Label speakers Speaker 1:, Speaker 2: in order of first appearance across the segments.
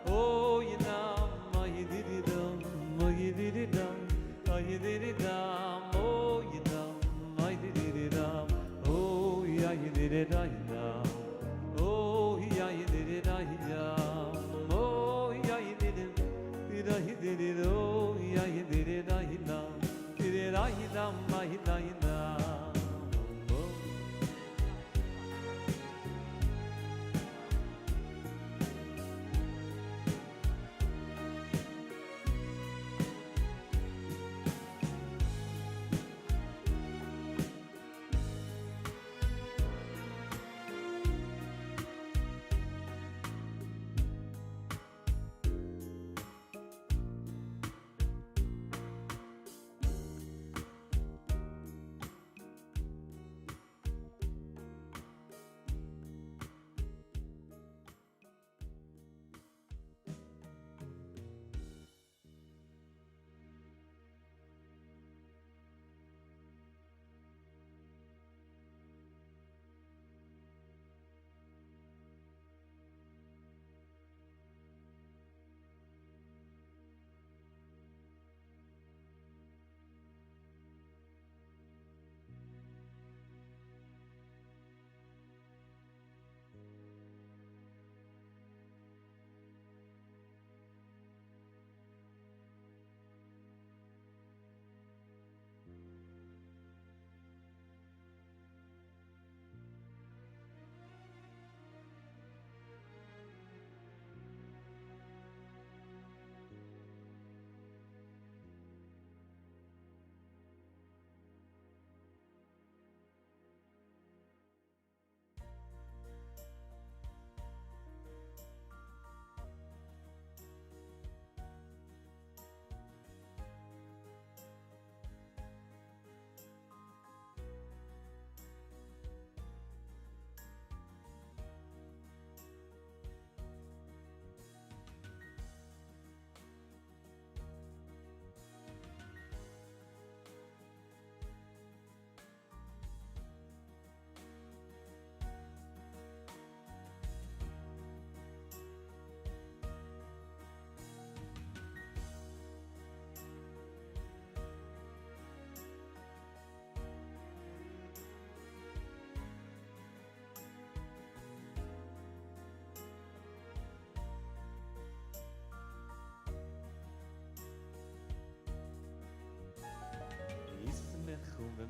Speaker 1: Oh, you know, oh, you did it, oh, you did it, oh, you did it, oh, you know, I did it, oh, yeah, you did it, oh, yeah, you did it, oh, yeah, you did it, you did it, oh, yeah, you did it, did it,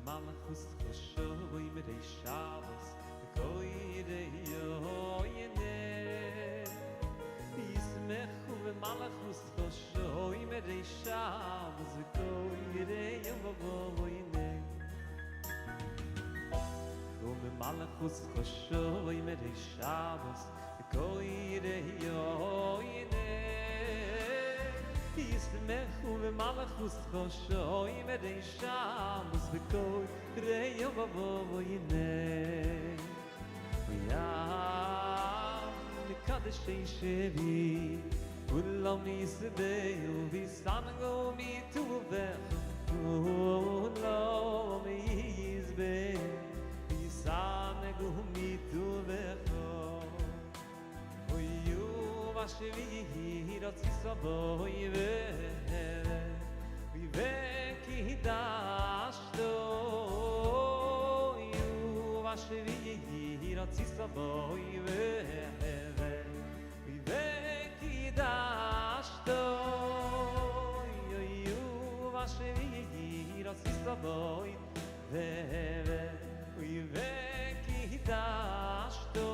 Speaker 1: Malachus Choshoy Medei Shabbos Koirei Yoyene Yismechu Malachus Choshoy Medei Shabbos Koirei Yoyene Malachus Choshoy Medei Shabbos Koirei Yoyene Yismechu v'malachus choshoy medei Shabbos v'kol reyo v'voyinei V'yam mikadesh shevi Ulam yisbeyu v'yisango mituvecho Ulam yisbeyu v'yisango mituvecho Shvi Ratzisaboy Viveki Dashto Yuva Shvi Ratzisaboy Viveki Dashto Yuva Shvi Ratzisaboy Viveki Dashto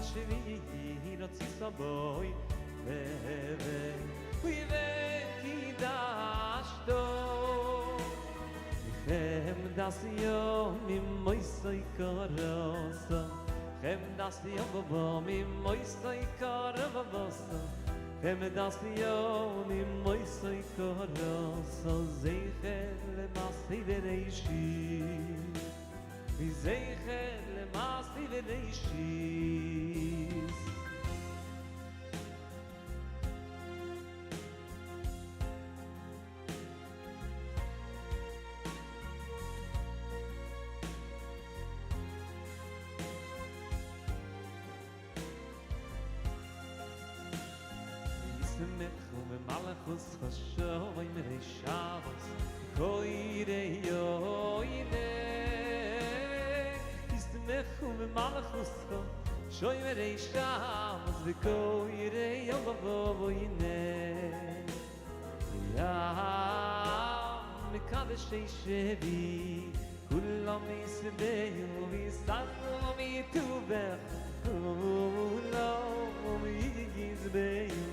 Speaker 1: Shvi Ratzisaboy Viveki Dashto Chem das yom moisay karosa Chem das yom moisay karosa Chem das yom moisay karosa Zeicher lemasei v'reishi Zeicher lemasei v'reishis Yismechu v'malachus chashoy mirei Shabbos koirei yoinei Yismechu v'malachus chashoy mirei Shabbos koirei yoinei Yam mikadosh shevi kulam yisbeyu v'yisatnu mituvech kulam yisbeyu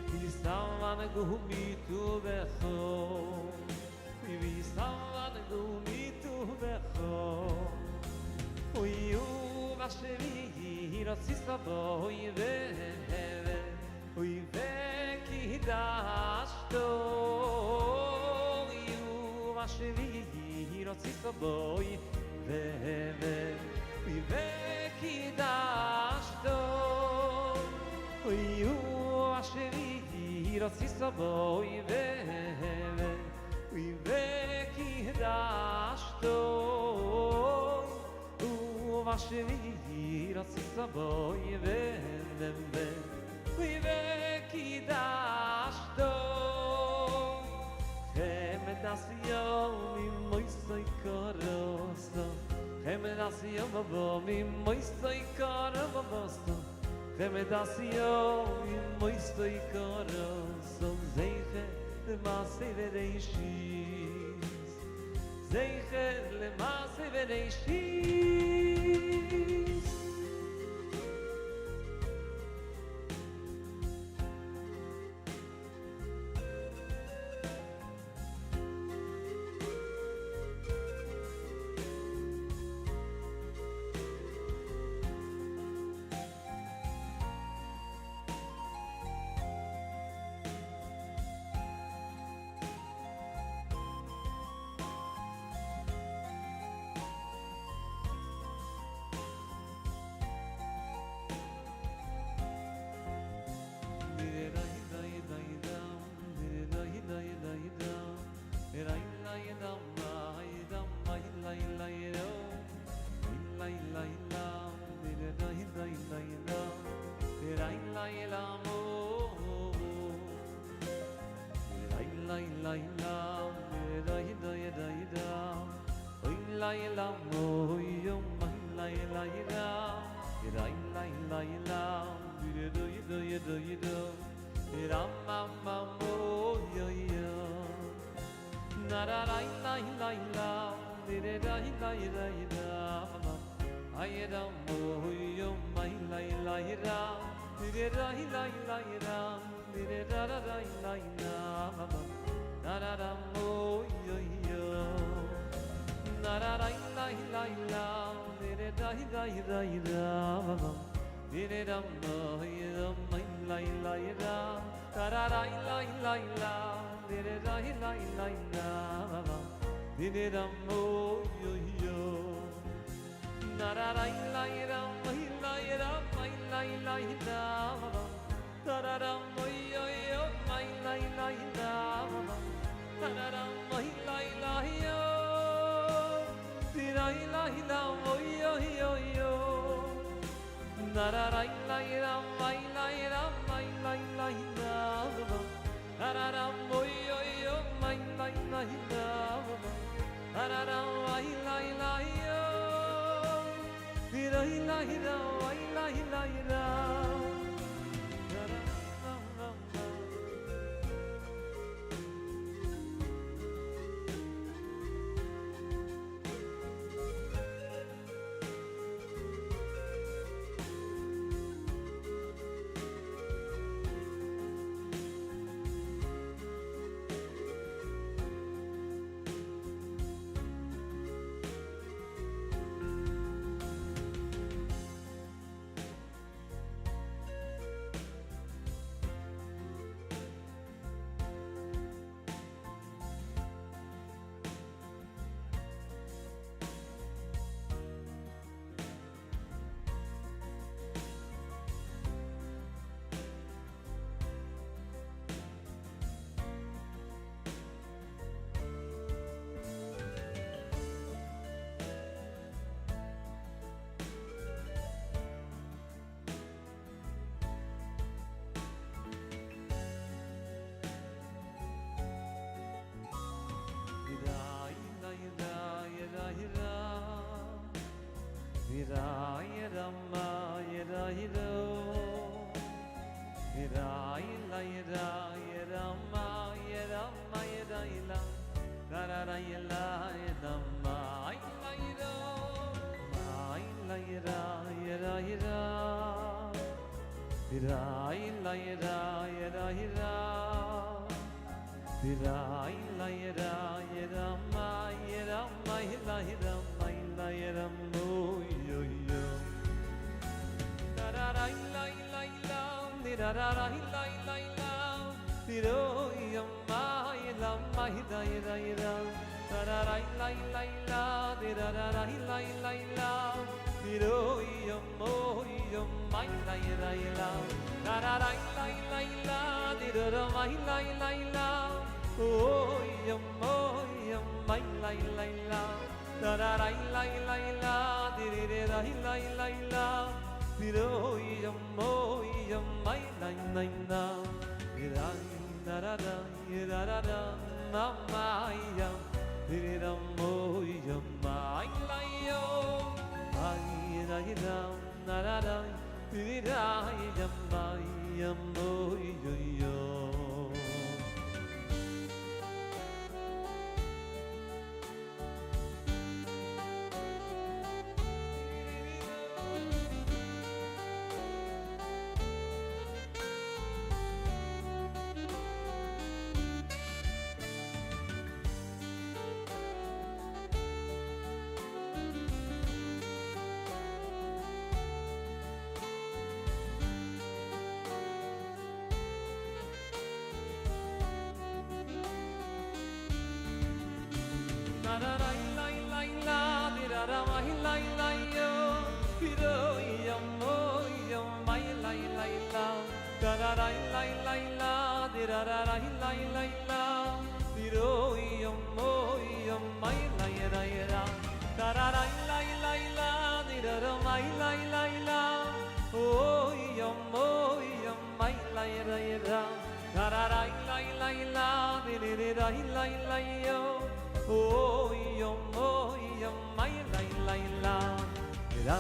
Speaker 1: v'yisavan mituvech v'yisavan mituvech Oyu v'ashevi hirotzisabo yiveh Kidashto you Asheri Rotsisaboy Veve Kidashto you Asheri Rotsisaboy Veve Kidashto you Asheri Rotsisaboy Veve Kidashto Chemedas yomi moisoi karosto Chemedas yomi moisoi karosto Chemedas yomi moisoi karosto Zeiche lemase vereishis Zeiche lemase vereishis Virai la ira ira ira Virai la ira ira mai la ira mai la ira mo yo yo Da da da la la la da da da la la Viro yo mai la mai da ira ira Da da da la la da da da la la Viro yo mo yo mai la ira ira Da da da la da da mai la Oh yo mai la Da da da la da Viro yo mai la Da da da mama ya Dira mo yo mai la yo Ai da da Dira ya mai ya mo yo yo Oh, yo, my la la la la la la la la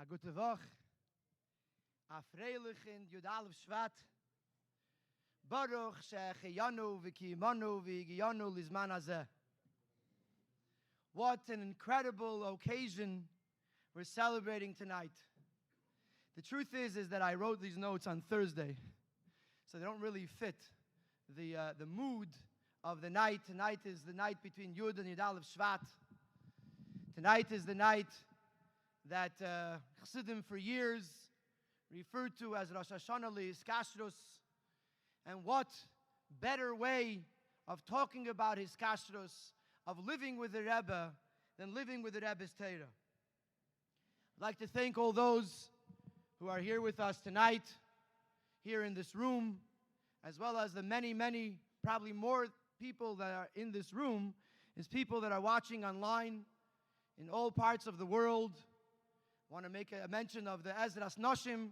Speaker 2: gute Woche, a freilichen Yud Aleph Shvat, Baruch Shecheyanu v'kiyimanu v'yigiyanu lizman hazeh. What an incredible occasion we're celebrating tonight. The truth is that I wrote these notes on Thursday, so they don't really fit the mood of the night. Tonight is the night between Yud and Yud Aleph Shvat. Tonight is the night that Chassidim for years referred to as Rosh Hashanah Lihiskashrus. And what better way of talking about his kashrus, of living with the Rebbe, than living with the Rebbe's Torah. I'd like to thank all those who are here with us tonight, here in this room, as well as the many, many, probably more people that are in this room, is people that are watching online in all parts of the world. I want to make a mention of the Ezras Noshim,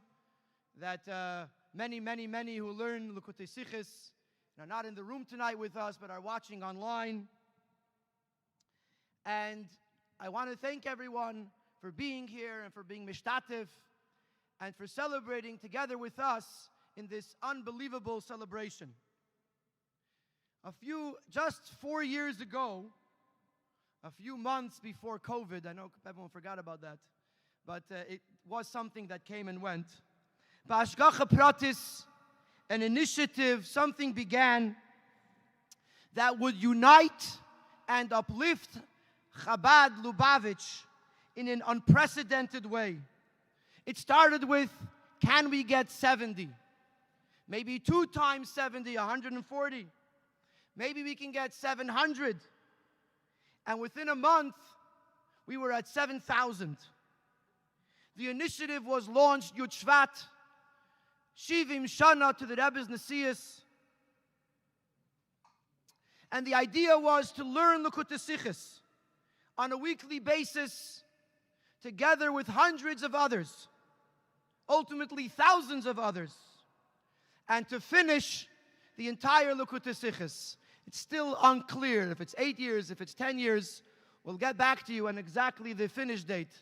Speaker 2: that many, many, many who learn Likutei Sichos are not in the room tonight with us, but are watching online. And I want to thank everyone for being here and for being mishtatif and for celebrating together with us in this unbelievable celebration. Just 4 years ago, a few months before COVID, I know everyone forgot about that, but it was something that came and went. Ba'ashgacha Pratis, an initiative, something began that would unite and uplift Chabad Lubavitch in an unprecedented way. It started with, can we get 70? Maybe 2 times 70, 140. Maybe we can get 700. And within a month, we were at 7,000. The initiative was launched Yud Shvat, Shivim Shana to the Rebbe's Nesius. And the idea was to learn Likutei Sichos on a weekly basis, together with hundreds of others, ultimately thousands of others, and to finish the entire Likutei Sichos. It's still unclear if it's 8 years, if it's 10 years. We'll get back to you on exactly the finish date.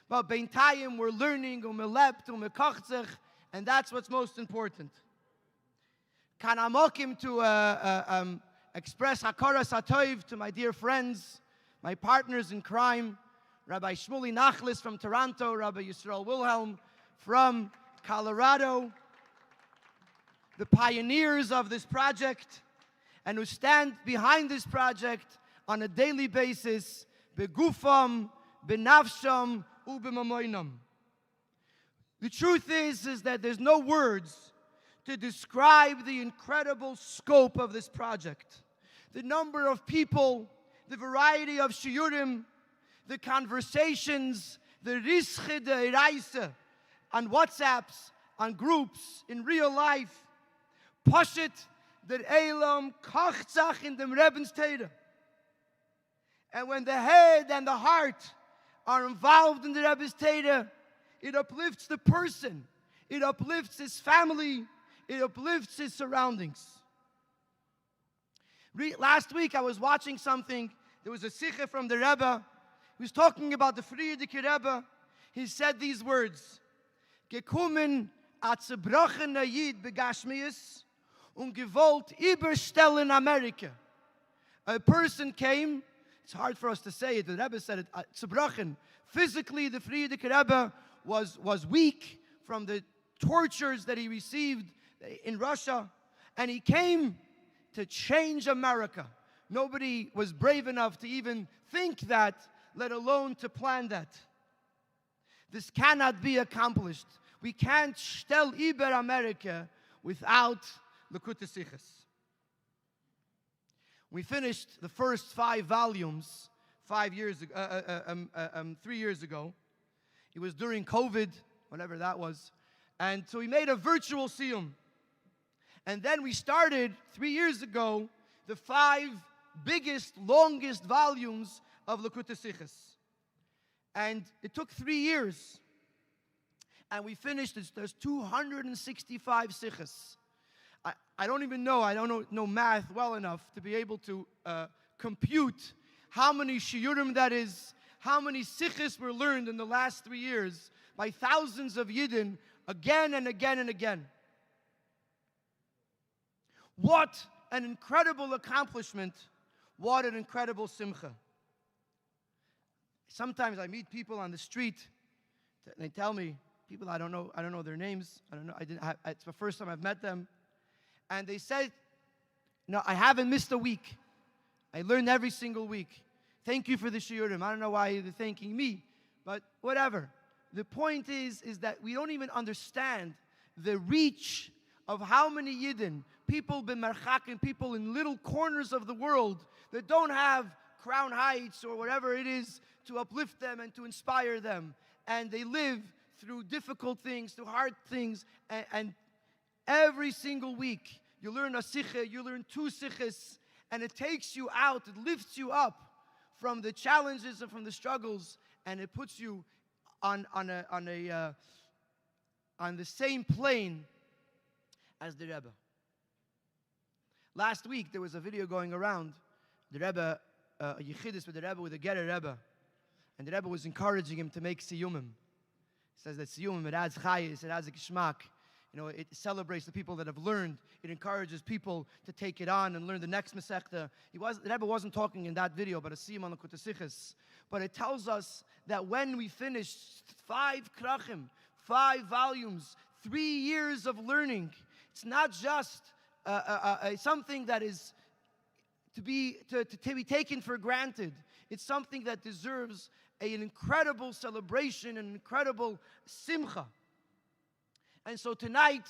Speaker 2: But beintayim, we're learning, umelebt, umekochzech, and that's what's most important. Kan amokim to express hakaras hatov to my dear friends, my partners in crime, Rabbi Shmuley Nachlis from Toronto, Rabbi Yisrael Wilhelm from Colorado, the pioneers of this project, and who stand behind this project on a daily basis, begufam, benafsham, ubemamoinam. The truth is that there's no words to describe the incredible scope of this project. The number of people, the variety of shiurim, the conversations, the rische de reise, on WhatsApps, on groups, in real life, Pashit, der Elam, Kachzach in dem Rebbe's Torah. And when the head and the heart are involved in the Rebbe's Torah, it uplifts the person, it uplifts his family, it uplifts his surroundings. Last week I was watching something, there was a sikha from the Rebbe, he was talking about the Friedrich Rebbe. He said these words, Gekumen at zerbrochene Yid begashmius, und gewollt überstellen Amerika. A person came, it's hard for us to say it, the Rebbe said it, zerbrochen. Physically, the Friedrich Rebbe was weak from the tortures that he received in Russia, and he came to change America. Nobody was brave enough to even think that, let alone to plan that. This cannot be accomplished. We can't stell Iber America without Likutei Sichos. We finished the first 5 volumes 3 years ago. It was during COVID, whatever that was. And so we made a virtual Siyum. And then we started 3 years ago the 5 biggest, longest volumes of Likutei Sichos. And it took 3 years. And we finished, there's 265 Sichos. I don't even know, I don't know math well enough to be able to compute how many shiurim that is, how many Sichos were learned in the last 3 years. by thousands of Yidden again and again and again. What an incredible accomplishment. What an incredible simcha. Sometimes I meet people on the street and they tell me, people I don't know their names. It's the first time I've met them. And they said, no, I haven't missed a week. I learned every single week. Thank you for the shiurim. I don't know why you're thanking me, but whatever. The point is that we don't even understand the reach of how many Yidden, people b'merchakim, people in little corners of the world that don't have Crown Heights or whatever it is to uplift them and to inspire them. And they live through difficult things, through hard things, and every single week you learn a sikha, you learn two sikhs, and it takes you out, it lifts you up from the challenges and from the struggles, and it puts you on the same plane as the Rebbe. Last week there was a video going around, the Rebbe, a yichidus with the Rebbe, with a Gerer Rebbe, and the Rebbe was encouraging him to make Siyumim. He says that Siyumim, it adds chayis, it adds a geschmack. You know, it celebrates the people that have learned. It encourages people to take it on and learn the next Masechta. The Rebbe wasn't talking in that video about a Siyum on the Kutasichas, but it tells us that when we finish 5 krachim, 5 volumes, 3 years of learning, it's not just something that is to be taken for granted. It's something that deserves an incredible celebration, an incredible simcha. And so tonight,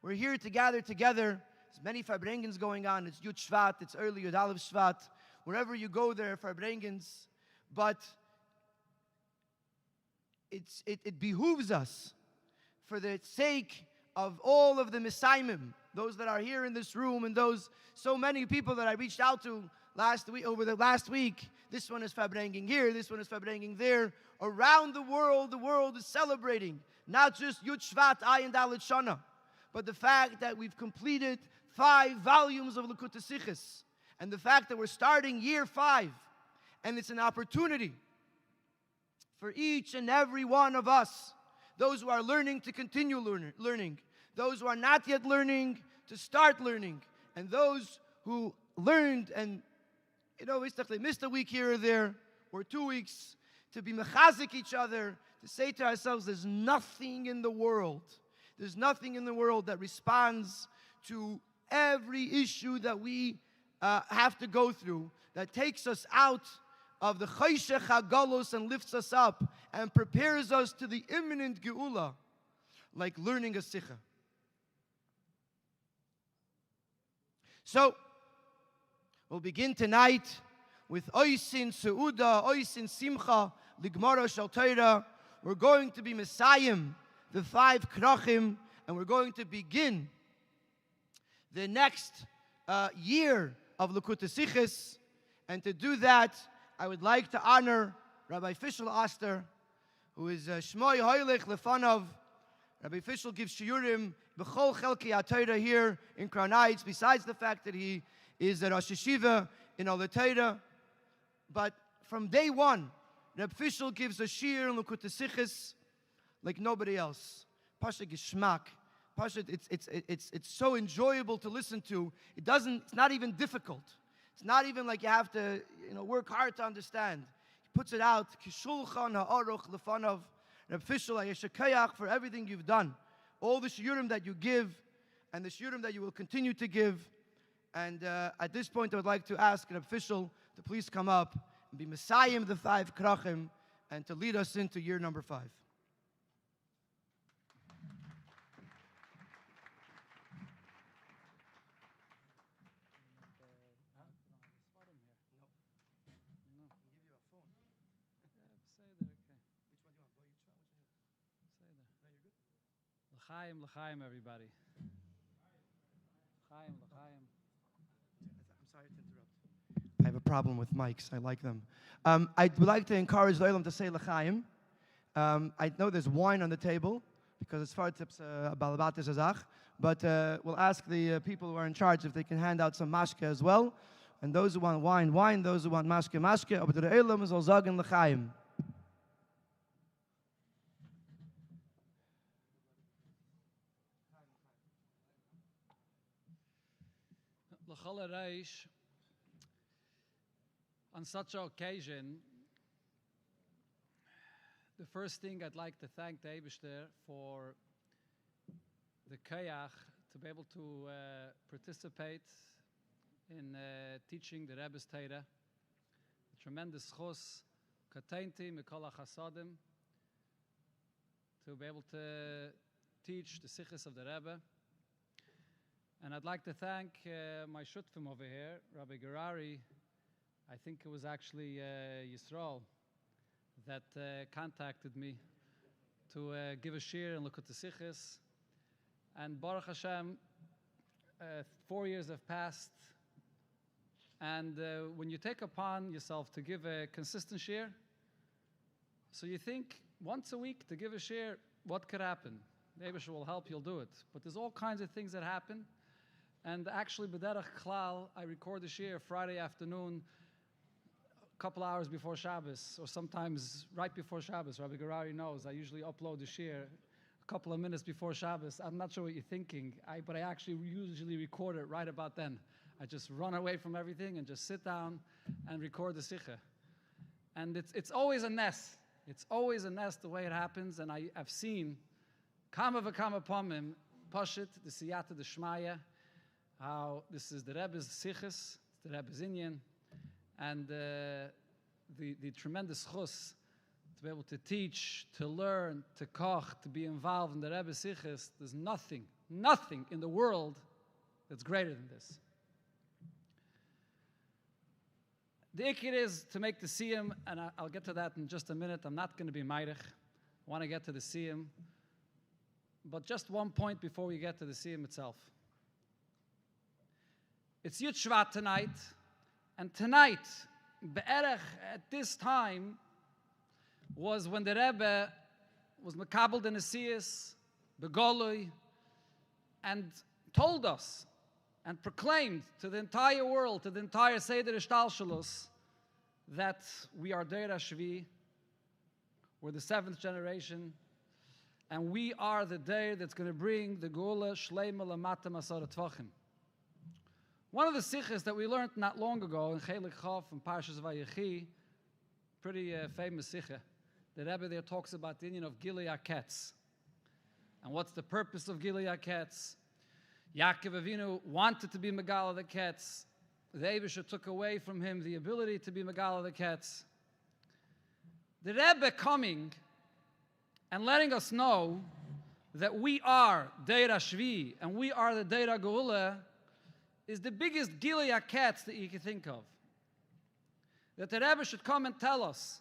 Speaker 2: we're here to gather together. There's many Farbrengens going on. It's Yud Shvat, it's early Yud Aleph Shvat. Wherever you go there, Farbrengens. But it behooves us, for the sake of all of the Mesaimim, those that are here in this room, and those so many people that I reached out to over the last week. This one is Farbrengen here, this one is Farbrengen there. Around the world is celebrating not just Yud Shvat, Ayin Dalet Shana, but the fact that we've completed 5 volumes of Likutei Sichos, and the fact that we're starting year 5, and it's an opportunity for each and every one of us, those who are learning to continue learning, those who are not yet learning to start learning, and those who learned and they missed a week here or there, or 2 weeks, to be mechazik each other, to say to ourselves, there's nothing in the world that responds to every issue that we have to go through, that takes us out of the choshech hagalos and lifts us up and prepares us to the imminent geula, like learning a sikha. So, we'll begin tonight with Oisin Seuda, Oisin Simcha, Ligmara Shal Torah. We're going to be Messiahim, the 5 krachim, and we're going to begin the next year of Likutei Sichos. And to do that, I would like to honor Rabbi Fischl Oster, who is Shmoi Hoilich Lefanov. Rabbi Fischl gives shiurim b'chol chelki HaTorah here in Crown Heights, besides the fact that he is a Rosh Yeshiva in Al Torah. But from day one, Rabbi Fischl gives a shir in Likutei Sichos like nobody else. Pasha Gishmak. Pasha, it's so enjoyable to listen to. It's not even difficult. It's not even like you have to work hard to understand. He puts it out. Kishulchan ha'aruch lefanov. Rabbi Fischl, I yeshakayach for everything you've done. All the shiurim that you give, and the shiurim that you will continue to give. And at this point, I would like to ask Rabbi Fischl to please come up and be Messiahim the 5 krachim, and to lead us into year number 5.
Speaker 1: L'chaim, l'chaim, everybody. L'chaim, l'chaim.
Speaker 2: I'm sorry to interrupt. I have a problem with mics. I like them. I would like to encourage the Olam to say l'chaim. I know there's wine on the table, because it's far tips balabatis azach. But we'll ask the people who are in charge if they can hand out some mashke as well. And those who want wine. Those who want mashke. Aber der Olam soll sagen l'chaim.
Speaker 3: L'chol Reish, on such an occasion, the first thing I'd like to thank the Eibishter for the koyach to be able to participate in teaching the Rebbe's Torah. A tremendous chus, kateinti mikol hachasadim, to be able to teach the sichos of the Rebbe. And I'd like to thank my shutfim over here, Rabbi Gerari. I think it was actually Yisrael that contacted me to give a shir and look at the sichos. And Baruch Hashem, 4 years have passed. And when you take upon yourself to give a consistent shir, so you think once a week to give a shir, what could happen? The Eibusher will help, you'll do it. But there's all kinds of things that happen. And actually, b'derech klal, I record the shir Friday afternoon, a couple hours before Shabbos, or sometimes right before Shabbos. Rabbi Gerari knows I usually upload the shir a couple of minutes before Shabbos. I'm not sure what you're thinking, but I actually usually record it right about then. I just run away from everything and just sit down and record the sikha. And it's always a nest. It's always a nest the way it happens. And I've seen kama v'kama pamim, pashit, the siyata, the shmaya, how this is the Rebbe's sichos, the Rebbe's inyan, and the tremendous chus to be able to teach, to learn, to koch, to be involved in the Rebbe's sichos. There's nothing in the world that's greater than this. The ikir is to make the Siyum, and I'll get to that in just a minute. I'm not going to be meidich. I want to get to the Siyum. But just one point before we get to the Siyum itself. It's Yud Shvat tonight, and tonight, be'erech at this time, was when the Rebbe was mekabel the Nesiyas, begolui, and told us and proclaimed to the entire world, to the entire Seder Ishtalshalos, that we are Deir HaShvi, we're the 7th generation, and we are the Deir that's going to bring the Geula Shleima Lamata Masar Tvachim. One of the sichos that we learned not long ago in Chelik Chav and Parshas Vayechi, pretty famous sicha, the Rebbe there talks about the union of Gilui HaKetz. And what's the purpose of Gilui HaKetz? Yaakov Avinu wanted to be Megala the Ketz. The Eibusher took away from him the ability to be Megala the Ketz. The Rebbe coming and letting us know that we are Deir HaShvi and we are the Deir HaGeula is the biggest Gilui HaKetz that you can think of. That the Rebbe should come and tell us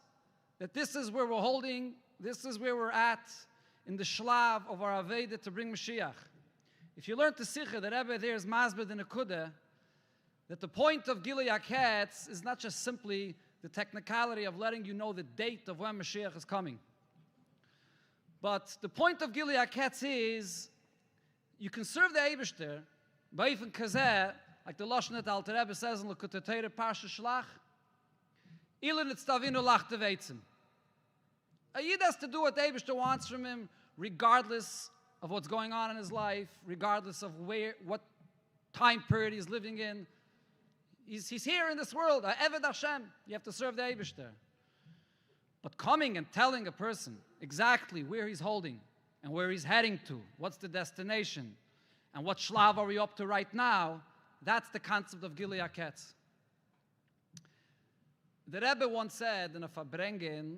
Speaker 3: that this is where we're holding, this is where we're at in the shlav of our Aveda to bring Mashiach. If you learn the Sikha, the Rebbe there is Masbed in Akudah, that the point of Gilui HaKetz is not just simply the technicality of letting you know the date of when Mashiach is coming. But the point of Gilui HaKetz is you can serve the Eibishter, Ba'ifin Kazeh, like the Lashon that Alter Rebbe says in L'Kutei Torah Parsha Shlach, Ilan Nitztavinu Lach Teveitzim. A Yid has to do what the Eibishter wants from him, regardless of what's going on in his life, regardless of what time period he's living in. He's here in this world. Eved Hashem. You have to serve the Eibishter. But coming and telling a person exactly where he's holding and where he's heading to, what's the destination, and what shlav are we up to right now, that's the concept of Gilui HaKetz. The Rebbe once said in a Fabrengen,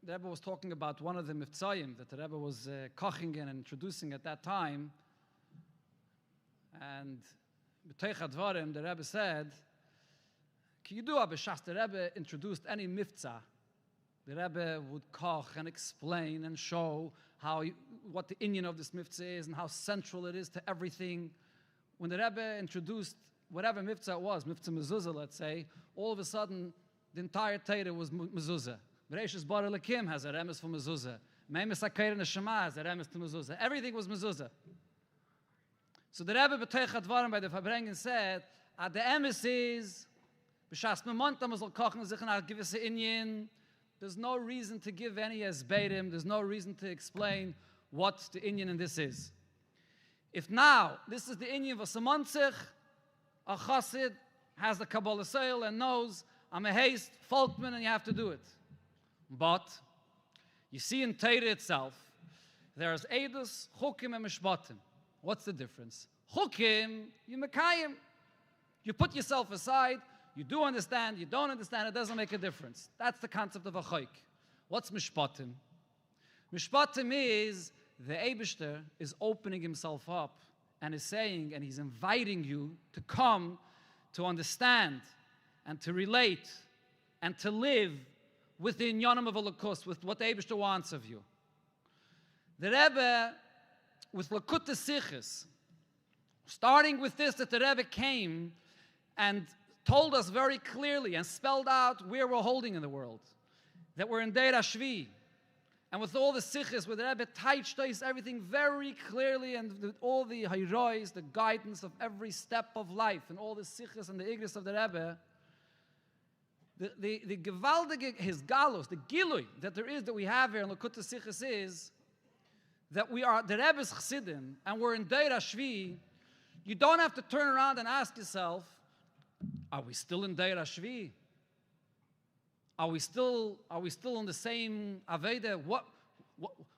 Speaker 3: the Rebbe was talking about one of the Mivtzayim that the Rebbe was koching and introducing at that time. And B'teich HaDvarim, the Rebbe said, Ki Yidua b'shas the Rebbe introduced any Mivtza, the Rebbe would koch and explain and show what the inyan of this Mivtza is and how central it is to everything. When the Rebbe introduced whatever Mivtza it was, Mivtza Mezuzah, let's say, all of a sudden, the entire Torah was Mezuzah. Bereshis Bara Lakim has a remes for Mezuzah. Meimes HaKeir Neshama has a remes to Mezuzah. Everything was Mezuzah. So the Rebbe B'teich HaDvarim by the Fabrengen said, the emes is, b'shas memonta mazal kochen sich nach gewisse inyan. There's no reason to give any esbeirim. There's no reason to explain what the inyan in this is. If now, this is the inyan of a semontzich, A chassid has the Kabbalah sale and knows I'm a haste, Folkman, and you have to do it. But you see in Torah itself, there's Eidos, Chukim, and Mishpatim. What's the difference? Chukim, you mekayim. You put yourself aside, you do understand, you don't understand, it doesn't make a difference. That's the concept of a chayk. What's Mishpatim? Mishpatim is the Eibishter is opening himself up and is saying, and he's inviting you to come to understand and to relate and to live with the inyanim of Holocaust, with what the Eibishter wants of you. The Rebbe, with Lakut Sichos, starting with this, that the Rebbe came and told us very clearly and spelled out where we're holding in the world, that we're in Deir HaShvi. And with all the Sichos, where the Rebbe touched everything very clearly, and with all the Hayrois, the guidance of every step of life, and all the Sichos and the Igris of the Rebbe, the Gewaldige, his Galus, the Gilui that there is, that we have here in Lakut Sichos is that we are the Rebbe's Chassidim, and we're in Deir HaShvi. You don't have to turn around and ask yourself, are we still in Deir HaShvi? Are we still in the same Aveda?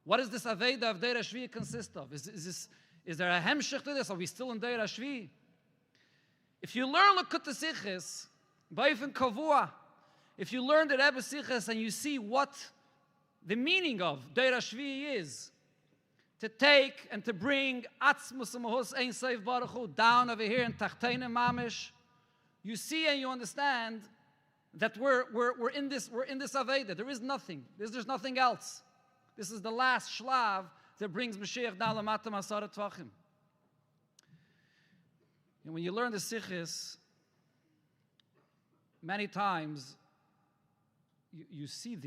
Speaker 3: What is this Aveda of Deir HaShvi consist of? Is there a hemshech to this? Are we still in Deir HaShvi? If you learn Lakut Sichos, Ba'ifin Kavua, if you learn the Rebbe Sichos and you see what the meaning of Deir HaShvi is, to take and to bring Atzmus Mahus Ein Seif Baruch Hu down over here in Tachteine Mamish, you see and you understand that we're in this Aveda. There is nothing. There's nothing else. This is the last shlav that brings Mashiach down Lamata Masarat Tvachim. And when you learn the Sichos, many times you see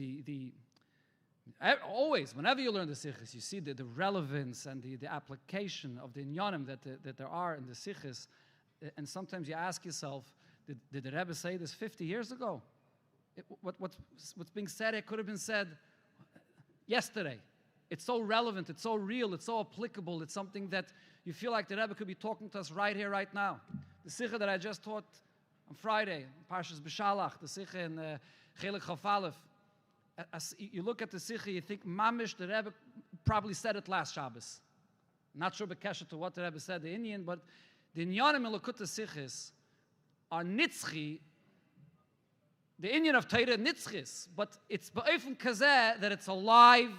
Speaker 3: always, whenever you learn the Sichos, you see the relevance and the application of the inyanim that there are in the Sichos. And sometimes you ask yourself, did the Rebbe say this 50 years ago? What's being said, it could have been said yesterday. It's so relevant, it's so real, it's so applicable, it's something that you feel like the Rebbe could be talking to us right here, right now. The Sikha that I just taught on Friday, Parshas B'Shalach, the Sikha in Chelik Chaf Aleph, as you look at the Sikha, you think, Mamish, the Rebbe probably said it last Shabbos. Not sure B'Kesher to what the Rebbe said, the Indian, but the Inyanim in Lakut Sichos are nitzchi, the Indian of Torah nitzchis, but it's ba'ifin kazeh that it's alive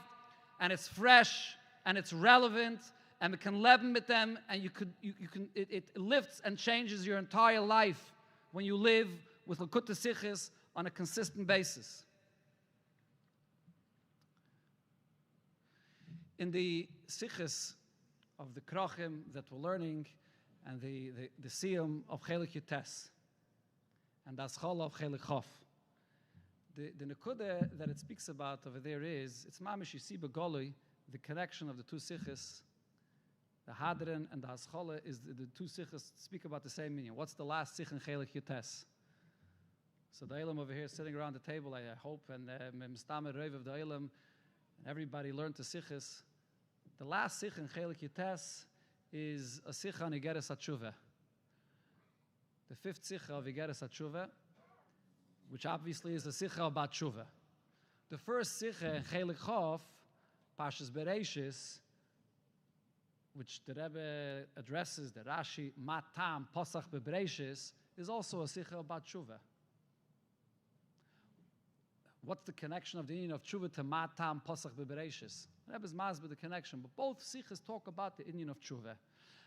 Speaker 3: and it's fresh and it's relevant and we can leben with them, and it lifts and changes your entire life when you live with Lakut Sichos on a consistent basis. In the Sichos of the Krochim that we're learning, and the Siyum of Chelik Yutes, and the Aschala of Chelik Chof, the Nekuda that it speaks about over there is, it's mamish, you see Begolui, the connection of the two Sichos, the Hadran and the Aschala, is the two Sichos speak about the same meaning. What's the last Sich in Chelik Yutes? So the Eilam over here sitting around the table, I hope, and Mestamer Reiv of the Eilam, and everybody learned the Sichos. The last Sich in Chelik Yutes is a Sikha on Igeres HaTshuva. The fifth Sikha of Igeres HaTshuva, which obviously is a Sikha about Tshuva. The first Sikha in Chelik Chof, Parshas Bereishis, which the Rebbe addresses, the Rashi, Matam, Posach Bereishis, is also a Sikha about Tshuva. What's the connection of the Indian of Tshuva to Matam, Posach Bereishis? Rebbe's Masber the connection, but both Sichos talk about the Indian of Tshuva.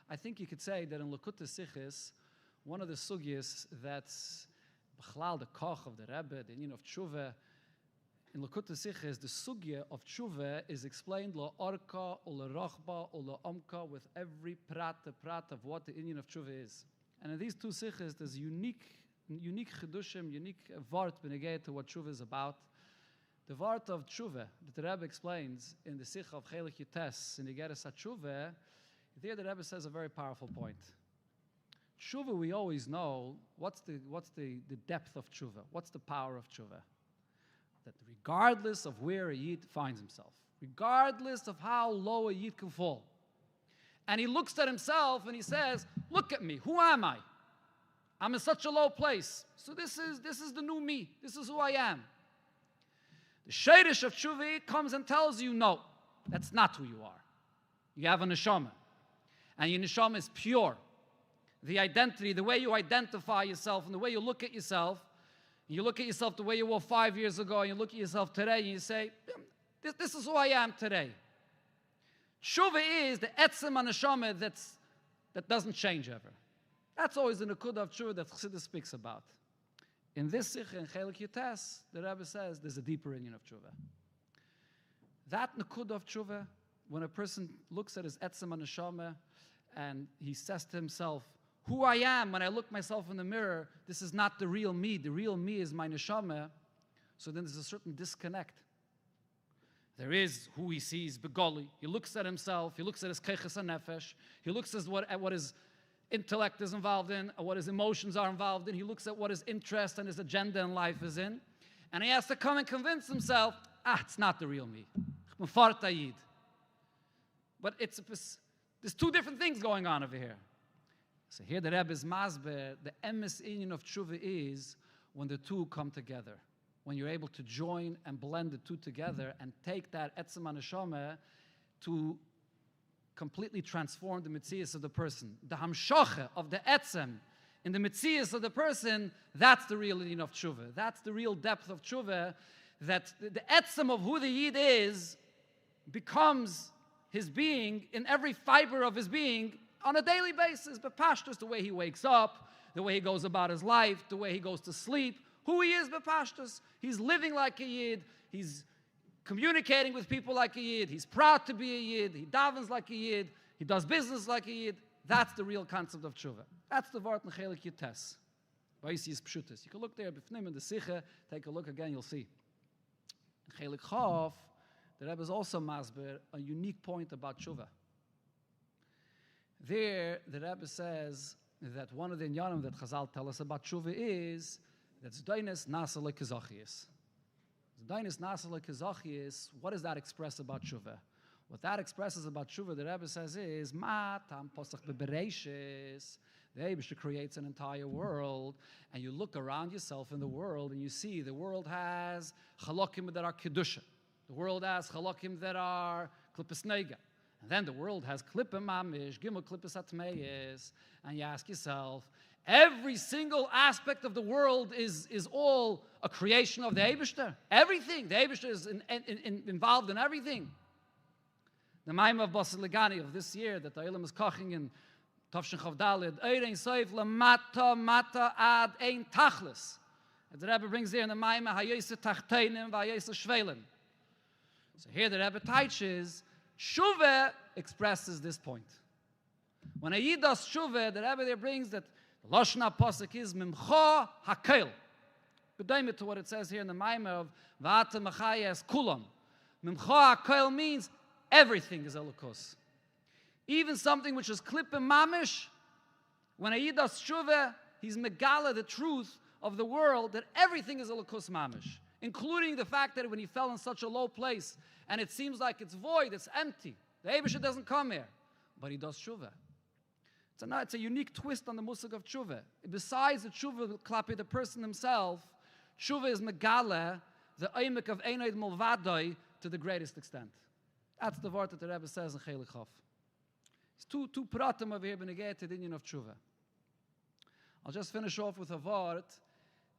Speaker 3: I think you could say that in Lakut Sichos, one of the sugyas that's B'chlal, the koch of the Rebbe, the Indian of Tshuva, in Lakut Sichos, the sugya of Tshuva is explained la orka, or la rochba, or la omka, with every prat of what the Indian of Tshuva is. And in these two Sichos, there's unique chedushim, unique vart benegay to what Tshuva is about. The vart of Tshuva that the Rebbe explains in the Sikha of Chelik Yutes in the Igeres HaTshuva, there the Rebbe says a very powerful point. Tshuva, we always know what's the depth of Tshuva, what's the power of Tshuva. That regardless of where a Yid finds himself, regardless of how low a Yid can fall, and he looks at himself and he says, look at me, who am I? I'm in such a low place. So this is the new me. This is who I am. The Sheiresh of Tshuva comes and tells you, no, that's not who you are. You have a neshama. And your neshama is pure. The identity, the way you identify yourself and the way you look at yourself, you look at yourself the way you were 5 years ago, and you look at yourself today and you say, this is who I am today. Tshuva is the etzem neshama that doesn't change ever. That's always the nekudah of tshuva that Chassidus speaks about. In this sikh in Chelik Yutes, the Rebbe says there's a deeper inyan of tshuva. That nekudah of tshuva, when a person looks at his etzem neshama and he says to himself, who I am when I look myself in the mirror, this is not the real me. The real me is my neshama. So then there's a certain disconnect. There is who he sees, begoli. He looks at himself. He looks at his keches nefesh. He looks at what his intellect is involved in, or what his emotions are involved in. He looks at what his interest and his agenda in life is in. And he has to come and convince himself, it's not the real me. But there's two different things going on over here. So here the Rebbe is masber, the emes inyan of tshuva is when the two come together. When you're able to join and blend the two together and take that etzem neshama to completely transform the metzias of the person. The hamshoche of the etzem in the metzias of the person, that's the real inyan of tshuva. That's the real depth of tshuva, that the etzem of who the yid is becomes his being in every fiber of his being on a daily basis. But pashtus, the way he wakes up, the way he goes about his life, the way he goes to sleep, who he is, bepashtus. He's living like a yid. He's communicating with people like a yid. He's proud to be a yid. He davens like a yid. He does business like a yid. That's the real concept of tshuva. That's the word in Chelik Yutes. Vayis pshutis. You can look there, b'fnim in the Sicha. Take a look again, you'll see. In Chelik Chof, the Rebbe is also masber a unique point about tshuva. There, the Rebbe says that one of the inyanim that Chazal tell us about tshuva is that Zdainus nasa lekezachias. Zdainus nasa lekezachias, what does that express about tshuva? What that expresses about tshuva, the Rebbe says is, ma tam posach bebereishis. The Eibusha creates an entire world, and you look around yourself in the world, and you see the world has chalokim that are kedusha. The world has chalokim that are klippus nega. And then the world has klippim mamish, gimel klippus atmeyes, and you ask yourself, every single aspect of the world is all a creation of the Eibishter. Everything. The Eibishter is involved in everything. The Maim of Basel Legani of this year that the Olam is koching in Tavshin Chav Daled, Eirein Soif Lamata Mata Ad Ein Tachlis. As the Rebbe brings here in the Maim, Hayese Tachtenim Vayese Shvelim. So here the Rebbe teaches, Shuve expresses this point. When a Yid does Shuve, the Rebbe there brings that the Lashon HaPosek is Mimcha HaKel. Bedaimit to what it says here in the Maimah of V'ata Mechayes Kulam. Mimcha HaKel means everything is Elokus. Even something which is Klippim Mamish, when a Yid does Shuve, he's Megala, the truth of the world, that everything is Elokus Mamish. Including the fact that when he fell in such a low place, and it seems like it's void, it's empty. The Eibusha doesn't come here, but he does tshuva. It's a unique twist on the musag of tshuva. Besides the tshuva klapi, the person himself, tshuva is megala, the oimek of einoid mulvadoi, to the greatest extent. That's the word that the Rebbe says in Chelik Chof. It's two pratim over here, benegeh to the inyan of tshuva. I'll just finish off with a word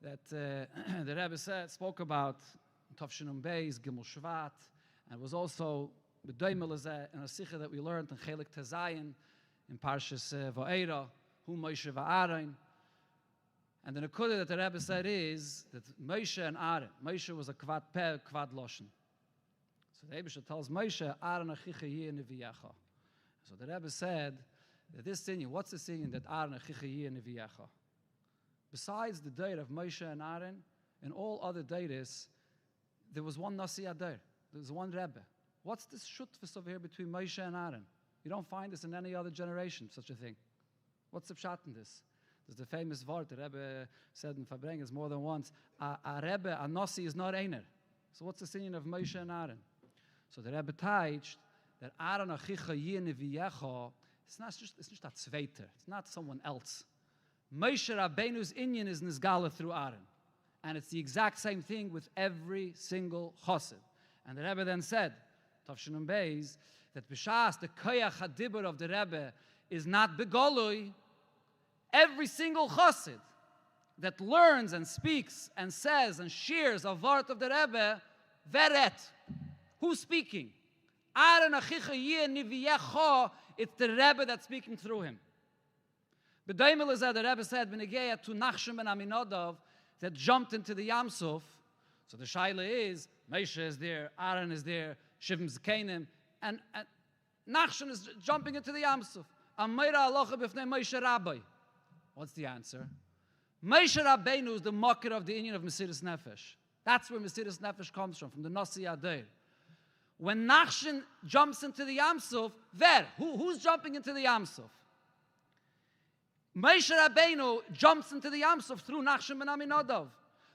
Speaker 3: that the Rebbe spoke about Tavshin Beis, Gimel Shvat, and it was also b'doimel in a sikha that we learned in Chelik Tezayin, in Parshas Va'era, Hu Moshe Va'aron. And the nekudah that the Rebbe said is that Moshe and Aaron, Moshe was a kvad peh, kvad loshen. So the Eibusha tells Moshe, Aaron achicha yeh neviyacha. So the Rebbe said that this inyan, what's this inyan that Aaron achicha yeh neviyacha? Besides the date of Moshe and Aaron, in all other dates, there was one Nasi Adair. There was one Rebbe. What's this shutfus over here between Moshe and Aaron? You don't find this in any other generation, such a thing. What's the pshat in this? There's the famous word the Rebbe said in Fabrengens more than once, a Rebbe, a Nasi is not einer. So what's the singing of Moshe and Aaron? So the Rebbe teached that Aaron achicha yeh neviyecha, it's not a zweiter, it's not someone else. Moshe Rabbeinu's inyan is nizgala through Aaron. And it's the exact same thing with every single chassid. And the Rebbe then said, Tavshinum Beis, that b'shas, the koyach hadibur of the Rebbe is not begolui. Every single chassid that learns and speaks and says and shares a word of the Rebbe, veret. Who's speaking? Aaron achicha yeh niviyecho. It's the Rebbe that's speaking through him. B'daimel is that the Rebbe said, b'negeya to Nachshon ben Aminadav, that jumped into the Yam Suf. So the shaila is, Moshe is there, Aaron is there, Shivim Zekanim, and Nachshon is jumping into the Yam Suf. Amayra alocha b'fnei Moshe Rabbi. What's the answer? Moshe Rabbeinu is the mocker of the inyan of Mesiras Nefesh. That's where Mesiras Nefesh comes from the Nasi Yadeir. When Nachshon jumps into the Yam Suf, who's jumping into the Yam Suf? Moshe Rabbeinu jumps into the Yam Suf through Nachshon ben Aminadav.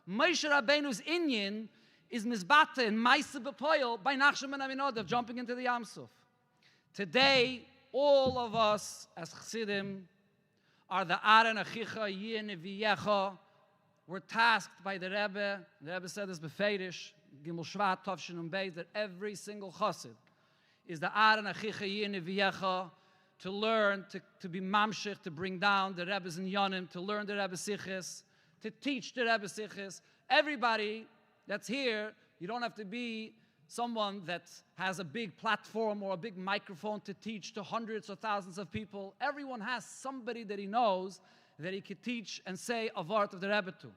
Speaker 3: Moshe Rabbeinu's inyan is mizbata in Maisa B'Poyel by Nachshon ben Aminadav jumping into the Yam Suf. Today, all of us as Chassidim are the Aaron Achicha Yeh Neviyecha. We're tasked by the Rebbe. The Rebbe said this befeirish, Gimel Shvat Tavshinum Beis, that every single chassid is the Aaron Achicha Yeh Neviyecha, to learn, to be mamshich, to bring down the Rebbe's in Yonim, to learn the Rebbe's siches, to teach the Rebbe's siches. Everybody that's here, you don't have to be someone that has a big platform or a big microphone to teach to hundreds or thousands of people. Everyone has somebody that he knows that he could teach and say a word of the Rebbe to.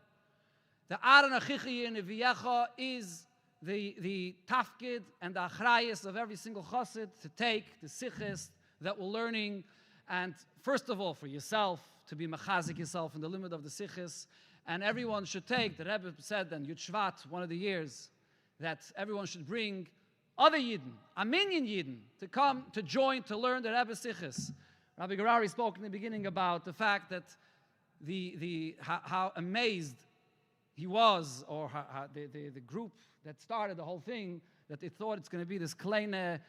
Speaker 3: The Aaron Achicha Yeh Neviyecha is the tafkid and the achrayis of every single chassid to take the siches that we're learning, and first of all for yourself, to be mechazik yourself in the limit of the siches, and everyone should take, the Rebbe said in Yud Shvat, one of the years, that everyone should bring other Yidden, a minyan Yidden, to come, to join, to learn the Rebbe's siches. Rabbi Gerari spoke in the beginning about the fact that how amazed he was, or how the group that started the whole thing, that they thought it's going to be this kleine,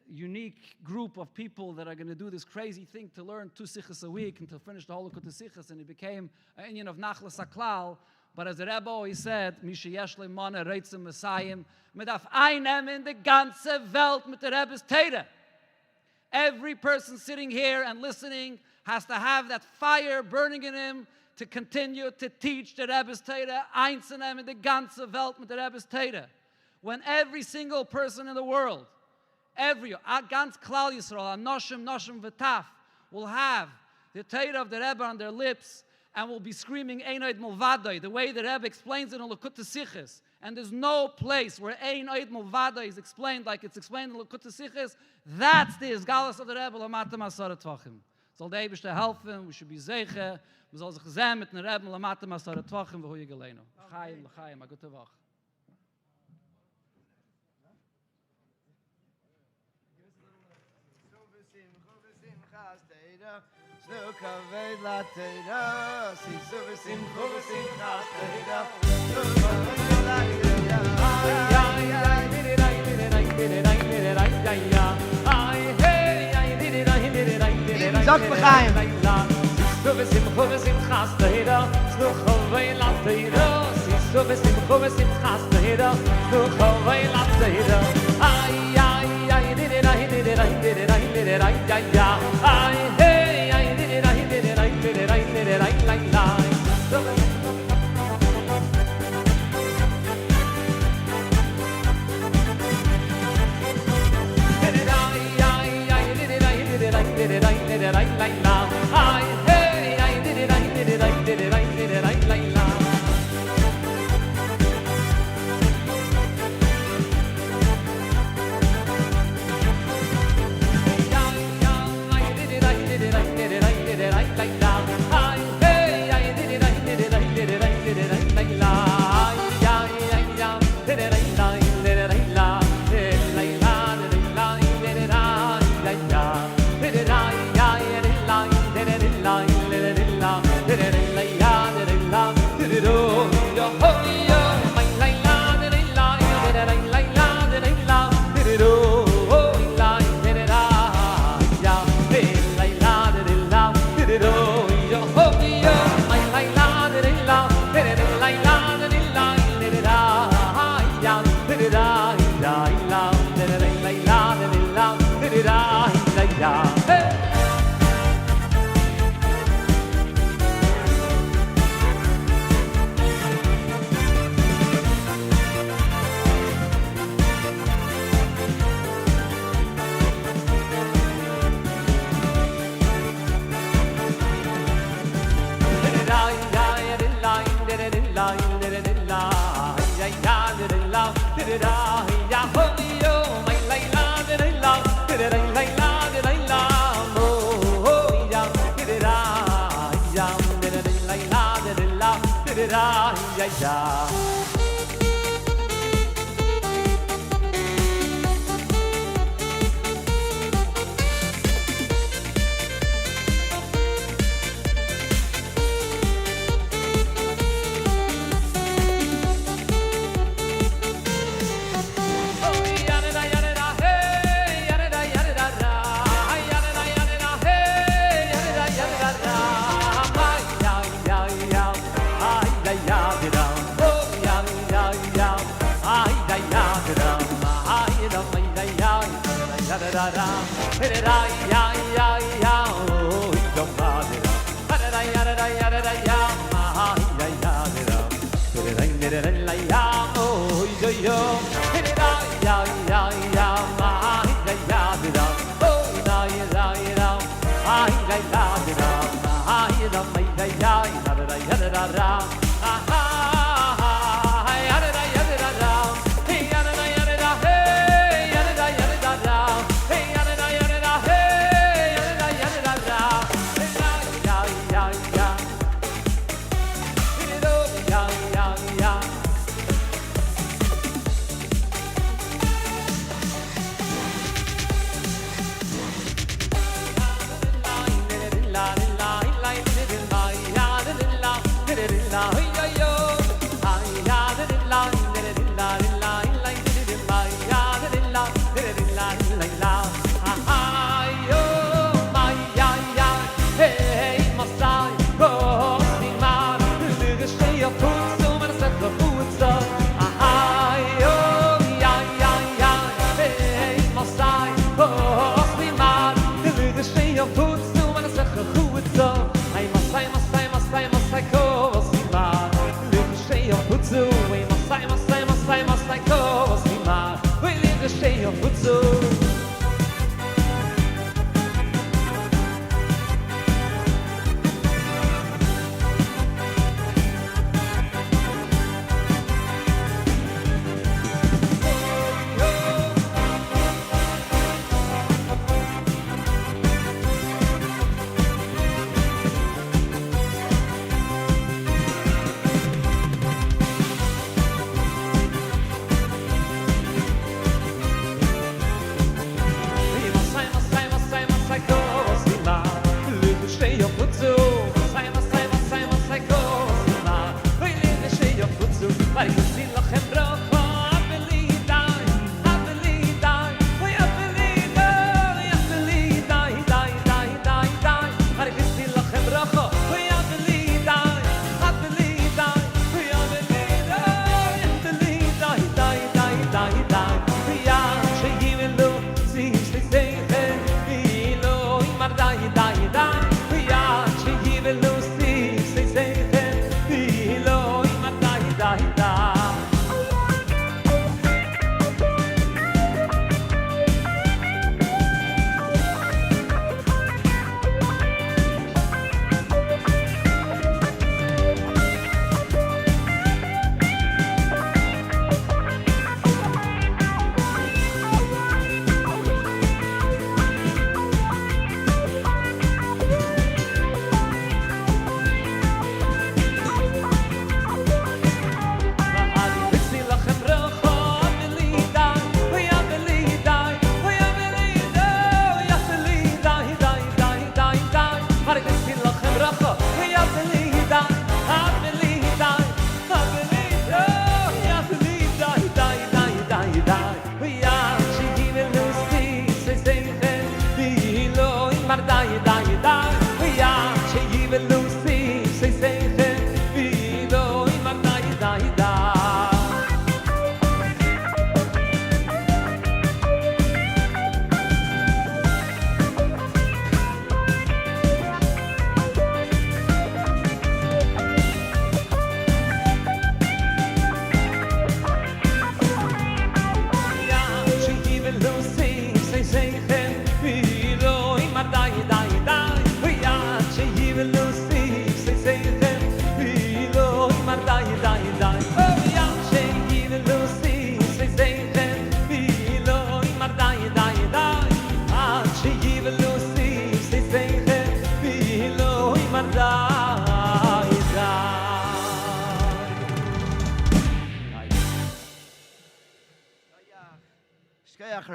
Speaker 3: unique group of people that are going to do this crazy thing to learn 2 sichos a week and to finish the whole Likutei Sichos, and it became an inyan of Nachlas HaKlal. But as the Rebbe always said, Misha yesh leimana reitzim Messiahim, mit auf einem in the ganze Welt mit der Rebbe's Teire. Every person sitting here and listening has to have that fire burning in him to continue to teach the Rebbe's Teire, eins in the ganze Welt mit der Rebbe's Teire. When every single person in the world, ganz Klal Yisrael, Noshim V'taf, will have the Torah of the Rebbe on their lips and will be screaming Ein Od Milvadai, the way the Rebbe explains it in Likutei Sichos. And there's no place where Ein Od Milvadai is explained like it's explained in Likutei Sichos. That's the Isgalus of the Rebbe, Lamatam Asara Tvachim. Soll der Eibishter helfen, we should be Zeiche, we soll sich gesehen mit den Rebbe, Lamatam Asara Tvachim, v'hui Geleinu. L'chaim, a gute Woche.
Speaker 2: Kaved la teira, si so v'simcho v'simchas teira. Zak b'chaim. Si so v'simcho v'simchas teira, so kaved la teira. Si so v'simcho v'simchas teira, so kaved la teira. Ay, ay, ay, didirai, didirai, didirai, didirai, ay, ay, hey.
Speaker 1: Line.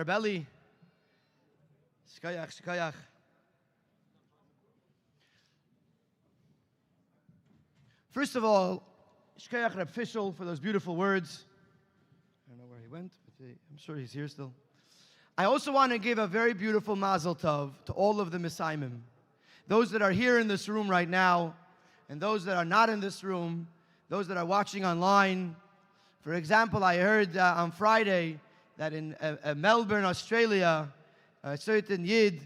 Speaker 2: Rebbe. Shkayach, shkayach. First of all, shkayach Reb Fischel for those beautiful words. I don't know where he went, but I'm sure he's here still. I also want to give a very beautiful mazel tov to all of the Messiahim. Those that are here in this room right now, and those that are not in this room, those that are watching online. For example, I heard on Friday that in Melbourne, Australia, a certain Yid,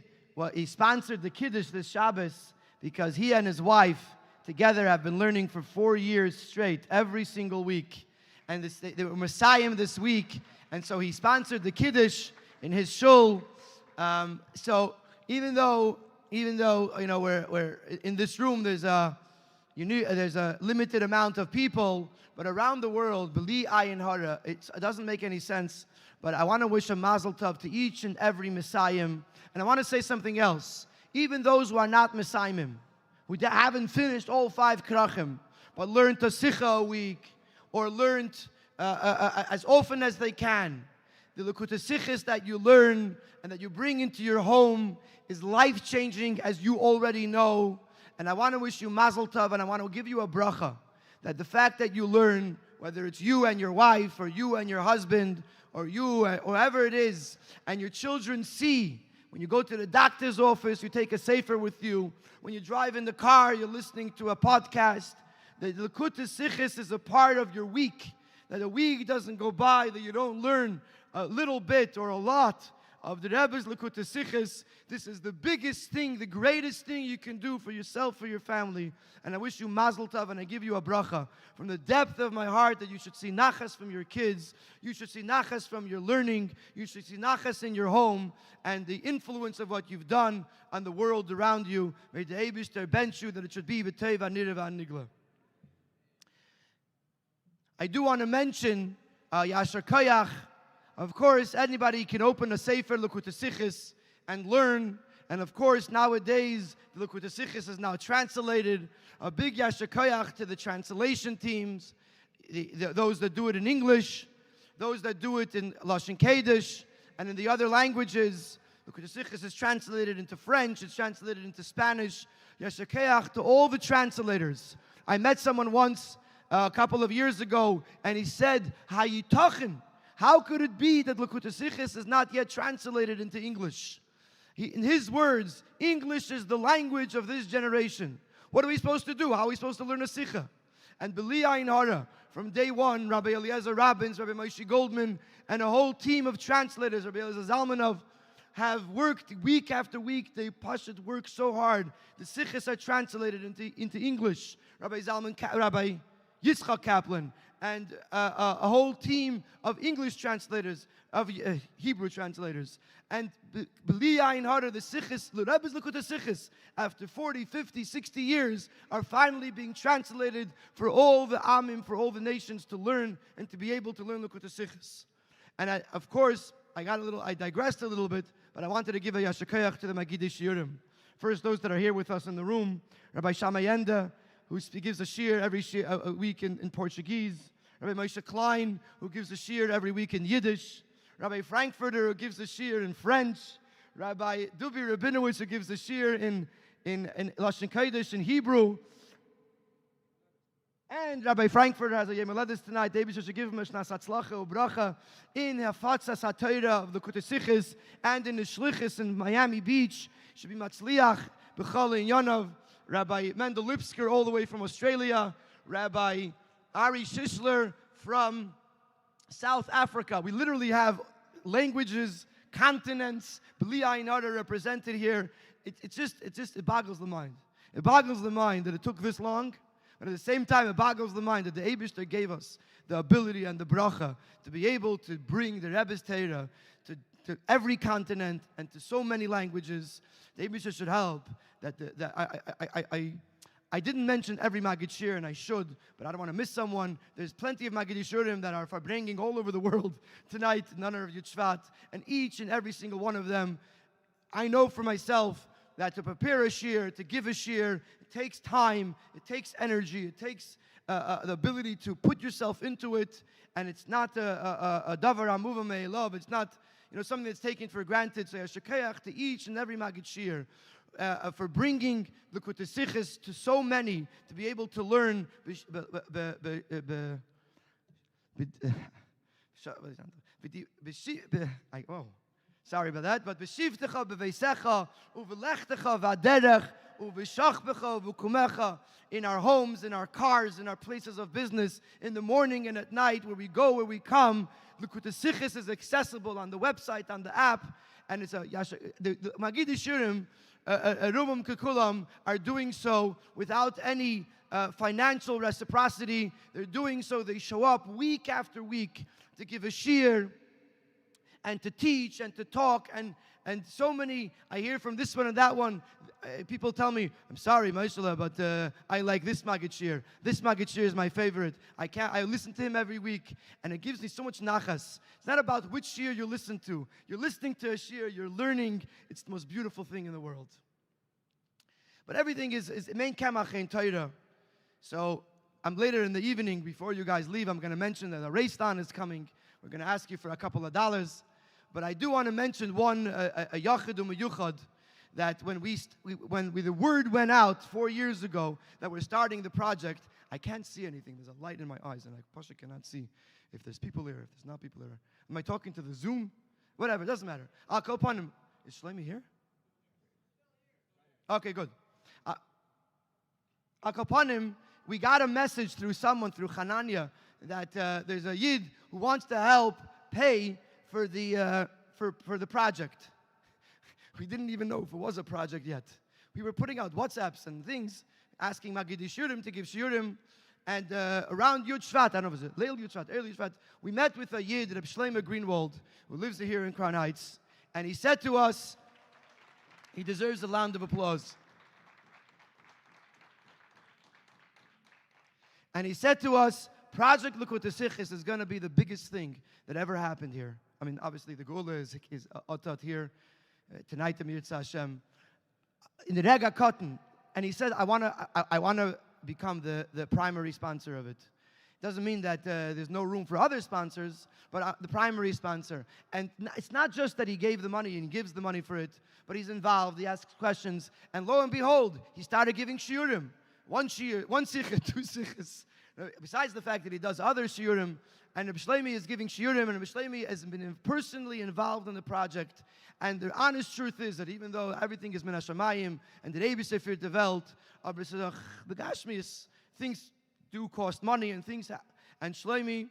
Speaker 2: he sponsored the Kiddush this Shabbos because he and his wife together have been learning for 4 years straight, every single week. And they were Messiahim this week, and so he sponsored the Kiddush in his shul. So even though we're in this room, there's a limited amount of people, but around the world, B'li Ayin Hara, it doesn't make any sense. But I want to wish a Mazel Tov to each and every Messiahim. And I want to say something else. Even those who are not Messiahim, who haven't finished all 5 Krachim, but learned a Sikha a week, or learned as often as they can. The Likutei Sichos that you learn and that you bring into your home is life-changing, as you already know. And I want to wish you Mazel Tov, and I want to give you a bracha, that the fact that you learn, whether it's you and your wife, or you and your husband, or you, or whoever it is, and your children see, when you go to the doctor's office, you take a sefer with you. When you drive in the car, you're listening to a podcast. The Likutei Sichos is a part of your week. That a week doesn't go by that you don't learn a little bit or a lot of the Rebbe's Likutei Sichos. This is the biggest thing, the greatest thing you can do for yourself, for your family. And I wish you Mazel Tov, and I give you a bracha from the depth of my heart that you should see nachas from your kids. You should see nachas from your learning. You should see nachas in your home and the influence of what you've done on the world around you. May the Eibishter bench you that it should be b'teiv anirev anigla. I do want to mention Yasher Koyach. Of course, anybody can open a Sefer Likutei Sichos and learn. And of course, nowadays, the Likutei Sichos is now translated. A big Yasher Koyach to the translation teams, those that do it in English, those that do it in Lashon Kodesh, and in the other languages. Likutei Sichos is translated into French, it's translated into Spanish. Yasher Koyach to all the translators. I met someone once, a couple of years ago, and he said, Hayitachin, how could it be that Likutei Sichos is not yet translated into English? In his words, English is the language of this generation. What are we supposed to do? How are we supposed to learn a Sikha? And B'li Ayin Hara, from day one, Rabbi Eliezer Rabins, Rabbi Moshe Goldman, and a whole team of translators, Rabbi Eliezer Zalmanov, have worked week after week. They Pashut work so hard. The Sichos are translated into English. Rabbi Yitzchak Kaplan, and a whole team of English translators, of Hebrew translators. And B'li Ayin Hara, the Sichos, the Rebbe's Likutei Sichos, after 40, 50, 60 years, are finally being translated for all the Amim, for all the nations to learn and to be able to learn Likutei Sichos. And of course, I digressed a little bit, but I wanted to give a Yasher Koyach to the Magidei Shiurim. First, those that are here with us in the room, Rabbi Shamayenda, who gives a shir every week in Portuguese. Rabbi Moshe Klein, who gives a shir every week in Yiddish. Rabbi Frankfurter, who gives a shir in French. Rabbi Dubi Rabinowitz, who gives a shir in Lashon Kodesh in Hebrew. And Rabbi Frankfurter has a Yom Haledes tonight. David should give him a Shnas Hatzlacha Ubracha in Hafatzas HaTorah of the Likutei Sichos and in the Shlichus in Miami Beach. Should be Matzliach, B'chal in Yonov. Rabbi Mendel Lipsker, all the way from Australia. Rabbi Ari Shishler from South Africa. We literally have languages, continents, B'li Ayin Hara represented here. It boggles the mind. It boggles the mind that it took this long, but at the same time, it boggles the mind that the Eibishter gave us the ability and the bracha to be able to bring the Rebbe's Torah to every continent and to so many languages. The Eibishter should help. I didn't mention every Magid Shir, and I should, but I don't want to miss someone. There's plenty of Magid Shurim that are bringing all over the world tonight in honor of Yud Shvat, and each and every single one of them, I know for myself that to prepare a shir, to give a shir, it takes time, it takes energy, it takes the ability to put yourself into it, and it's not a davar amuva me'elav. It's not something that's taken for granted. So Yasher Koyach to each and every Magid Shir for bringing the Likutei Sichos to so many to be able to learn. Sorry about that. But b'shivtecha b'veisecha uvelechtecha v'aderech uv'shachbecha v'kumecha, in our homes, in our cars, in our places of business, in the morning and at night, where we go, where we come. Likutei Sichos is accessible on the website, on the app, and it's the Magid Shiurim, Rumam Kekulam, are doing so without any financial reciprocity. They're doing so. They show up week after week to give a shiur and to teach and to talk, and so many, I hear from this one and that one, people tell me, I'm sorry, Maishala, but I like this Magid shiur. This Magid shiur is my favorite. I listen to him every week, and it gives me so much nachas. It's not about which shiur you listen to. You're listening to a shiur, you're learning. It's the most beautiful thing in the world. But everything is main kamach in Torah. So I'm later in the evening, before you guys leave, I'm going to mention that a Reistan is coming. We're going to ask you for a couple of dollars. But I do want to mention one, a yachid u'meyuchad, that when the word went out 4 years ago that we're starting the project, I can't see anything. There's a light in my eyes, and I Pasha cannot see if there's people here, if there's not people here. Am I talking to the Zoom? Whatever, it doesn't matter. I'll go upon him. Is Shlomi here? Okay, good. I'll go upon him. We got a message through someone, through Hanania, that there's a Yid who wants to help pay for the project. We didn't even know if it was a project yet. We were putting out WhatsApps and things, asking Magid Shiurim to give shiurim. And around Yud Shvat, I don't know if it was Leil Yud Shvat, early Yud Shvat, we met with a Yid, Rebbe Shlomo Greenwald, who lives here in Crown Heights. And he said to us, he deserves a round of applause. And he said to us, Project Likutei Sichos is going to be the biggest thing that ever happened here. I mean, obviously the Gula is Otat here, tonight the Mirza Hashem. In the Rega Cotton, and he said, I want to become the primary sponsor of it. Doesn't mean that there's no room for other sponsors, but the primary sponsor. And it's not just that he gave the money and gives the money for it, but he's involved, he asks questions, and lo and behold, he started giving shiurim. One shiur, one sicha, two sichas. Besides the fact that he does other shiurim, and Rebbe Shlomo is giving shiurim, and Rebbe Shlomo has been personally involved in the project. And the honest truth is that even though everything is min hashamayim, and the Rebbe Sefer developed, the Gashmis, things do cost money, and Shlomo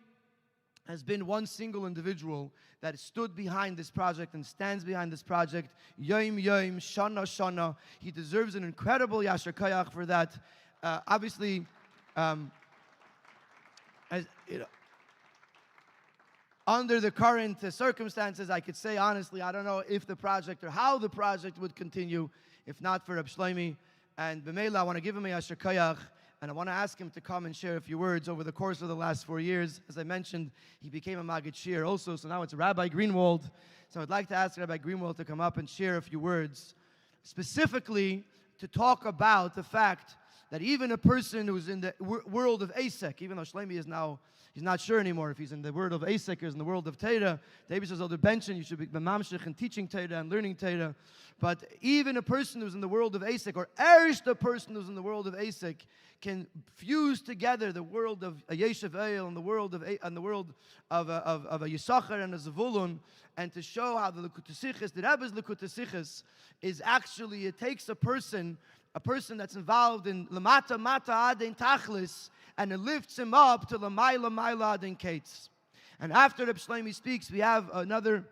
Speaker 2: has been one single individual that stood behind this project and stands behind this project, yom yom, shana shana. He deserves an incredible yasher koyach for that. Obviously, as you know, under the current circumstances, I could say honestly, I don't know if the project or how the project would continue if not for Reb Shlomo. And b'meila, I want to give him a yasher koyach, and I want to ask him to come and share a few words over the course of the last 4 years. As I mentioned, he became a Magid shiur also, so now it's Rabbi Greenwald. So I'd like to ask Rabbi Greenwald to come up and share a few words, specifically to talk about the fact that even a person who's in the world of Asek, even though Shlomo is now, he's not sure anymore if he's in the world of Asek or in the world of Torah. David says, "Older benchen, you should be mamshich and teaching Torah and learning Torah." But even a person who's in the world of Asek, or the person who's in the world of Asek, can fuse together the world of a Yeshiv El and the world of a Yisachar and a Zavulun, and to show how the Likutei Sichos, the Rebbe's Likutei Sichos, is actually, it takes a person that's involved in Lamata Mata Adin Tachlis, and it lifts him up to Lamayla Mayla Adin Kates. And after Reb Shlomo speaks, we have another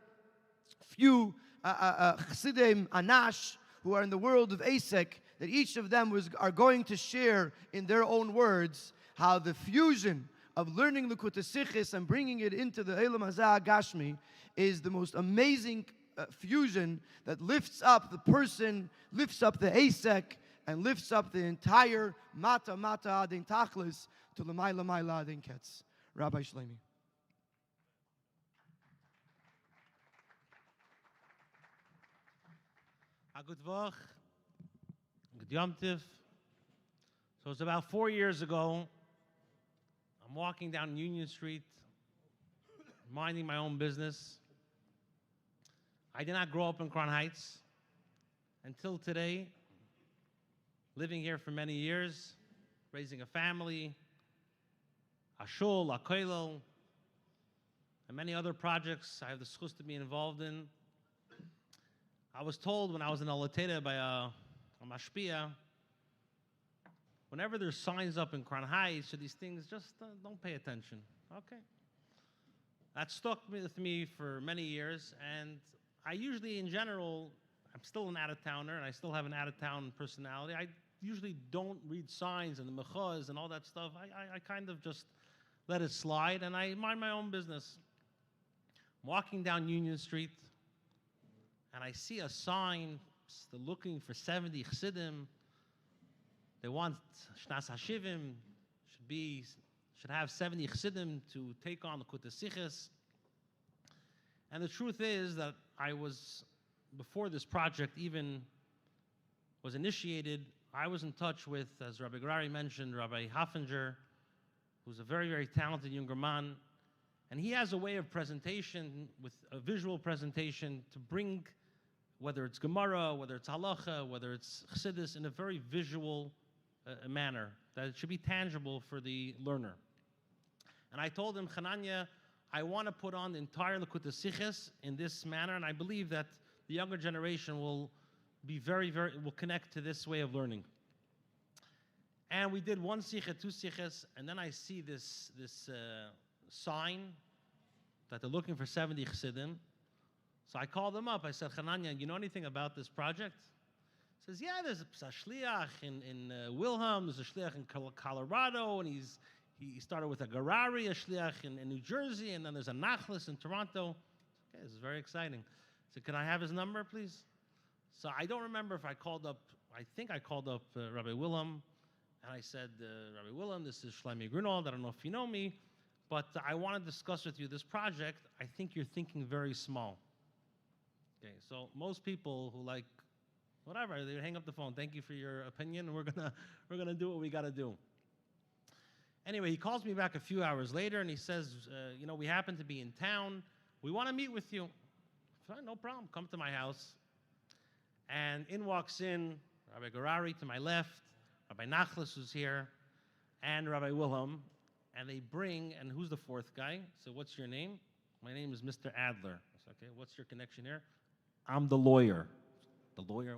Speaker 2: few Chassidim Anash who are in the world of Asek, that each of them are going to share in their own words how the fusion of learning Likutei Sichos and bringing it into the Elam Hazah Gashmi is the most amazing fusion that lifts up the person, lifts up the Asek, and lifts up the entire Mata Adin Tachlis to Lamayla Mayla Adin Ketz. Rabbi Shlomo.
Speaker 4: Good Vach, good Yom Tiv. So it's about 4 years ago. I'm walking down Union Street, minding my own business. I did not grow up in Crown Heights until today, living here for many years, raising a family, a shul, a koilel, and many other projects I have the schus to be involved in. I was told when I was in Alateda by a mashpia whenever there's signs up in Crown Heights or these things, just don't pay attention. Okay. That stuck with me for many years, and I usually, in general, I'm still an out-of-towner, and I still have an out-of-town personality. I usually don't read signs and the mechaz and all that stuff. I kind of just let it slide, and I mind my own business. I'm walking down Union Street, and I see a sign, they're looking for 70 chassidim. They want Shnas HaShivim, should have 70 chassidim to take on the Kutei Sichos. And the truth is that I was, before this project even was initiated, I was in touch with, as Rabbi Gerari mentioned, Rabbi Haffinger, who's a very, very talented younger man. And he has a way of presentation, with a visual presentation, to bring, whether it's Gemara, whether it's Halacha, whether it's Chassidus, in a very visual manner, that it should be tangible for the learner. And I told him, Hananya, I want to put on the entire Likutei Sichos in this manner, and I believe that the younger generation will be will connect to this way of learning. And we did one Sicha, two Sichos, and then I see this sign that they're looking for 70 chassidim. So I called them up. I said, Hananya, you know anything about this project? He says, yeah, there's a shliach in Wilhelm, there's a shliach in Colorado, and he started with a Gerari, a shliach in New Jersey, and then there's a Nachlis in Toronto. Okay, this is very exciting. I said, can I have his number, please? So I don't remember if I called up, I think I called up Rabbi Wilhelm, and I said, Rabbi Wilhelm, this is Shlomi Grunwald, I don't know if you know me, but I want to discuss with you this project. I think you're thinking very small. Okay, so most people who like, whatever, they hang up the phone. Thank you for your opinion, and we're gonna do what we gotta do. Anyway, he calls me back a few hours later, and he says, you know, we happen to be in town. We want to meet with you. Fine, no problem. Come to my house. And in walks in Rabbi Gerari to my left, Rabbi Nachlis who's here, and Rabbi Wilhelm. And they bring, and who's the fourth guy? So what's your name? My name is Mr. Adler. I said, okay, what's your connection here? I'm the lawyer. The lawyer?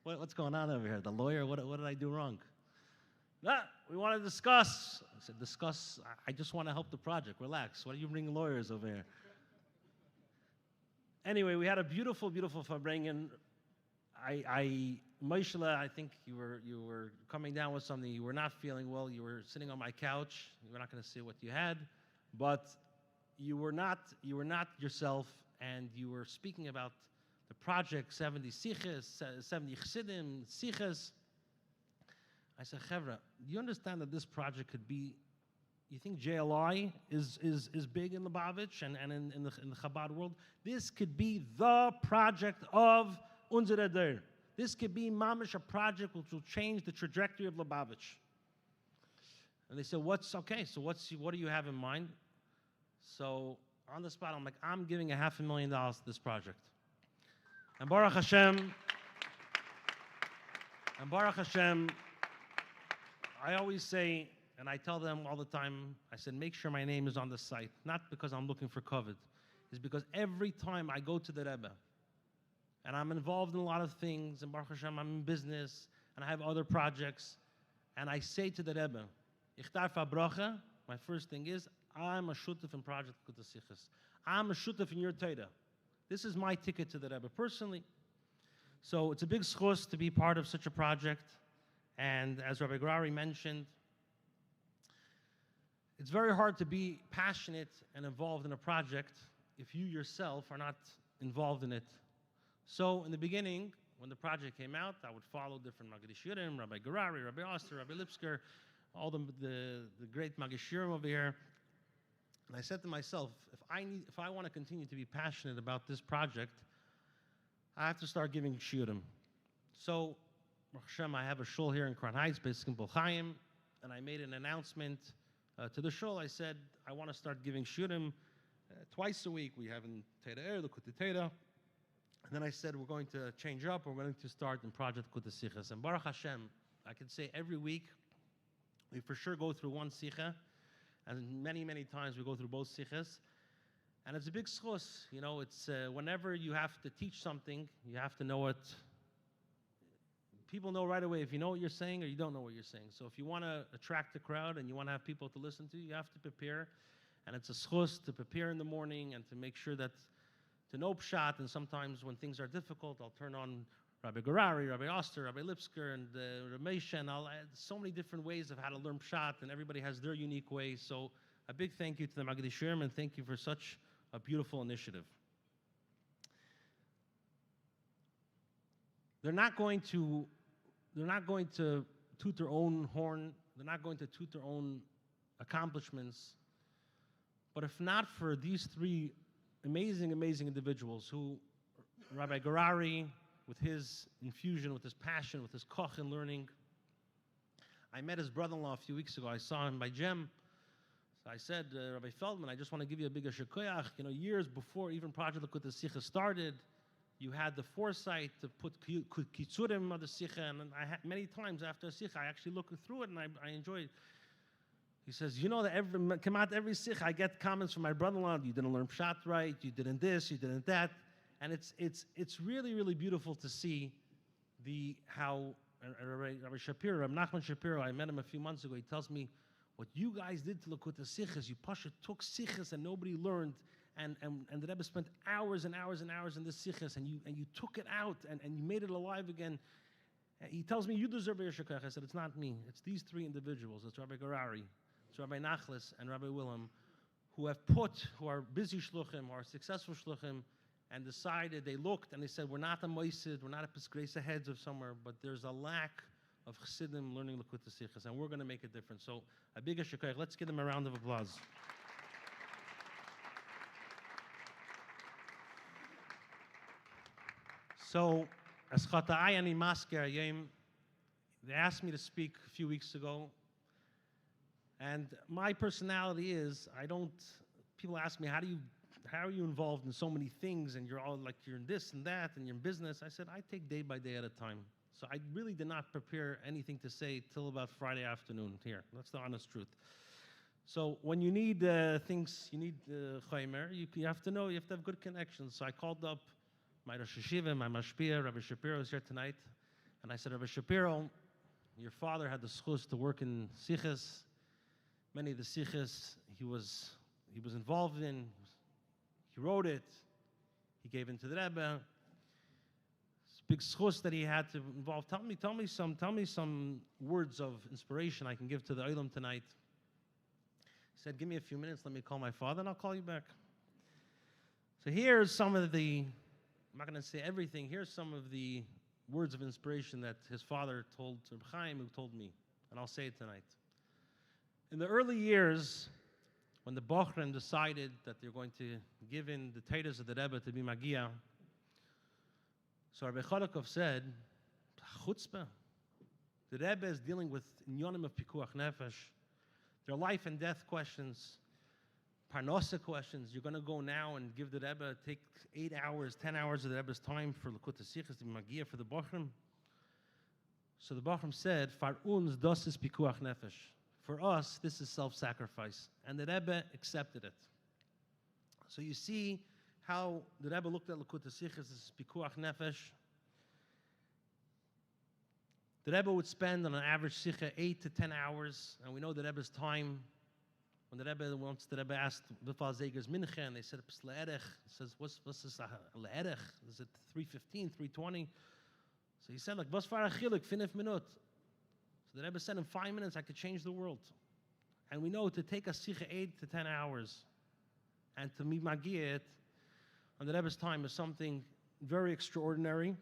Speaker 4: What's going on over here? The lawyer? What did I do wrong? We want to discuss. I said, discuss? I just want to help the project. Relax. Why do you bring lawyers over here? Anyway, we had a beautiful, beautiful farbrengen. Moishela, I think you were coming down with something. You were not feeling well. You were sitting on my couch. You were not going to say what you had, but you were not yourself, and you were speaking about the project 70 Sichos, 70 Chassidim, Sichos. I said, Chevra, do you understand that this project could be, you think JLI is big in Lubavitch and in the Chabad world? This could be the project of Unsere Der. This could be mamish, a project which will change the trajectory of Lubavitch. And they said, what do you have in mind? So on the spot, I'm like, I'm giving $500,000 to this project. And Baruch Hashem, I always say, and I tell them all the time, I said, make sure my name is on the site. Not because I'm looking for covet. It's because every time I go to the Rebbe, and I'm involved in a lot of things, and Baruch Hashem, I'm in business, and I have other projects, and I say to the Rebbe, Ich darf bracha, my first thing is, I'm a shutef in Project Likutei Sichos. I'm a shutef in your Torah. This is my ticket to the Rebbe, personally. So it's a big schus to be part of such a project. And as Rabbi Gerari mentioned, it's very hard to be passionate and involved in a project if you yourself are not involved in it. So in the beginning, when the project came out, I would follow different Magadishirim, Rabbi Gerari, Rabbi Oster, Rabbi Lipsker, all the great Magadishirim over here. And I said to myself, if I want to continue to be passionate about this project, I have to start giving shiurim. So, Baruch Hashem, I have a shul here in Crown Heights, based in Bolchaim, and I made an announcement to the shul. I said, I want to start giving shiurim twice a week. We have in Teda Likutei Teda. And then I said, we're going to change up. We're going to start in Project Likutei Sichos. And Baruch Hashem, I can say every week, we for sure go through one sicha. And many, many times we go through both sichas. And it's a big schos. You know, it's whenever you have to teach something, you have to know what people know right away if you know what you're saying or you don't know what you're saying. So if you want to attract the crowd and you want to have people to listen to, you have to prepare. And it's a schus to prepare in the morning and to make sure that to know pshat. And sometimes when things are difficult, I'll turn on Rabbi Garari, Rabbi Oster, Rabbi Lipsker, and Rabbi Mesha, and I'll add so many different ways of how to learn pshat, and everybody has their unique ways. So a big thank you to the Maggid Siyum, and thank you for such a beautiful initiative. They're not going to toot their own horn. They're not going to toot their own accomplishments. But if not for these three amazing, amazing individuals who, Rabbi Garari, with his infusion, with his passion, with his koch in learning. I met his brother-in-law a few weeks ago. I saw him by Gem. So I said, Rabbi Feldman, I just want to give you a big shikoyach. You know, years before even Project Likutei Sicha started, you had the foresight to put kitzurim of the Sicha, and I had, many times after a Sicha, I actually looked through it and I enjoyed it. He says, you know that every Sicha, I get comments from my brother-in-law, you didn't learn Pshat right, you didn't this, you didn't that. And it's really, really beautiful to see how Rabbi Shapiro, Rabbi Nachman Shapiro, I met him a few months ago, he tells me, what you guys did to Likutei Sichas, you Pasha took Sichas and nobody learned, and the Rebbe spent hours and hours and hours in this Sichas, and you took it out, and you made it alive again. And he tells me, you deserve a Yeshakach. I said, it's not me. It's these three individuals. It's Rabbi Garari, it's Rabbi Nachlis, and Rabbi Willem, who are busy shluchim, who are successful shluchim, and decided, they looked and they said, we're not a moisid, we're not a pesgresa heads of somewhere, but there's a lack of chassidim learning Likutei Sichas, and we're going to make a difference. So a big shekayach. Let's give them a round of applause. So, as chata'ai ani masker yem, they asked me to speak a few weeks ago, and my personality is, people ask me, how are you involved in so many things, and you're in this and that, and you're in business? I said, I take day by day at a time. So I really did not prepare anything to say till about Friday afternoon here. That's the honest truth. So when you need things, you need chaymer, you have to know, you have to have good connections. So I called up my Rosh Hashiva, my Mashpia, Rabbi Shapiro is here tonight. And I said, Rabbi Shapiro, your father had the schus to work in Sichas. Many of the Sichas he was involved in. He wrote it. He gave it to the Rebbe. It's a big schus that he had to involve. Tell me some words of inspiration I can give to the Olam tonight. He said, give me a few minutes. Let me call my father, and I'll call you back. So here's some of the, I'm not going to say everything. Here's some of the words of inspiration that his father told to Reb Chaim, who told me, and I'll say it tonight. In the early years, when the Bochrim decided that they're going to give in the titles of the Rebbe to be Magia, so Rabbi Chodakov said, chutzpah. The Rebbe is dealing with inyonim of pikuach nefesh. They're life and death questions, parnosa questions. You're going to go now and give the Rebbe, take 8 hours, 10 hours of the Rebbe's time for Likutei Sichas to be Magia for the Bochrim. So the Bochrim said, Far uns das is pikuach nefesh. For us, this is self-sacrifice. And the Rebbe accepted it. So you see how the Rebbe looked at Likutei Sichas as pikuach nefesh. The Rebbe would spend on an average Sicha 8 to 10 hours. And we know the Rebbe's time. When the Rebbe asked Bifal Zeger's Mincha, and they said, Le'erech. He says, what's this Le'erech? Is it 3:15, 3:20? So he said, like, was far achiluk, 5 minutes. So the Rebbe said, in 5 minutes, I could change the world. And we know to take a Sicha 8 to 10 hours and to be Magia it on the Rebbe's time is something very extraordinary.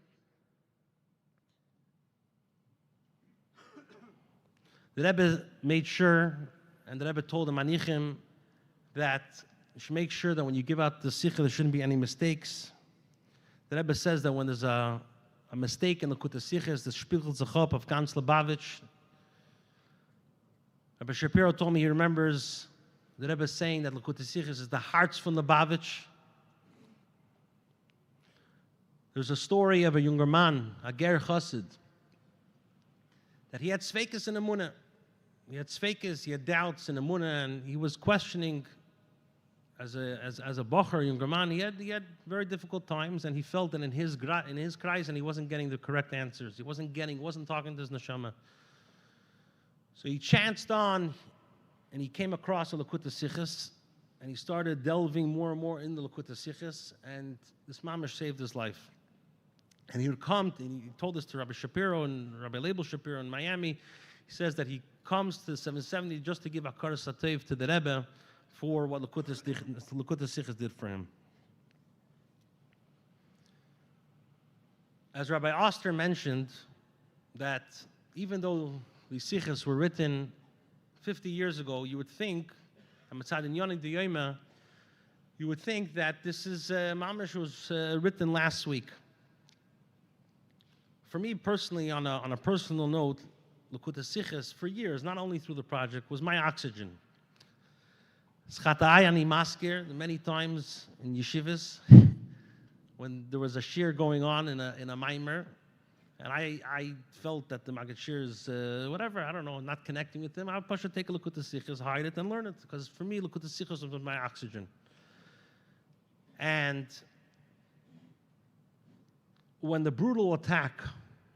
Speaker 4: The Rebbe made sure, and the Rebbe told the Manichim that you should make sure that when you give out the Sicha, there shouldn't be any mistakes. The Rebbe says that when there's a mistake in the Likutei Sichas, the spiegelt sich up of ganz Lubavitch. Rabbi Shapiro told me he remembers the Rebbe saying that Likutei Sichas is the hearts from Lubavitch. There's a story of a younger man, a ger chassid, that he had sveikas in Emunah. He had sveikas, he had doubts in Emunah, and he was questioning as a bocher, younger man, he had very difficult times, and he felt that in his kreis, and he wasn't getting the correct answers. He wasn't talking to his neshama. So he chanced on, and he came across a Likutei Sichos, and he started delving more and more in the Likutei Sichos, and this mamash saved his life. And he would come, and he told this to Rabbi Shapiro and Rabbi Label Shapiro in Miami. He says that he comes to 770 just to give Hakaras Hatov to the Rebbe for what Likutei Sichos did for him. As Rabbi Oster mentioned, that even though the Sichos were written 50 years ago, you would think, you would think that this is mamash was written last week. For me personally, on a personal note, Likutei Sichos for years, not only through the project, was my oxygen. Schata'ai ani masker, many times in yeshivas, when there was a shir going on in a maimer, and I felt that the Maggid shir is whatever, I don't know, not connecting with them, I would push it, take a Likutei Sichos, hide it, and learn it, because for me, Likutei Sichos was my oxygen. And when the brutal attack,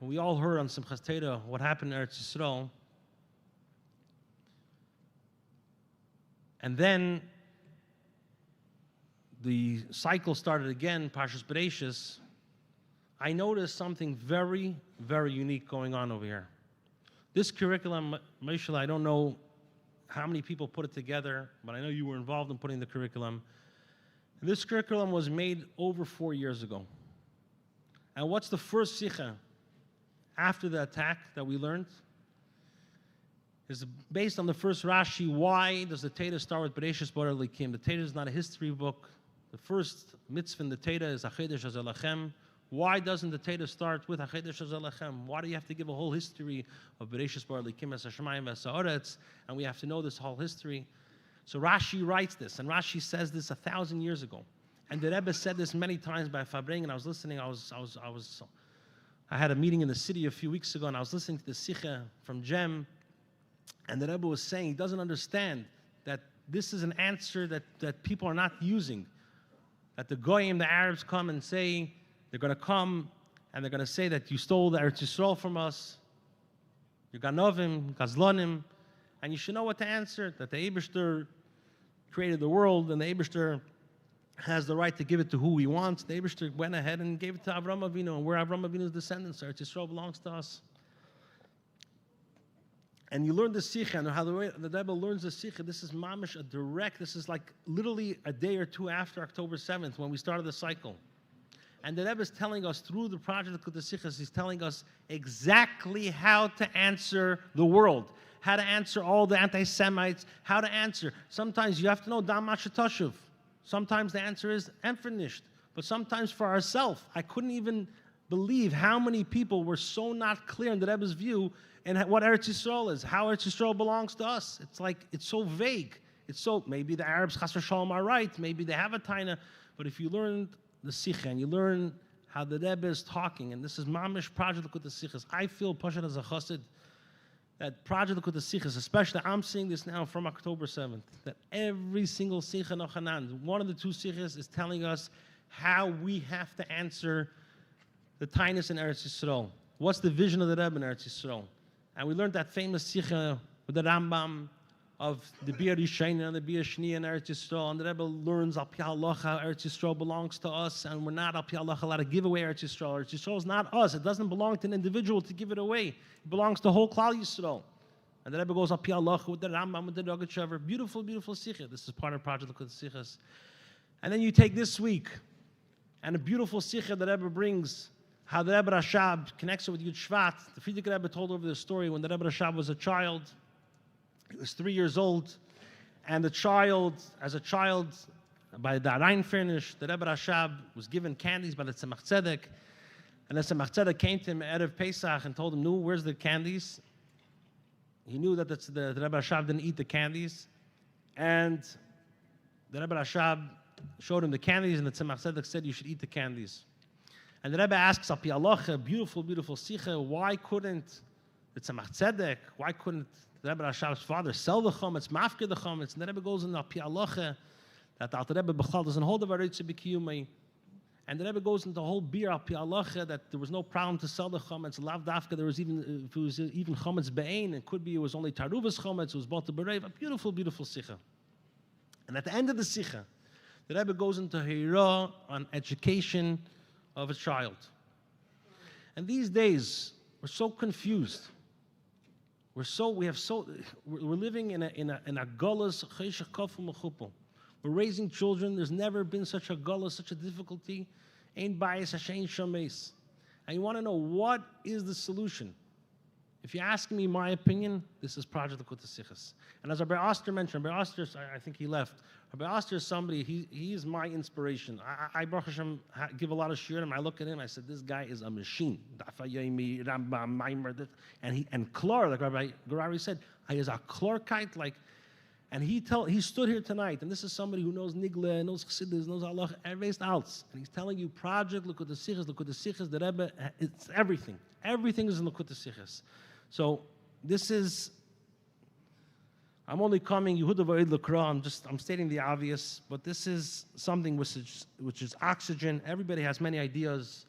Speaker 4: we all heard on Simchas Torah what happened in Eretz Yisrael, and then the cycle started again, Parshas Bereishis, I noticed something very, very unique going on over here. This curriculum, Moshe, I don't know how many people put it together, but I know you were involved in putting the curriculum. And this curriculum was made over 4 years ago. And what's the first sikha after the attack that we learned? Is based on the first Rashi. Why does the Torah start with Bereishis bara Elokim? The Torah is not a history book. The first mitzvah in the Torah is Achedesh Hazalachem. Why doesn't the Torah start with Achedesh Hazalachem? Why do you have to give a whole history of Bereishis bara Elokim es Hashemayim es haaretz, and we have to know this whole history? So Rashi writes this, and Rashi says this 1,000 years ago. And the Rebbe said this many times by Fabring, and I was listening. I had a meeting in the city a few weeks ago, and I was listening to the Sikha from Jem, and the Rebbe was saying he doesn't understand that this is an answer that people are not using. That the Goyim, the Arabs, come and say, they're going to come, and they're going to say that you stole the Eretz Yisrael from us, you Ganovim, Gazlonim, and you should know what to answer, that the Eibishter created the world, and the Eibishter has the right to give it to who he wants. The Eibishter went ahead and gave it to Avram Avinu, and we're Avram Avinu's descendants. Eretz Yisrael belongs to us. And you learn the Sikha, and how the Rebbe learns the Sikha, this is mamish, a direct, this is like literally a day or two after October 7th, when we started the cycle. And the Rebbe is telling us through the project of the Sikhas, he's telling us exactly how to answer the world, how to answer all the anti-Semites, how to answer. Sometimes you have to know Dam Mashatashuv. Sometimes the answer is Emphernisht. But sometimes for ourselves, I couldn't even believe how many people were so not clear in the Rebbe's view and what Eretz Yisrael is, how Eretz Yisrael belongs to us. It's like, it's so vague. It's so, maybe the Arabs, Chas v'shalom, are right. Maybe they have a taina. But if you learn the Sikha and you learn how the Rebbe is talking, and this is Mamish Project Likutei Sichos, I feel Pashat as a chassid, that Project Likutei Sichos, especially I'm seeing this now from October 7th, that every single Sikha Nochanan, one of the two Sikhas is telling us how we have to answer the Tainus in Eretz Yisrael. What's the vision of the Rebbe in Eretz Yisrael? And we learned that famous Sikha with the Rambam of the Bia Rishayna and the Bia Shniya in Eretz Yisrael, and the Rebbe learns Al Pi Halacha, Eretz Yisrael belongs to us, and we're not Al Pi Halacha allowed to give away Eretz Yisrael. Eretz Yisrael is not us. It doesn't belong to an individual to give it away. It belongs to the whole Klal Yisrael. And the Rebbe goes Al Pi Halacha with the Rambam, with the Rogatchover. Beautiful, beautiful Sikha. This is part of Project Likutei Sichos. And then you take this week, and a beautiful Sikha the Rebbe brings, how the Rebbe Rashab connects it with Yud Shvat. The Frierdiker Rebbe told over the story when the Rebbe Rashab was a child. He was 3 years old, and the child, as a child, by the Arain finish, the Rebbe Rashab was given candies by the Tzemach Tzedek, and the Tzemach Tzedek came to him Erev Pesach and told him, "No, where's the candies?" He knew that the Rebbe Rashab didn't eat the candies, and the Rebbe Rashab showed him the candies, and the Tzemach Tzedek said, "You should eat the candies." And the Rebbe asks, Api Alocha, beautiful, beautiful Sikha, why couldn't the Tzemach Tzedek, why couldn't the Rebbe Rashab's father sell the chametz, mafke the chametz? And the Rebbe goes in Api Alocha, that the Alter Rebbe Bechal doesn't hold the Varetze B'kiyumei. And the Rebbe goes into the whole beer al pi halacha that there was no problem to sell the chametz. Lav dafka, there was even, if it was even chametz be'ein, it could be it was only taruvas chametz, it was bought to berev. A beautiful, beautiful sikha. And at the end of the sikha, the Rebbe goes into hira on education of a child. And these days, we're so confused. We're living in a gullus cheshach kafum mechupel. We're raising children. There's never been such a gullus, such a difficulty. Ain't bias, ain't shames. And you want to know what is the solution? If you ask me my opinion, this is Project Likutei Sichos. And as Rabbi Oster mentioned, Rabbi Oster, I think he left. Rabbi Oster is somebody, he is my inspiration. I Baruch Hashem, give a lot of shiurim. I look at him, I said, this guy is a machine. And Klor, like Rabbi Garari said, he is a Klorkite, like, and he stood here tonight, and this is somebody who knows Nigla, knows Chassidus, knows Allah, everything else. And he's telling you, Project Likutei Sichos, the Rebbe, it's everything. Everything is in Likutei Sichos. So this is, I'm only coming, Yehuda V'Oid L'Kra, I'm stating the obvious, but this is something which is oxygen. Everybody has many ideas.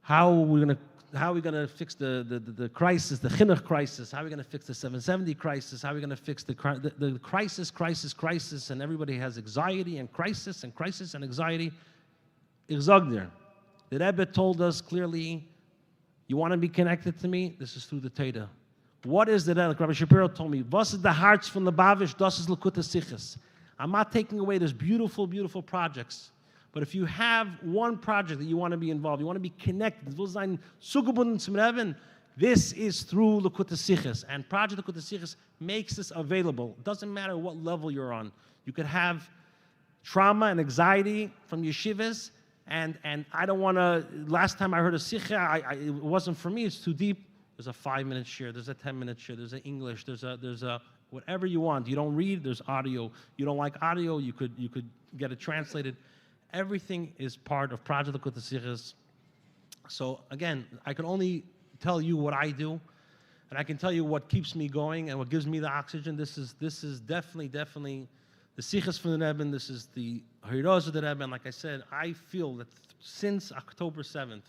Speaker 4: How are we going to fix the crisis, the chinuch crisis? How are we going to fix the 770 crisis? How are we going to fix the crisis? And everybody has anxiety and crisis and anxiety. The Rebbe told us clearly, you want to be connected to me? This is through the Torah. What is the Rebbe? Like Rabbi Shapiro told me, was is the hearts from the Bavish, das is Likutei Sichos. I'm not taking away those beautiful, beautiful projects. But if you have one project that you want to be involved, you want to be connected, this is through Likutei Sichos. And Project Likutei Sichos makes this available. It doesn't matter what level you're on. You could have trauma and anxiety from yeshivas, and I don't want to, last time I heard a sikha, it wasn't for me, it's too deep. There's a 5-minute share, there's a 10-minute share, there's an English, there's a whatever you want. You don't read, there's audio. You don't like audio, you could get it translated. Everything is part of Project Likutei Sichos. So again, I can only tell you what I do, and I can tell you what keeps me going and what gives me the oxygen. This is definitely the Sichos from the Rebbe, and this is the Hiroz of the Rebbe. And like I said, I feel that since October 7th,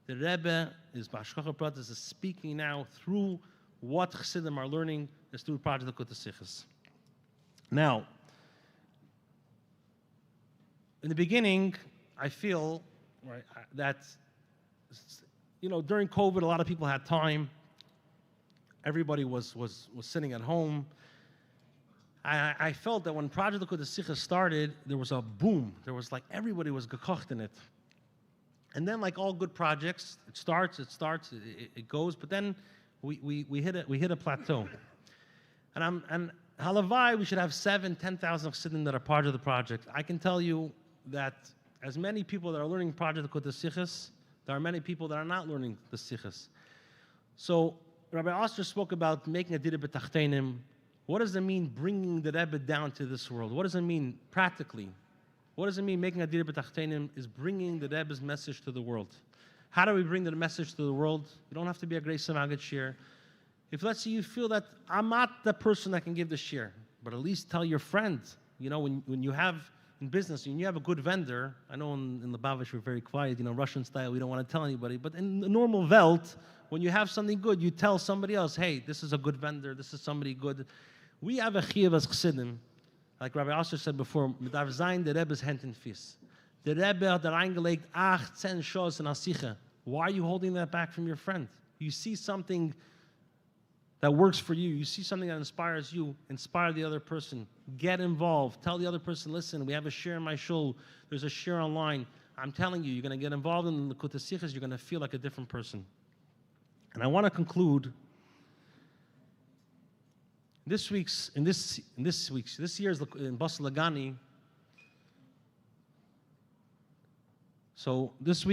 Speaker 4: the Rebbe is Bashkocha Pratis is speaking now through what Chassidim are learning is through Project Likutei Sichos. Now, in the beginning, I feel right, that, during COVID, a lot of people had time. Everybody was sitting at home. I felt that when Project Likutei Sichos started, there was a boom. There was like everybody was gekocht in it. And then, like all good projects, it starts, it goes, but then we hit a plateau. And halavai, we should have 10,000 chassidim that are part of the project. I can tell you that as many people that are learning Project Likutei Sichos, there are many people that are not learning the Sichos. So Rabbi Oster spoke about making a dira b'tachtenim. What does it mean bringing the Rebbe down to this world? What does it mean practically? What does it mean making a dira b'tachtenim is bringing the Rebbe's message to the world. How do we bring the message to the world? You don't have to be a great Samagat shir. If let's say you feel that I'm not the person that can give the shir, but at least tell your friend. When you have in business, when you have a good vendor, I know in Lubavitch we're very quiet, Russian style, we don't want to tell anybody, but in the normal Welt, when you have something good, you tell somebody else, hey, this is a good vendor, this is somebody good. We have a chiyuv as chassidim, like Rabbi Oster said before, midav zayin the Rebbe's hand and fist. The Rebbe had reingelegt 10 shos in asicha. Why are you holding that back from your friend? You see something that works for you. You see something that inspires you. Inspire the other person. Get involved. Tell the other person, listen, we have a share in my shul. There's a share online. I'm telling you, you're going to get involved in the Likutei Sichos. You're going to feel like a different person. And I want to conclude this year's in Bas Lagani. So this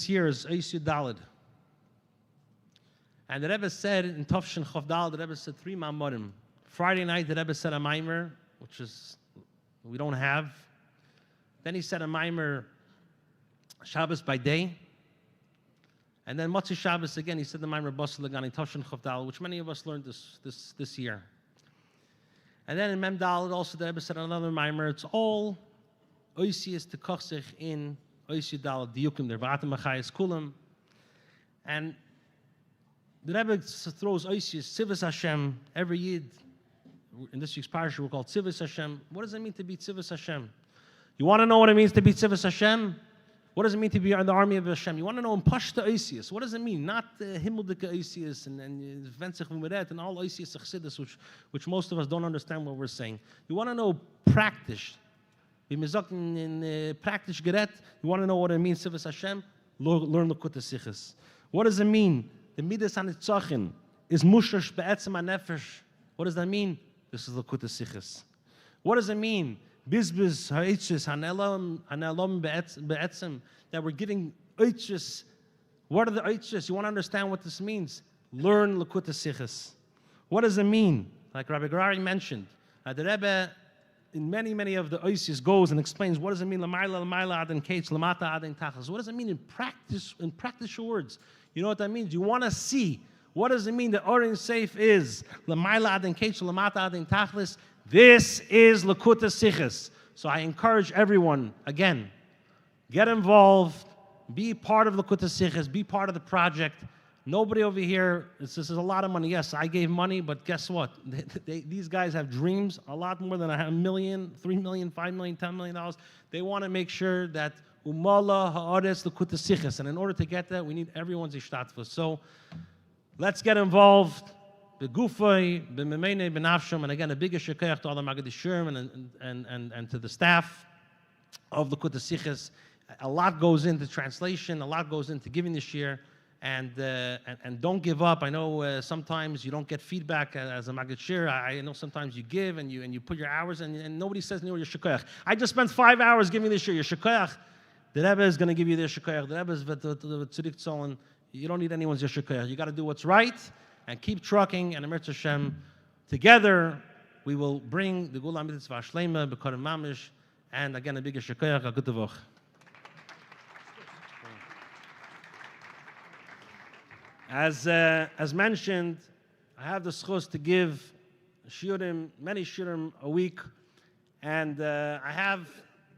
Speaker 4: year is Eis Yudalid. And the Rebbe said in Tovshin Chavdal, the Rebbe said 3 Mamorim. Friday night, the Rebbe said a Maimer, which is, we don't have. Then he said a Maimer Shabbos by day. And then Motzei Shabbos again, he said the Maimer Bas Lagani, Tovshin Chavdal, which many of us learned this year. And then in Mem Dalet also the Rebbe said another mimer. It's all oisius to koch in oisius dalet diukim der vatem machayis kulam. And the Rebbe throws oisius tzivus Hashem every yid. In this week's parasha we're called tzivus Hashem. What does it mean to be tzivus Hashem? You want to know what it means to be tzivus Hashem? What does it mean to be in the army of Hashem? You want to know in Pashta Oisius. What does it mean? Not the Himmeldike Oisius and Venzich Vumeret and all Oisius Chassidus, which most of us don't understand what we're saying. You want to know practice. In practice Geret, you want to know what it means, tzivus Hashem? Learn Lekutei Sichos. What does it mean? The Midas HaNitzachin is Mushash Be'etzem HaNefesh. What does that mean? This is Lekutei Sichos. What does it mean? Bizbiz ha'itzus hanelam be'etzem, that we're giving itzus. What are the itzus? You want to understand what this means? Learn Lekutei Sichos. What does it mean? Like Rabbi Gerari mentioned, the Rebbe in many of the itzus goes and explains what does it mean l'mayla adin kates l'mata adin tachas. What does it mean in practical words? You know what that means? You want to see what does it mean that Orin Seif is l'mayla adin kates l'mata adin tachas. This is Lekutei Sichos. So I encourage everyone, again, get involved, be part of Lekutei Sichos, be part of the project. Nobody over here, this is a lot of money. Yes, I gave money, but guess what? These guys have dreams, a lot more than $1 million, $3 million, $5 million, $10 million. They want to make sure that Umala Ha'aretz Lekutei Sichos. And in order to get that, we need everyone's ishtatfus. So let's get involved. Begufay, b'memene, b'nafsham, and again, a big shekayach to all the Magadishurim and to the staff of the Lekutei Sichos. A lot goes into translation, a lot goes into giving this year, and don't give up. I know sometimes you don't get feedback as a Magadishur. I know sometimes you give and you put your hours and nobody says no, you're shekayach. I just spent 5 hours giving this year. You're shekayach. The Rebbe is going to give you their shekayach. The Rebbe is tzedek tzolin. You don't need anyone's shekayach. You got to do what's right. And keep trucking, and Amir Hashem, together we will bring the Gula Mitzvah Shlema, B'Korim Mamish, and again a bigger Shekayach, a good Tavoch. As mentioned, I have the schus to give shiurim, many shiurim a week, and I have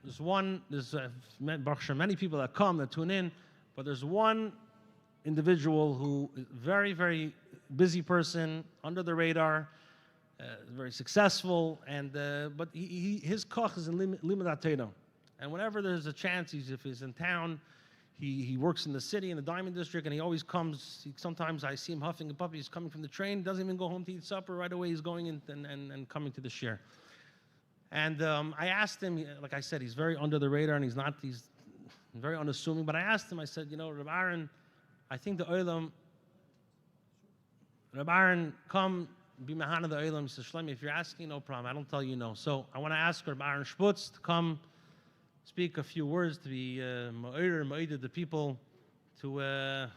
Speaker 4: there's many people that come, that tune in, but there's one individual who is very, very busy person, under the radar, very successful, and but his koch is in Limud HaTorah. And whenever there's a chance, if he's in town, he works in the city, in the Diamond District, and he always comes. Sometimes I see him huffing a puppy. He's coming from the train, doesn't even go home to eat supper. Right away, he's going in and coming to the shir. And I asked him, like I said, he's very under the radar, and he's very unassuming. But I asked him, I said, Reb Aaron, I think the Olam, Reb Aaron, come be Mahana the Olam. He says, Shlomi, if you're asking, no problem. I don't tell you no. So I want to ask Reb Aaron Shputz to come speak a few words, to be ma'ir the people, to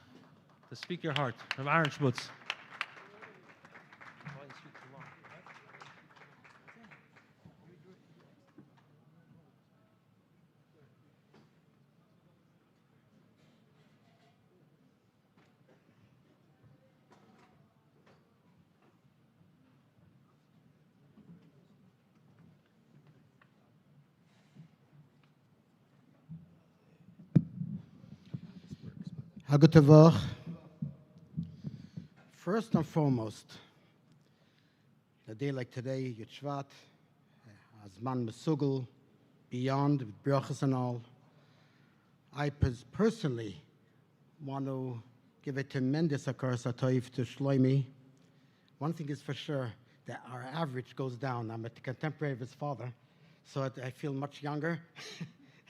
Speaker 4: speak your heart. Reb Aaron Shputz.
Speaker 5: Hagutavach. First and foremost, a day like today, Yud Shvat, Azman Mesugel, beyond, with brachas and all, I personally want to give a tremendous akaras hatoiv to Shlomi. One thing is for sure, that our average goes down. I'm a contemporary of his father, so I feel much younger.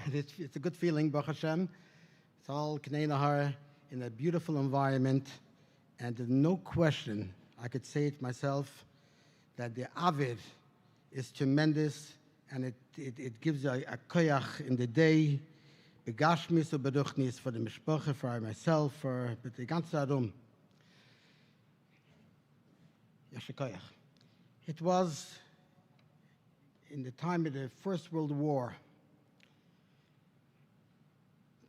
Speaker 5: And it's a good feeling, Baruch Hashem. It's all K'nei Nahar, in a beautiful environment, and there's no question, I could say it myself, that the avid is tremendous, and it gives a koyach in the day, begashmis or beruchnis, for the mishpacha, for myself, for the ganze Adum. Yashikoyach. It was in the time of the First World War,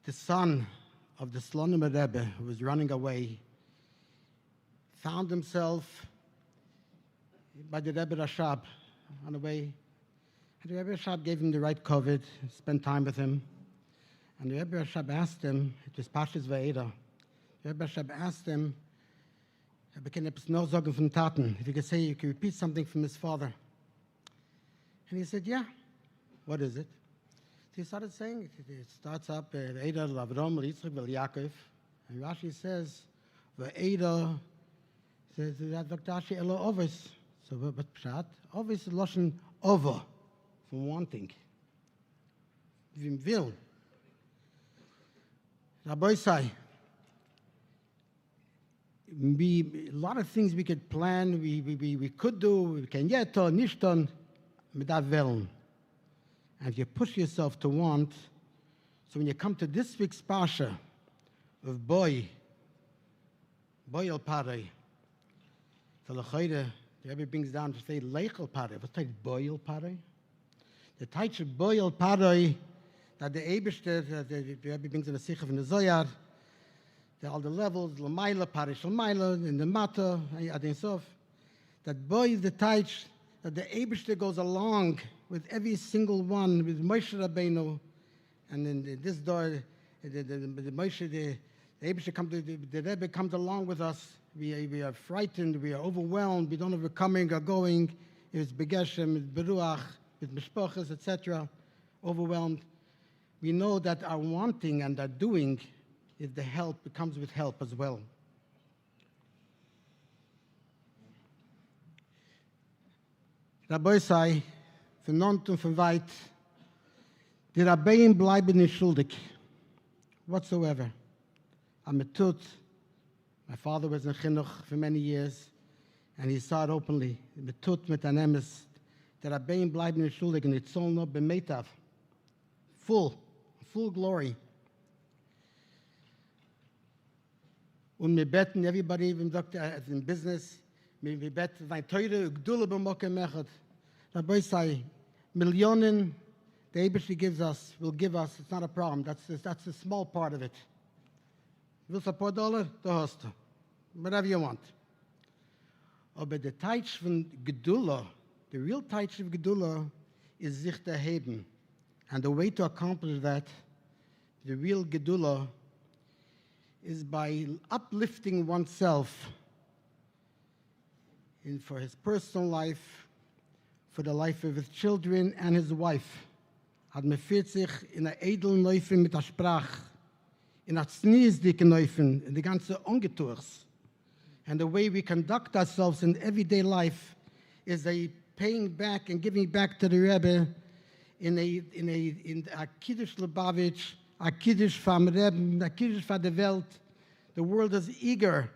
Speaker 5: the son of the Slonim Rebbe, who was running away, found himself by the Rebbe Rashab on the way. And the Rebbe Rashab gave him the right COVID, spent time with him. And the Rebbe Rashab asked him, it was Pashas Va'eda. The Rebbe Rashab asked him, Rebbe, can you no sagen from Taten? If you could say, you could repeat something from his father. And he said, yeah. What is it? So he started saying, it starts up, Va'eda l'Avram l'Yitzchak v'Yaakov. And Rashi says, Va'eda, says, that Vakdashi elo ovis. So what pshat? Ovis is Lashon over, from wanting. Vim will. Rabbi say, a lot of things we could plan, we could do, we can yet or nicht done, mit that willen. And if you push yourself to want, so when you come to this week's Pasha of Boy al Padai, so the Rebbe brings down to say Leichel Padai. What's that Boy al Padai? The Taich of Boy al Padai, that the Eberste, the Rebbe brings in the Sikh in the Zoyar, all the levels, Lamaila, Parish Lamaila, in the Mata, Adin Sof, that Boy is the Taich, that the Eberste goes along with every single one, with Moshe Rabbeinu, and in this door, the Moshe, the Eberste comes, the Rebbe comes along with us. We are frightened, we are overwhelmed, we don't know if we're coming or going. It's Begeshem, it's Beruach, it's Mishpochas, etc. Overwhelmed. We know that our wanting and our doing is the help, it comes with help as well. Rabbi sei, von Nont und von weit, die Rabbein bleiben nicht schuldig, whatsoever. Am tut, my father was in Chinuch for many years, and he saw it openly. Mit tut mit an emes, die Rabbein bleiben nicht schuldig, and it's all not bemetav, full glory. Und wir beten, everybody, even doctor in business, wir beten, weil teure Gdule b'moke mechet. Rabbi say, millionen, the Eibusher gives us, will give us, it's not a problem. That's a small part of it. You will support $1, the host, whatever you want. But the Teich von Gedula, the real Teich of Gedula, is sich erheben. And the way to accomplish that, the real Gedula, is by uplifting oneself for his personal life, for the life of his children and his wife. Hat me 40 in a edlen Neufen mit der Sprach, in a sneezdicke Neufen, in the ganze Ungetours. And the way we conduct ourselves in everyday life is a paying back and giving back to the Rebbe in a Kiddush Lubavitch, a Kiddush from Rebbe, a Kiddush for the Welt. The world is eager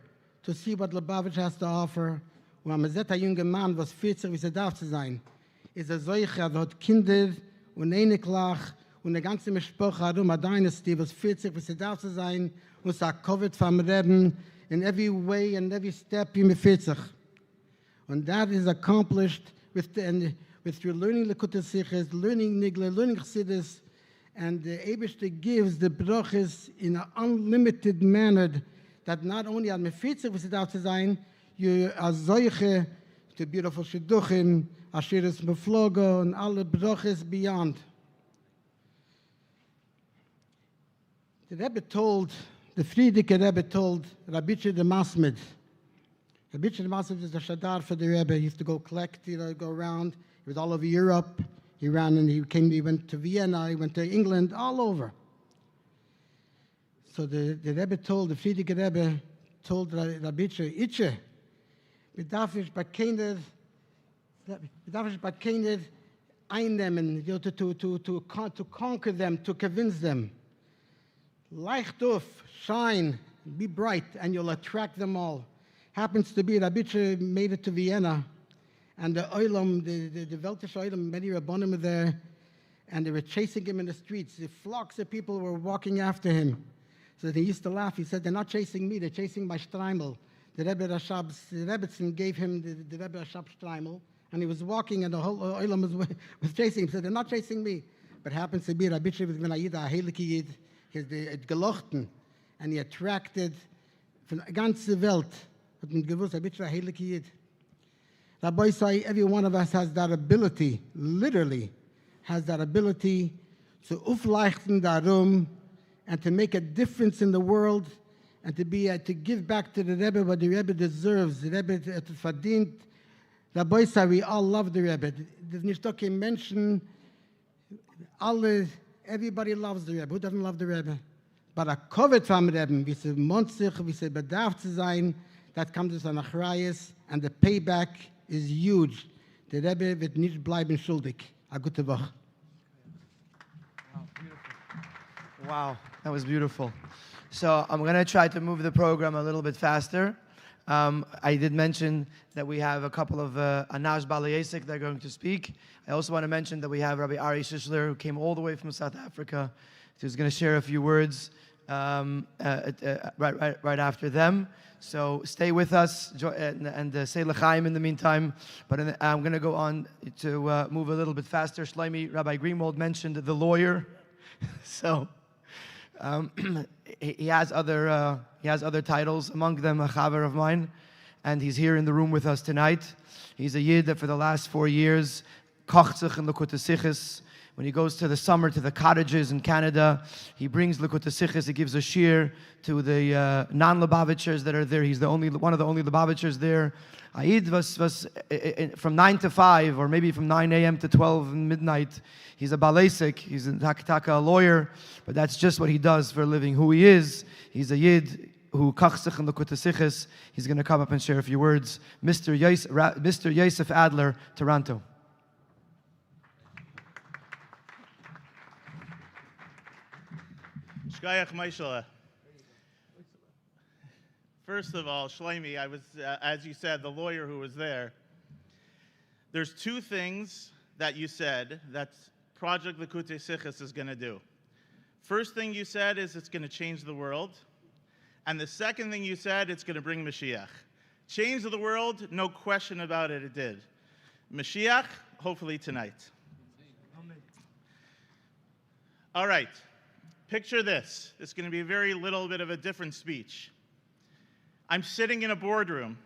Speaker 5: to see what Lubavitch has to offer. Und man sieht, ein junger Mann, was 40, wie darf zu sein, ist solcher, hat Kinder und eine Klach und eine ganze Mischpoche herum, eine Dynasty, was 40, wie darf zu sein, und es hat Covid vom Rebbe in every way and every step, wie mit 40. And that is accomplished with through learning Likutei Sichos, learning Nigla, learning Chassidus, and the Eibusher gives the brachas in an unlimited manner that not only at Mefitzig was it out to sein, you are solche, the beautiful Shidduchim, Ashiris Meflogo, and all the brachas beyond. The Rebbe told, the Friedrich Rebbe told Rabbi the Masmid. Rabbi the Masmid is the Shadar for the Rebbe. He used to go collect, go around. He was all over Europe. He ran and he went to Vienna, he went to England, all over. So the Rebbe told, the Friedrich Rebbe told Rabbi Itche, we darf nicht bei keiner einnehmen, to conquer them, to convince them. Leicht auf, shine, be bright, and you'll attract them all. Happens to be, Rabbi Itche made it to Vienna, and the Olam, the Weltish Olam, many Rabbonim were there, and they were chasing him in the streets. The flocks of people were walking after him. So they used to laugh. He said, they're not chasing me, they're chasing my Streimel. The Rebbetzin gave him the Rebbe Rashab Streimel, and he was walking, and the whole Olam was chasing him. He said, they're not chasing me. But happens to be Rabbi Shimon ben Ayida, a Heilige Yid, his Gelochten, and he attracted from the ganze Welt, hat man gewusst, Rabbi Shimon, a Heilige Yid. Rabbi say every one of us has that ability, literally, has that ability to aufleuchten darum and to make a difference in the world and to give back to the Rebbe what the Rebbe deserves. The Rebbe hat es verdient. Rabbi say we all love the Rebbe. There's nicht doch kein Menschen, everybody loves the Rebbe. Who doesn't love the Rebbe? But a Kovet from Rebbe, wie sie monzig, wie sie bedarf zu sein, that comes as an achrayas, and the payback is huge. Der Rebbe wird nicht bleiben schuldig. A gute Woche.
Speaker 2: Wow, that was beautiful. So I'm going to try to move the program a little bit faster. I did mention that we have a couple of Anaj Balayesik that are going to speak. I also want to mention that we have Rabbi Ari Shishler, who came all the way from South Africa, who's going to share a few words right after them. So stay with us and say l'chaim in the meantime. But I'm going to go on to move a little bit faster. Shlomi, Rabbi Greenwald mentioned the lawyer. So he has other titles, among them a chaver of mine, and he's here in the room with us tonight. He's a yid that for the last 4 years kocht sich in Likutei Sichos. When he goes to the summer to the cottages in Canada, he brings Likutei Sichos. He gives a shir to the non-Lubavitchers that are there. He's one of the only Lubavitchers there. Aid was from 9 to 5, or maybe from 9 a.m. to 12 midnight. He's a balesik. He's a lawyer, but that's just what he does for a living. Who he is, he's a yid who kocht sich in Likutei Sichos. He's going to come up and share a few words. Mr. Yosef Adler, Toronto.
Speaker 6: Shkayach Maishala. First of all, Shlomi, I was, as you said, the lawyer who was there. There's two things that you said that Project Likutei Sichos is going to do. First thing you said is it's going to change the world. And the second thing you said, it's going to bring Mashiach. Change the world, no question about it, it did. Mashiach, hopefully tonight. All right. Picture this. It's going to be a very little bit of a different speech. I'm sitting in a boardroom.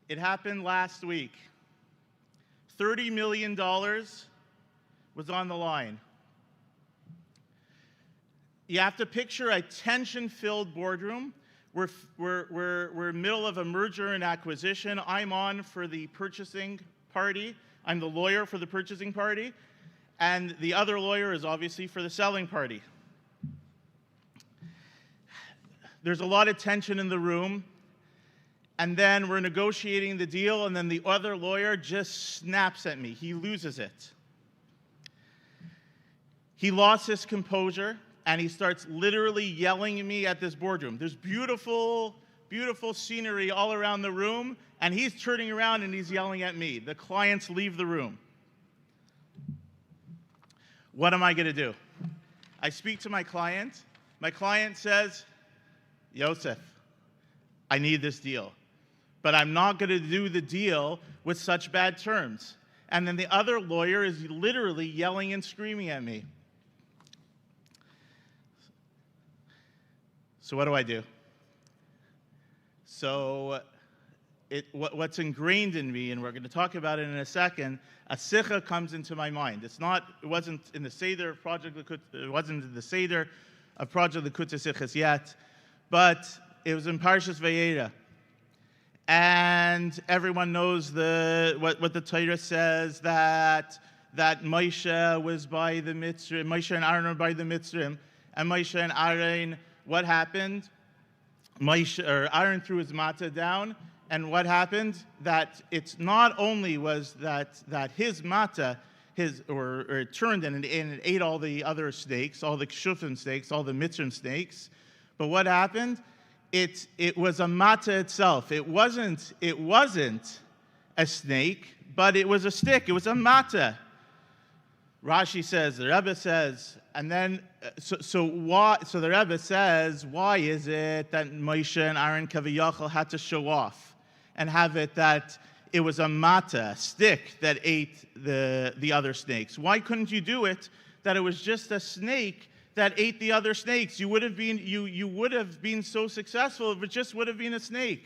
Speaker 6: It happened last week. $30 million was on the line. You have to picture a tension-filled boardroom. We're in the middle of a merger and acquisition. I'm on for the purchasing party. I'm the lawyer for the purchasing party. And the other lawyer is obviously for the selling party. There's a lot of tension in the room, and then we're negotiating the deal, and then the other lawyer just snaps at me. He loses it. He lost his composure, and he starts literally yelling at me at this boardroom. There's beautiful, beautiful scenery all around the room, and he's turning around and he's yelling at me. The clients leave the room. What am I going to do? I speak to my client. My client says, Yosef, I need this deal, but I'm not going to do the deal with such bad terms. And then the other lawyer is literally yelling and screaming at me. So what do I do? So what's ingrained in me, and we're going to talk about it in a second, a sikha comes into my mind. It wasn't in the Seder of Project Likutei Sichos yet, but it was in Parshas Vayera. And everyone knows what the Torah says, that Moshe was by the Mitzrim, Moshe and Aaron were by the Mitzrim, and Moshe and Aaron, what happened? Aaron threw his matzah down, and what happened? That it's not only was that his matzah, it turned and it ate all the other snakes, all the kshufim snakes, all the Mitzrim snakes, but what happened? It was a matzah itself. It wasn't a snake, but it was a stick. It was a matzah. Rashi says, the Rebbe says, and then so the Rebbe says, why is it that Moshe and Aaron Kaviyachal had to show off and have it that it was a matzah, a stick that ate the other snakes? Why couldn't you do it that it was just a snake that ate the other snakes? You would have been so successful if it just would have been a snake.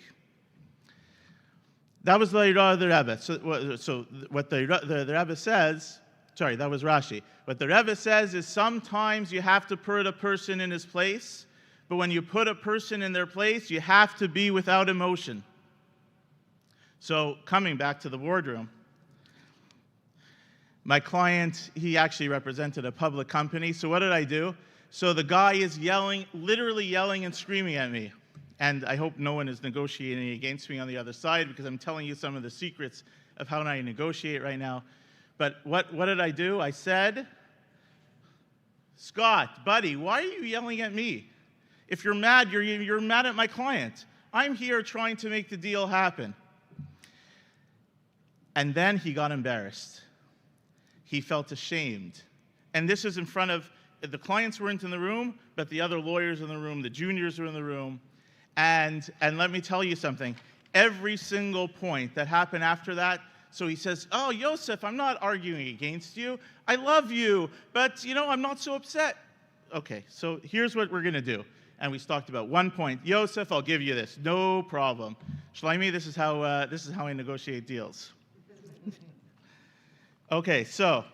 Speaker 6: That was the Ira of the Rebbe. So what the Rebbe says, sorry, that was Rashi. What the Rebbe says is sometimes you have to put a person in his place, but when you put a person in their place, you have to be without emotion. So coming back to the boardroom, my client, he actually represented a public company. So what did I do? So the guy is yelling, literally yelling and screaming at me. And I hope no one is negotiating against me on the other side, because I'm telling you some of the secrets of how I negotiate right now. But what did I do? I said, Scott, buddy, why are you yelling at me? If you're mad, you're mad at my client. I'm here trying to make the deal happen. And then he got embarrassed. He felt ashamed. And this is in front of, the clients weren't in the room, but the other lawyers in the room, the juniors were in the room. And let me tell you something. Every single point that happened after that, so he says, oh, Yosef, I'm not arguing against you. I love you, but, I'm not so upset. Okay, so here's what we're going to do. And we talked about 1 point. Yosef, I'll give you this. No problem. Shlomi, this is how I negotiate deals. Okay, so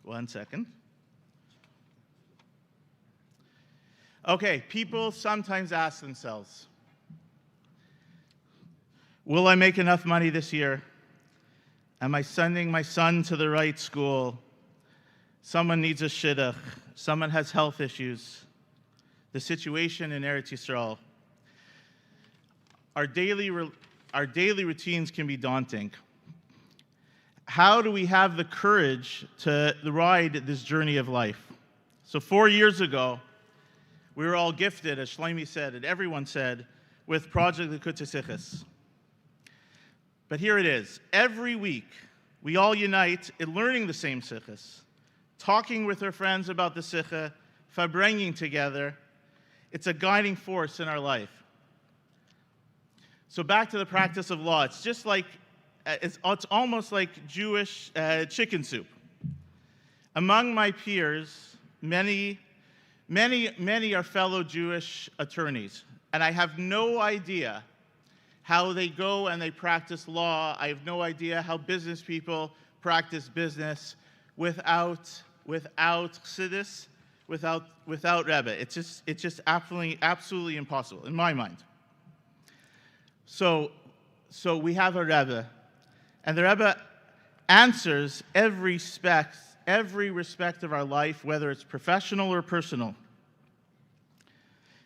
Speaker 6: one second. Okay, people sometimes ask themselves, will I make enough money this year? Am I sending my son to the right school? Someone needs a shidduch. Someone has health issues. The situation in Eretz Yisrael. Our daily routines can be daunting. How do we have the courage to ride this journey of life? So 4 years ago, we were all gifted, as Shlomi said, and everyone said, with Project Likutei Sichos. But here it is. Every week, we all unite in learning the same sichos, talking with our friends about the sicha, farbringing together. It's a guiding force in our life. So back to the practice of law. It's just like, it's almost like Jewish chicken soup. Among my peers, many are fellow Jewish attorneys, and I have no idea how they go and they practice law. I have no idea how business people practice business without Chassidus, without Rebbe. It's just absolutely impossible in my mind. So we have a Rebbe, and the Rebbe answers every respect of our life, whether it's professional or personal.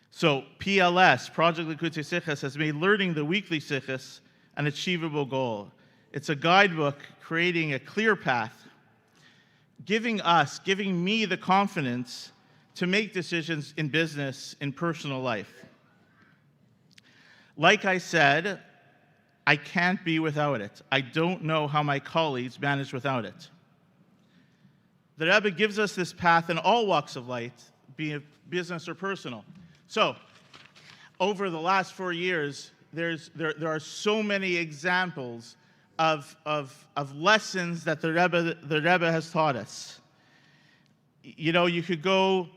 Speaker 6: So PLS, Project Likutei Sichos, has made learning the weekly sichos an achievable goal. It's a guidebook creating a clear path, giving me the confidence to make decisions in business, in personal life. Like I said, I can't be without it. I don't know how my colleagues manage without it. The Rebbe gives us this path in all walks of life, be it business or personal. So, over the last 4 years, there are so many examples of lessons that the Rebbe has taught us. You could go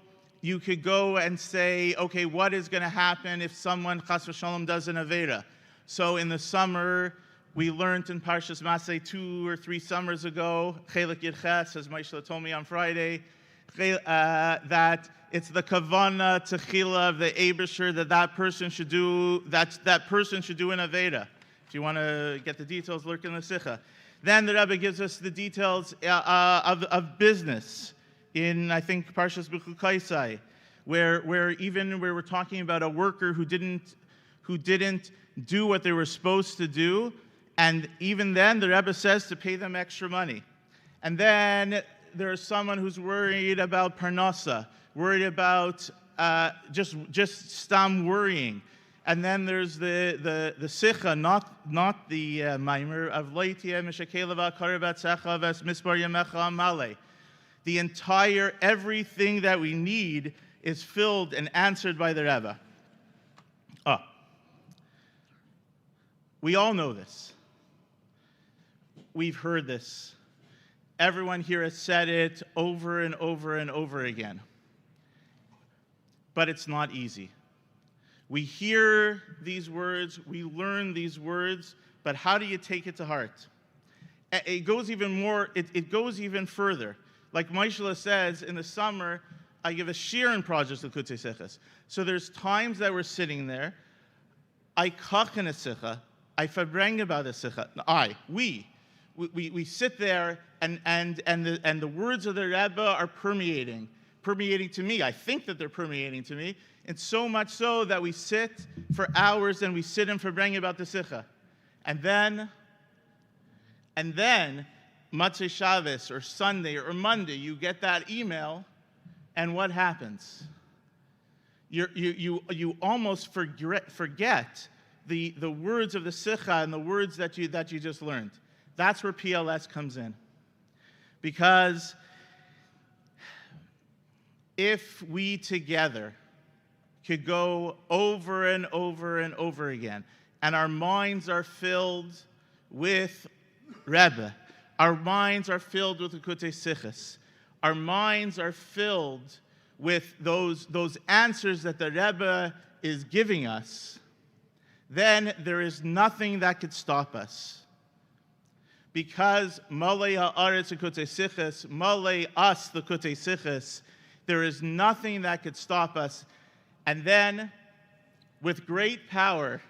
Speaker 6: and say, okay, what is going to happen if someone chas v'shalom does an avera? So in the summer, we learned in Parshas Masei 2 or 3 summers ago, Chelik Yirches, as Maishla told me on Friday, that it's the kavana techila of the Eibusher that person should do an aveda. If you want to get the details, look in the Sikha. Then the Rebbe gives us the details of business in, I think, Parshas B'chukaisai, where we're talking about a worker who didn't do what they were supposed to do, and even then the Rebbe says to pay them extra money. And then there's someone who's worried about parnasa, worried about just stam worrying. And then there's the sicha, not the maimer of leitia mishakelava karabat sechaves misbar yamecha male. The entire everything that we need is filled and answered by the Rebbe. We all know this. We've heard this. Everyone here has said it over and over and over again. But it's not easy. We hear these words, we learn these words, but how do you take it to heart? It goes even more, it goes even further. Like Maishla says, in the summer, I give a shirin project to Likutei Sichos. So there's times that we're sitting there, I kach in a sicha, I verbreng about a sicha. We sit there, and the words of the Rebbe are permeating to me. I think that they're permeating to me, and so much so that we sit for hours and we sit and verbreng about the sicha. And then Motzei Shabbos or Sunday or Monday, you get that email, and what happens? You almost forget the words of the sicha and the words that you just learned. That's where PLS comes in. Because if we together could go over and over and over again, and our minds are filled with Rebbe, our minds are filled with Likutei Sichos, our minds are filled with those answers that the Rebbe is giving us, then there is nothing that could stop us. Because Malei ha'aretz Likutei Sichos, Malei us Likutei Sichos, there is nothing that could stop us. And then, with great power,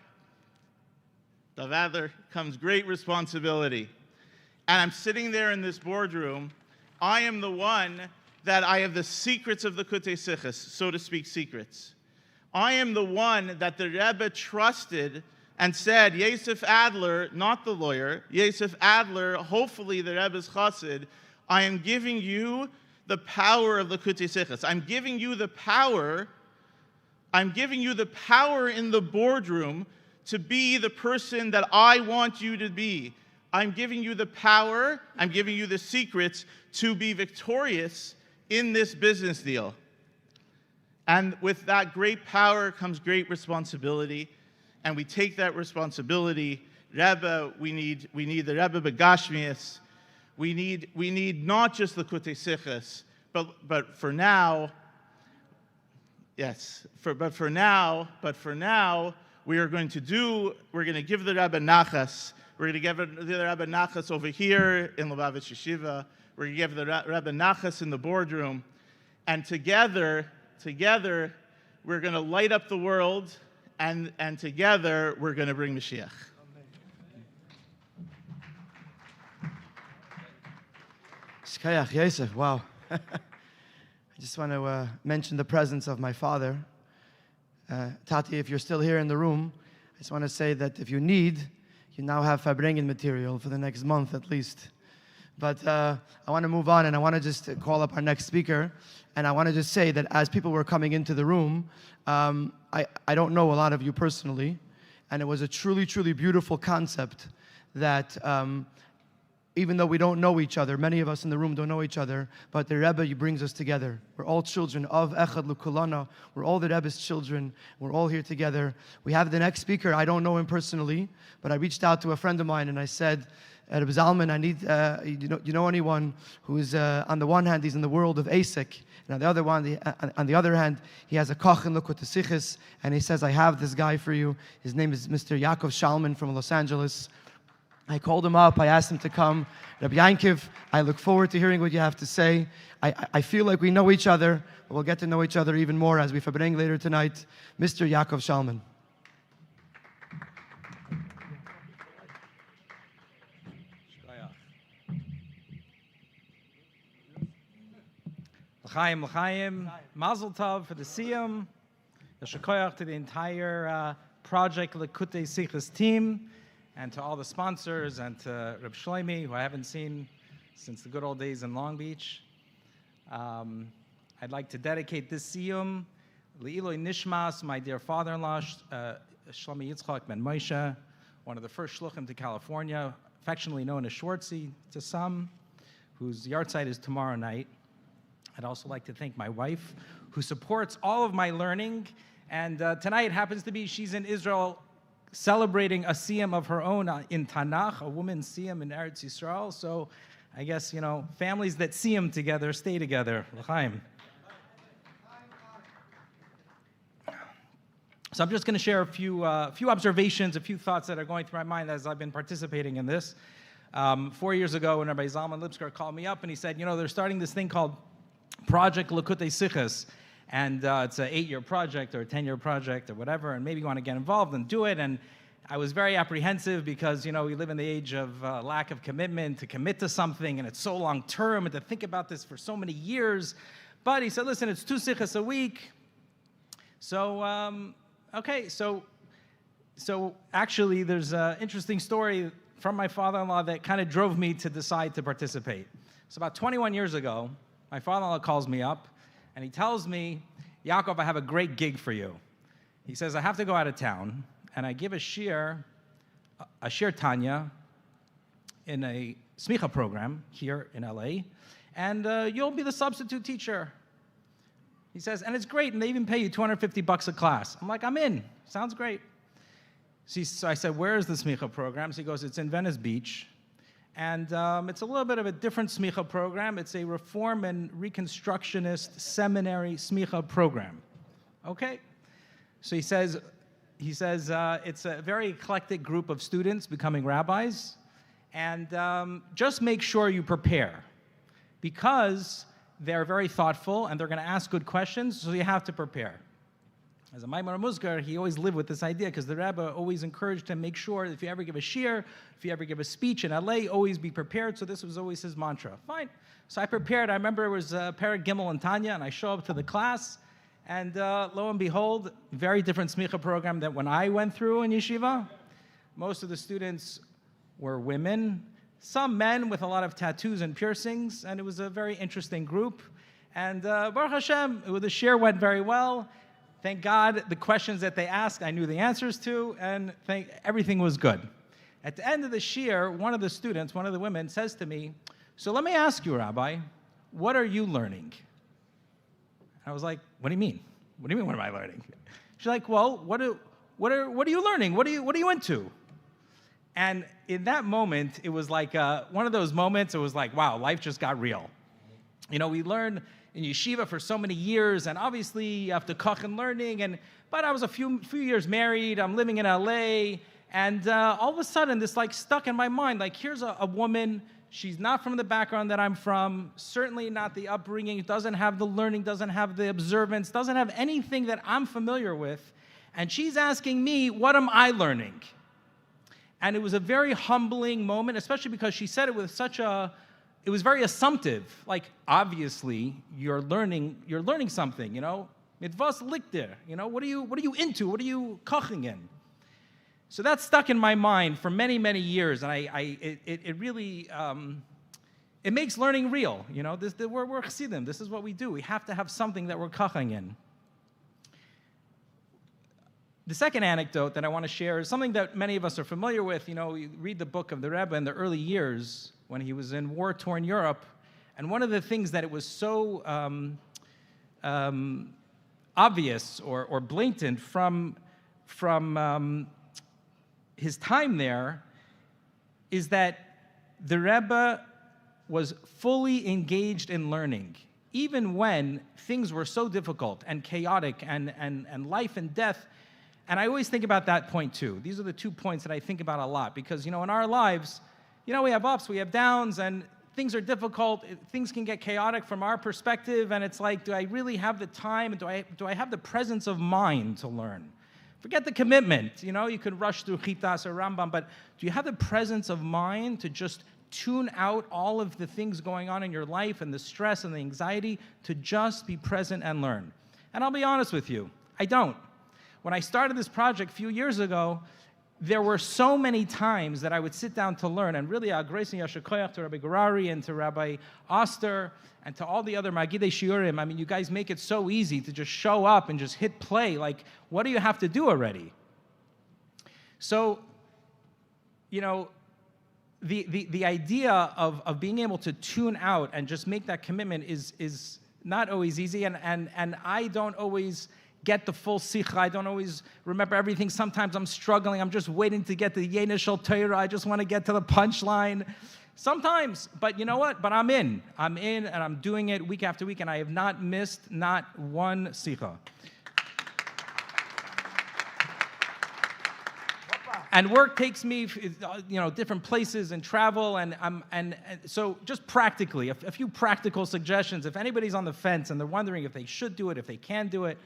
Speaker 6: Davadar, comes great responsibility. And I'm sitting there in this boardroom. I am the one that I have the secrets of the Likutei Sichos, so to speak, secrets. I am the one that the Rebbe trusted and said, Yosef Adler, not the lawyer, Yosef Adler, hopefully the Rebbe's chassid, I am giving you the power of the Likutei Sichos. I'm giving you the power in the boardroom to be the person that I want you to be. I'm giving you the power, I'm giving you the secrets to be victorious in this business deal. And with that great power comes great responsibility. And we take that responsibility. Rebbe, we need the Rebbe Begashmias. We need not just the Likutei Sichos, but for now, yes. But for now, we're going to give the Rebbe Nachas. We're going to give the Rebbe Nachas over here in Lubavitch Yeshiva. We're going to give the Rebbe Nachas in the boardroom, and together, we're going to light up the world. And together, we're going to bring Mashiach.
Speaker 2: Shkayach Yosef, wow. I just want to mention the presence of my father. Tati, if you're still here in the room, I just want to say that if you need, you now have Fabrengen material for the next month at least. But I want to move on, and I want to just call up our next speaker. And I want to just say that as people were coming into the room, I don't know a lot of you personally, and it was a truly, truly beautiful concept that even though we don't know each other, many of us in the room don't know each other, but the Rebbe brings us together. We're all children of Echad L'Kulana. We're all the Rebbe's children. We're all here together. We have the next speaker. I don't know him personally, but I reached out to a friend of mine and I said, Rebbe Zalman, I need, you know anyone who is, on the one hand, he's in the world of ASIC, and on the other hand, he has a koch in Likutei Sichos, and he says, I have this guy for you. His name is Mr. Yaakov Shalman from Los Angeles. I called him up. I asked him to come. Rabbi Yankiv, I look forward to hearing what you have to say. I feel like we know each other, but we'll get to know each other even more as we fabring later tonight. Mr. Yaakov Shalman.
Speaker 3: L'chaim, l'chaim. Mazel tov for the Siyum. Yeshikoyach to the entire Project Likutei Sichos team, and to all the sponsors, and to Reb Shloimi, who I haven't seen since the good old days in Long Beach. I'd like to dedicate this Siyum, Le'iloi Nishmas, my dear father-in-law, Shlomi Yitzchak ben Moshe, one of the first shluchim to California, affectionately known as Schwartzy to some, whose yahrzeit is tomorrow night. I'd also like to thank my wife, who supports all of my learning. And tonight happens to be she's in Israel celebrating a Siyum of her own in Tanakh, a woman's Siyum in Eretz Yisrael. So
Speaker 7: I guess, families that see them together stay together. L'chaim. So I'm just going to share a few observations, a few thoughts that are going through my mind as I've been participating in this. 4 years ago, when Rabbi Zalman Lipsker called me up and he said, they're starting this thing called Project Likutei Sichos, and it's an 8-year project or a 10-year project or whatever, and maybe you want to get involved and do it. And I was very apprehensive because, we live in the age of lack of commitment, to commit to something, and it's so long-term, and to think about this for so many years. But he said, listen, it's 2 sichos a week. So, okay, so actually there's an interesting story from my father-in-law that kind of drove me to decide to participate. So about 21 years ago, my father-in-law calls me up, and he tells me, Yaakov, I have a great gig for you. He says, I have to go out of town, and I give a shir Tanya in a smicha program here in LA, and you'll be the substitute teacher. He says, and it's great, and they even pay you $250 a class. I'm like, I'm in. Sounds great. So I said, where is the smicha program? So he goes, it's in Venice Beach. And it's a little bit of a different smicha program. It's a Reform and Reconstructionist Seminary smicha program. Okay? So he says it's a very eclectic group of students becoming rabbis. And just make sure you prepare, because they're very thoughtful and they're going to ask good questions, so you have to prepare. As a Maimar Muzgar, he always lived with this idea because the Rebbe always encouraged him, make sure if you ever give a shir, if you ever give a speech in LA, always be prepared. So this was always his mantra. Fine. So I prepared. I remember it was Perek Gimel and Tanya, and I show up to the class, and lo and behold, very different smicha program than when I went through in yeshiva. Most of the students were women, some men with a lot of tattoos and piercings, and it was a very interesting group. And Baruch Hashem, the shir went very well. Thank God, the questions that they asked, I knew the answers to, and everything was good. At the end of the shir, one of the students, one of the women, says to me, so let me ask you, Rabbi, what are you learning? I was like, what do you mean? What do you mean, what am I learning? She's like, well, what are you learning? What are you into? And in that moment, it was like one of those moments, it was like, wow, life just got real. We learn in yeshiva for so many years, and obviously you have to koch and learning, but I was a few years married, I'm living in LA, and all of a sudden this stuck in my mind, here's a woman, she's not from the background that I'm from, certainly not the upbringing, doesn't have the learning, doesn't have the observance, doesn't have anything that I'm familiar with, and she's asking me, what am I learning? And it was a very humbling moment, especially because she said it with it was very assumptive. Obviously, you're learning something, Mitvas lichter, what are you into? What are you koching in? So that stuck in my mind for many, many years, and it really, it makes learning real, we're chassidim, this is what we do. We have to have something that we're koching in. The second anecdote that I want to share is something that many of us are familiar with. You read the book of the Rebbe in the early years when he was in war-torn Europe, and one of the things that it was so obvious or blatant from his time there is that the Rebbe was fully engaged in learning, even when things were so difficult and chaotic and life and death. And I always think about that point too. These are the 2 points that I think about a lot because, in our lives, we have ups, we have downs, and things are difficult. Things can get chaotic from our perspective, and it's like, do I really have the time? Do I have the presence of mind to learn? Forget the commitment. You could rush through Chitas or Rambam, but do you have the presence of mind to just tune out all of the things going on in your life and the stress and the anxiety to just be present and learn? And I'll be honest with you, I don't. When I started this project a few years ago, there were so many times that I would sit down to learn, and really, Grace and Yashakoyach to Rabbi Gurari and to Rabbi Oster and to all the other Magidei Shiurim. You guys make it so easy to just show up and just hit play. What do you have to do already? So, the idea of being able to tune out and just make that commitment is not always easy, and I don't always get the full sikha. I don't always remember everything. Sometimes I'm struggling. I'm just waiting to get to the Yenei Shel Torah. I just want to get to the punchline. Sometimes, but you know what? But I'm in. I'm in, and I'm doing it week after week, and I have not missed not one sikha. And work takes me, different places and travel, and so just practically, a few practical suggestions. If anybody's on the fence and they're wondering if they should do it, if they can do it,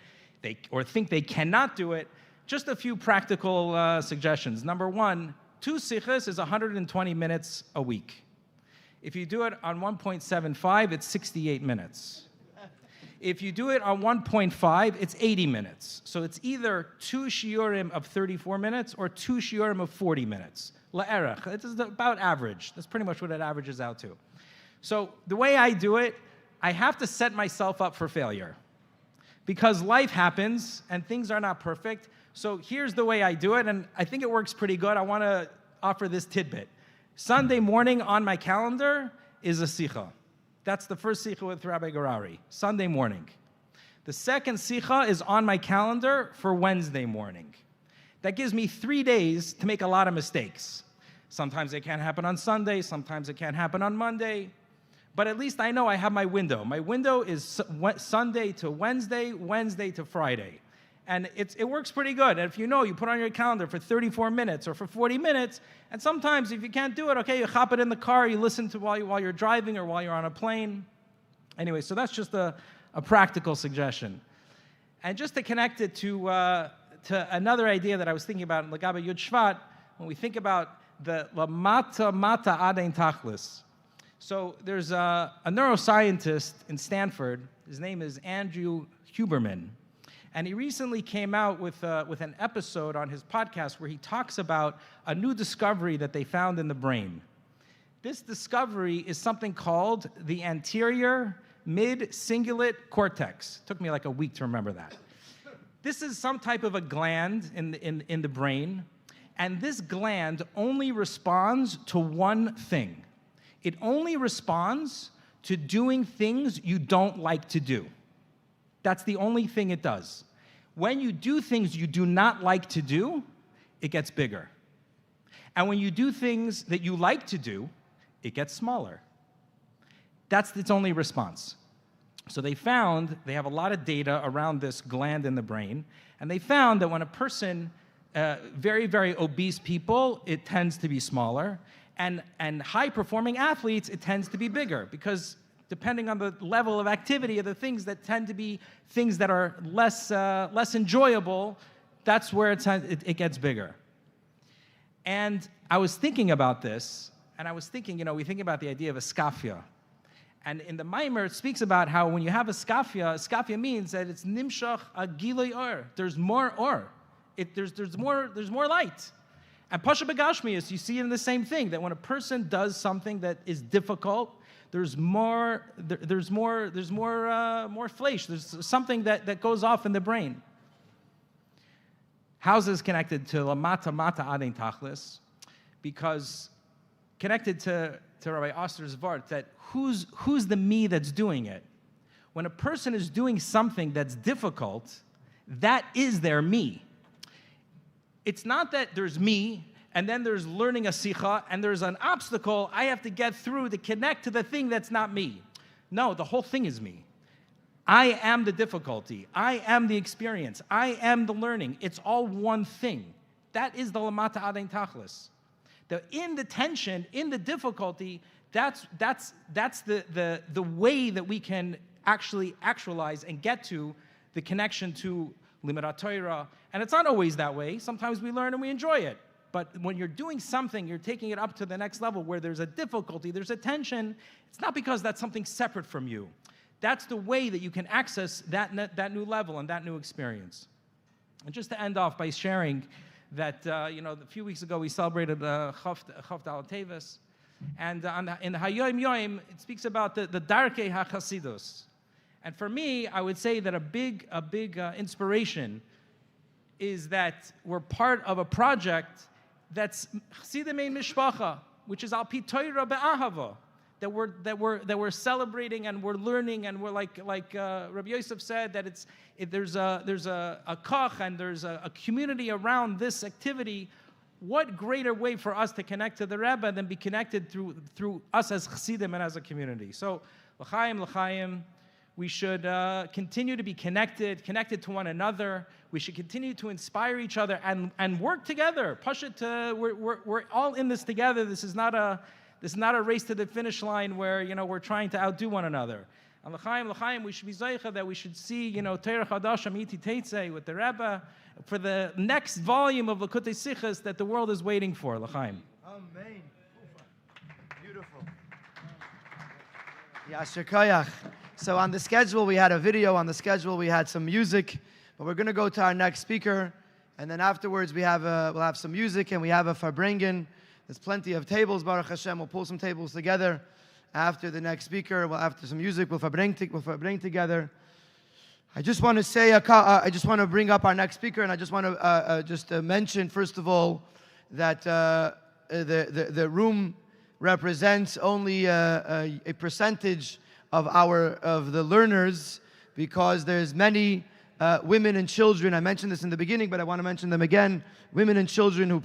Speaker 7: or think they cannot do it, just a few practical suggestions. Number one, 2 sikhas is 120 minutes a week. If you do it on 1.75, it's 68 minutes. If you do it on 1.5, it's 80 minutes. So it's either 2 shiurim of 34 minutes or 2 shiurim of 40 minutes. La'erech. It is about average. That's pretty much what it averages out to. So the way I do it, I have to set myself up for failure. Because life happens and things are not perfect. So here's the way I do it, and I think it works pretty good. I want to offer this tidbit. Sunday morning on my calendar is a sikha. That's the first sikha with Rabbi Garari, Sunday morning. The second sikha is on my calendar for Wednesday morning. That gives me 3 days to make a lot of mistakes. Sometimes it can't happen on Sunday, sometimes it can't happen on Monday, but at least I know I have my window. My window is Sunday to Wednesday, Wednesday to Friday. And it works pretty good. And if you put on your calendar for 34 minutes or for 40 minutes, and sometimes if you can't do it, okay, you hop it in the car, you listen to while you're driving or while you're on a plane. Anyway, so that's just a practical suggestion. And just to connect it to another idea that I was thinking about in Lagabe Yud Shvat, when we think about the Lamata Mata Adein Tachlis. So there's a neuroscientist in Stanford. His name is Andrew Huberman. And he recently came out with an episode on his podcast where he talks about a new discovery that they found in the brain. This discovery is something called the anterior mid-cingulate cortex. It took me like a week to remember that. This is some type of a gland in the brain, and this gland only responds to one thing. It only responds to doing things you don't like to do. That's the only thing it does. When you do things you do not like to do, it gets bigger. And when you do things that you like to do, it gets smaller. That's its only response. So they have a lot of data around this gland in the brain, and they found that when a person, very, very obese people, it tends to be smaller, and high-performing athletes, it tends to be bigger, because depending on the level of activity of the things that tend to be things that are less enjoyable, that's where it gets bigger. And I was thinking about this, and I was thinking, we think about the idea of a skafia. And in the Maimer, it speaks about how when you have a skafia means that it's nimshach agilei or. There's more or. There's more light. And pasha begashmius, you see in the same thing, that when a person does something that is difficult, there's more flesh. There's something that goes off in the brain. How's this connected to Lamata Mata Adein Tachlis? Because connected to Rabbi Oster's Vart, that who's the me that's doing it? When a person is doing something that's difficult, that is their me. It's not that there's me, and then there's learning a sikha, and there's an obstacle I have to get through to connect to the thing that's not me. No, the whole thing is me. I am the difficulty. I am the experience. I am the learning. It's all one thing. That is the Lamata Adein Tachlis. In the tension, in the difficulty, that's the way that we can actually actualize and get to the connection to Limud Torah. And it's not always that way. Sometimes we learn and we enjoy it. But when you're doing something, you're taking it up to the next level where there's a difficulty, there's a tension. It's not because that's something separate from you. That's the way that you can access that new level and that new experience. And just to end off by sharing that, a few weeks ago we celebrated Chof Dal Tevis, and in the Hayoim Yoim, it speaks about the Darkei HaChasidus. And for me, I would say that a big inspiration is that we're part of a project that's Chassidim Ein Mishpacha, which is Al Pi Torah Be'ahava, that we're celebrating and we're learning, and we're like Rabbi Yosef said, that there's a koch and there's a community around this activity what greater way for us to connect to the Rebbe than be connected through us as Chassidim and as a community? So, l'chaim, we should continue to be connected to one another. We should continue to inspire each other and work together. We're all in this together. This is not a race to the finish line where we're trying to outdo one another. And l'chaim, we should be zeicha that we should see Torah Chadash Amiti Teitzei with the Rebbe for the next volume of Likutei Sichos that the world is waiting for. L'chaim.
Speaker 2: Amen. Beautiful. Yasher Koyach. So on the schedule, we had a video. On the schedule, we had some music. But we're going to go to our next speaker. And then afterwards, we'll have some music and we have a Farbringen. There's plenty of tables, Baruch Hashem. We'll pull some tables together. After the next speaker, after some music, we'll Farbring together. I just want to say, I just want to bring up our next speaker, and I just want to mention, first of all, that the room represents only a percentage of the learners, because there's many women and children. I mentioned this in the beginning, but I want to mention them again. Women and children who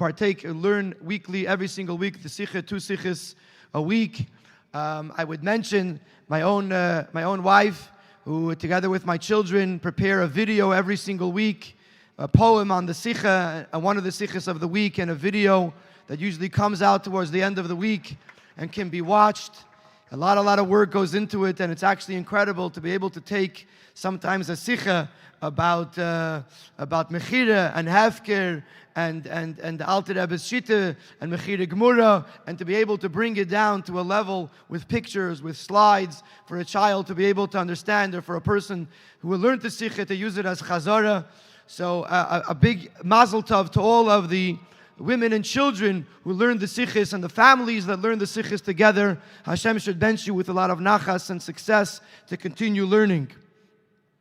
Speaker 2: learn weekly, every single week, the sikha, 2 sikhs a week. I would mention my own wife, who together with my children prepare a video every single week, a poem on the sikha, one of the sikhs of the week, and a video that usually comes out towards the end of the week and can be watched. A lot of work goes into it, and it's actually incredible to be able to take sometimes a sikha about Mechira and Hefker and the Alter Rebbe's Shita and Mechira Gemura, and to be able to bring it down to a level with pictures, with slides, for a child to be able to understand, or for a person who will learn the sikha to use it as chazara. So a big mazel tov to all of the women and children who learn the sikhs and the families that learn the sikhs together. Hashem should bench you with a lot of nachas and success to continue learning.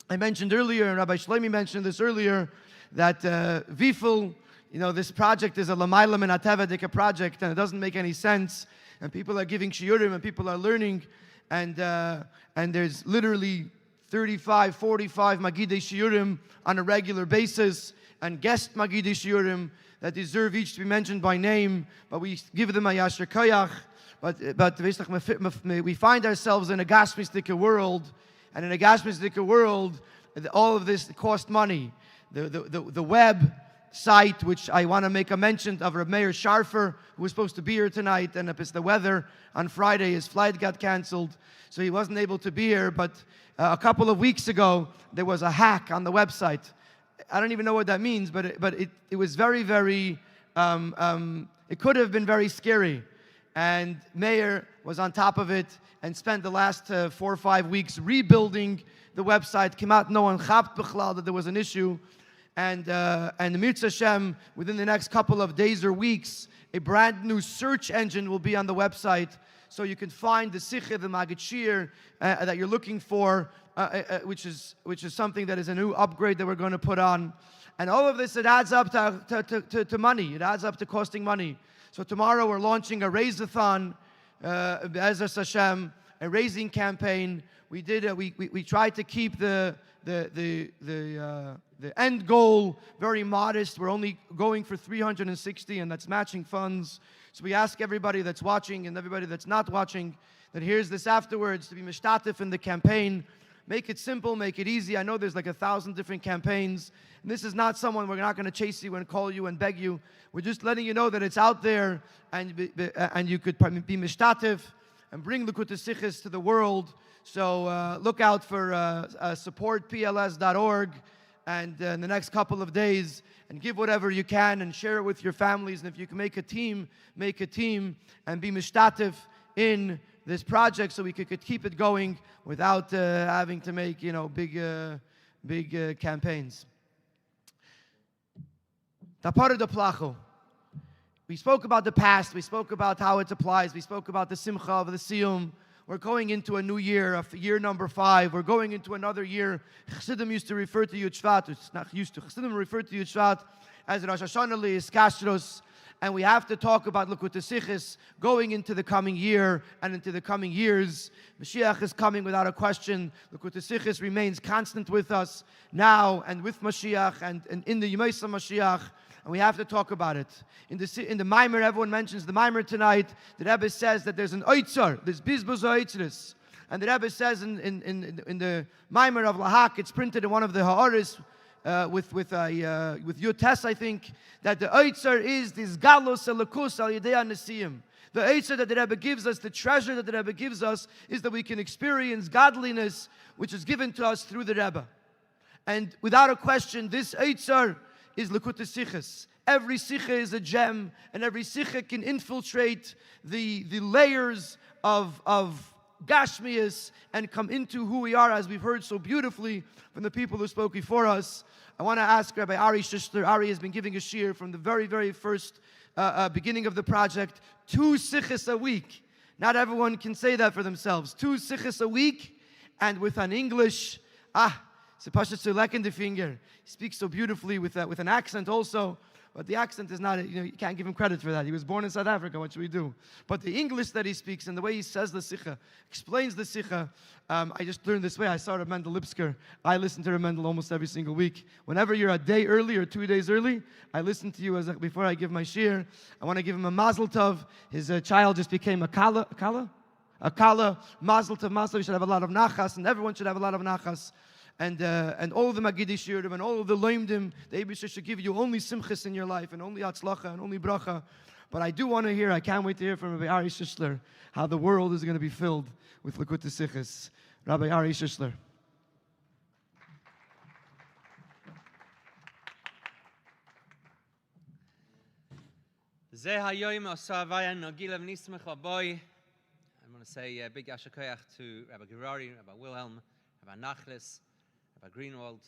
Speaker 2: I mentioned earlier, and Rabbi Shlomi mentioned this earlier, that Vifel, this project is a Lamayla Min HaTeva project, and it doesn't make any sense. And people are giving shiurim, and people are learning, and there's literally 35, 45 Magidei shiurim on a regular basis, and guest Magidei shiurim that deserve each to be mentioned by name, but we give them a Yasher Koyach. But we find ourselves in a Gashmistic world, and in a Gashmistic world, all of this costs money. The web site, which I want to make a mention of, Reb Meir Sharfer, who was supposed to be here tonight, and if it's the weather on Friday, his flight got canceled, so he wasn't able to be here. But a couple of weeks ago, there was a hack on the website. I don't even know what that means, but it was very, very, it could have been very scary. And Meir was on top of it and spent the last 4 or 5 weeks rebuilding the website. Came out, no one chapt b'chlal that there was an issue. And the Mirz Hashem, within the next couple of days or weeks, a brand new search engine will be on the website, so you can find the sikha, the Magid Shir that you're looking for, which is something that is a new upgrade that we're going to put on. And all of this, it adds up to money. It adds up to costing money. So tomorrow we're launching a raise-a-thon, Be'ezras Hashem, a raising campaign. We tried to keep the end goal very modest. We're only going for 360, and that's matching funds. So we ask everybody that's watching and everybody that's not watching that hears this afterwards to be mishtatif in the campaign. Make it simple, make it easy. I know there's like 1,000 different campaigns. And this is not someone, we're not going to chase you and call you and beg you. We're just letting you know that it's out there, and you could be mishtatif and bring Likutei Sichos to the world. So look out for supportpls.org and in the next couple of days, and give whatever you can and share it with your families. And if you can make a team and be mishtatif in this project, so we could keep it going without having to make big campaigns. Tapara de Placho. We spoke about the past. We spoke about how it applies. We spoke about the simcha of the Siyum. We're going into a new year, year number 5. We're going into another year. Chassidim used to refer to Yud Shvat. It's not used to. Chassidim refer to Yud Shvat as Rosh Hashanah Li'is Kashrus. And we have to talk about Likutei Sichos going into the coming year and into the coming years. Mashiach is coming without a question. Likutei Sichos remains constant with us now and with Mashiach and in the Yemesa Mashiach. and we have to talk about it. In the Maimer, everyone mentions the Maimer tonight. The Rebbe says that there's an oitzer, there's bizbuz oitzeris. And the Rebbe says in the Maimer of Lahak, it's printed in one of the Ha'aris, with Yotes, I think, that the oitzer is this galus elakus al yedei Siyum. The oitzer that the Rebbe gives us, the treasure that the Rebbe gives us, is that we can experience godliness, which is given to us through the Rebbe. And without a question, this oitzer is Likutei Sichos. Every sikha is a gem, and every sikha can infiltrate the layers of Gashmias and come into who we are, as we've heard so beautifully from the people who spoke before us. I want to ask Rabbi Ari Shishler. Ari has been giving a shiur from the very, very first beginning of the project. 2 sichos a week. Not everyone can say that for themselves. 2 sichos a week, and with an English, the finger. He speaks so beautifully with an accent also. But the accent is not, you can't give him credit for that. He was born in South Africa, what should we do? But the English that he speaks and the way he says the Sikha, explains the Sikha, I just learned this way. I saw Reb Mendel Lipsker. I listen to Reb Mendel almost every single week. Whenever you're a day early or 2 days early, I listen to you before I give my shiur. I want to give him a mazel tov. His child just became a kala, mazel tov. You should have a lot of nachas, and everyone should have a lot of nachas. And all of the Magidi Shiurim and all of the Loimdim, the Eibusher should give you only simchas in your life and only atzlacha and only bracha. But I do want to hear, I can't wait to hear from Rabbi Ari Shishler how the world is going to be filled with Likutei Sichos. Rabbi Ari Shishler.
Speaker 1: I want to say a big yasher koyach to Rabbi Gerari, Rabbi Wilhelm, Rabbi Nachlis, Rabbi Greenwald,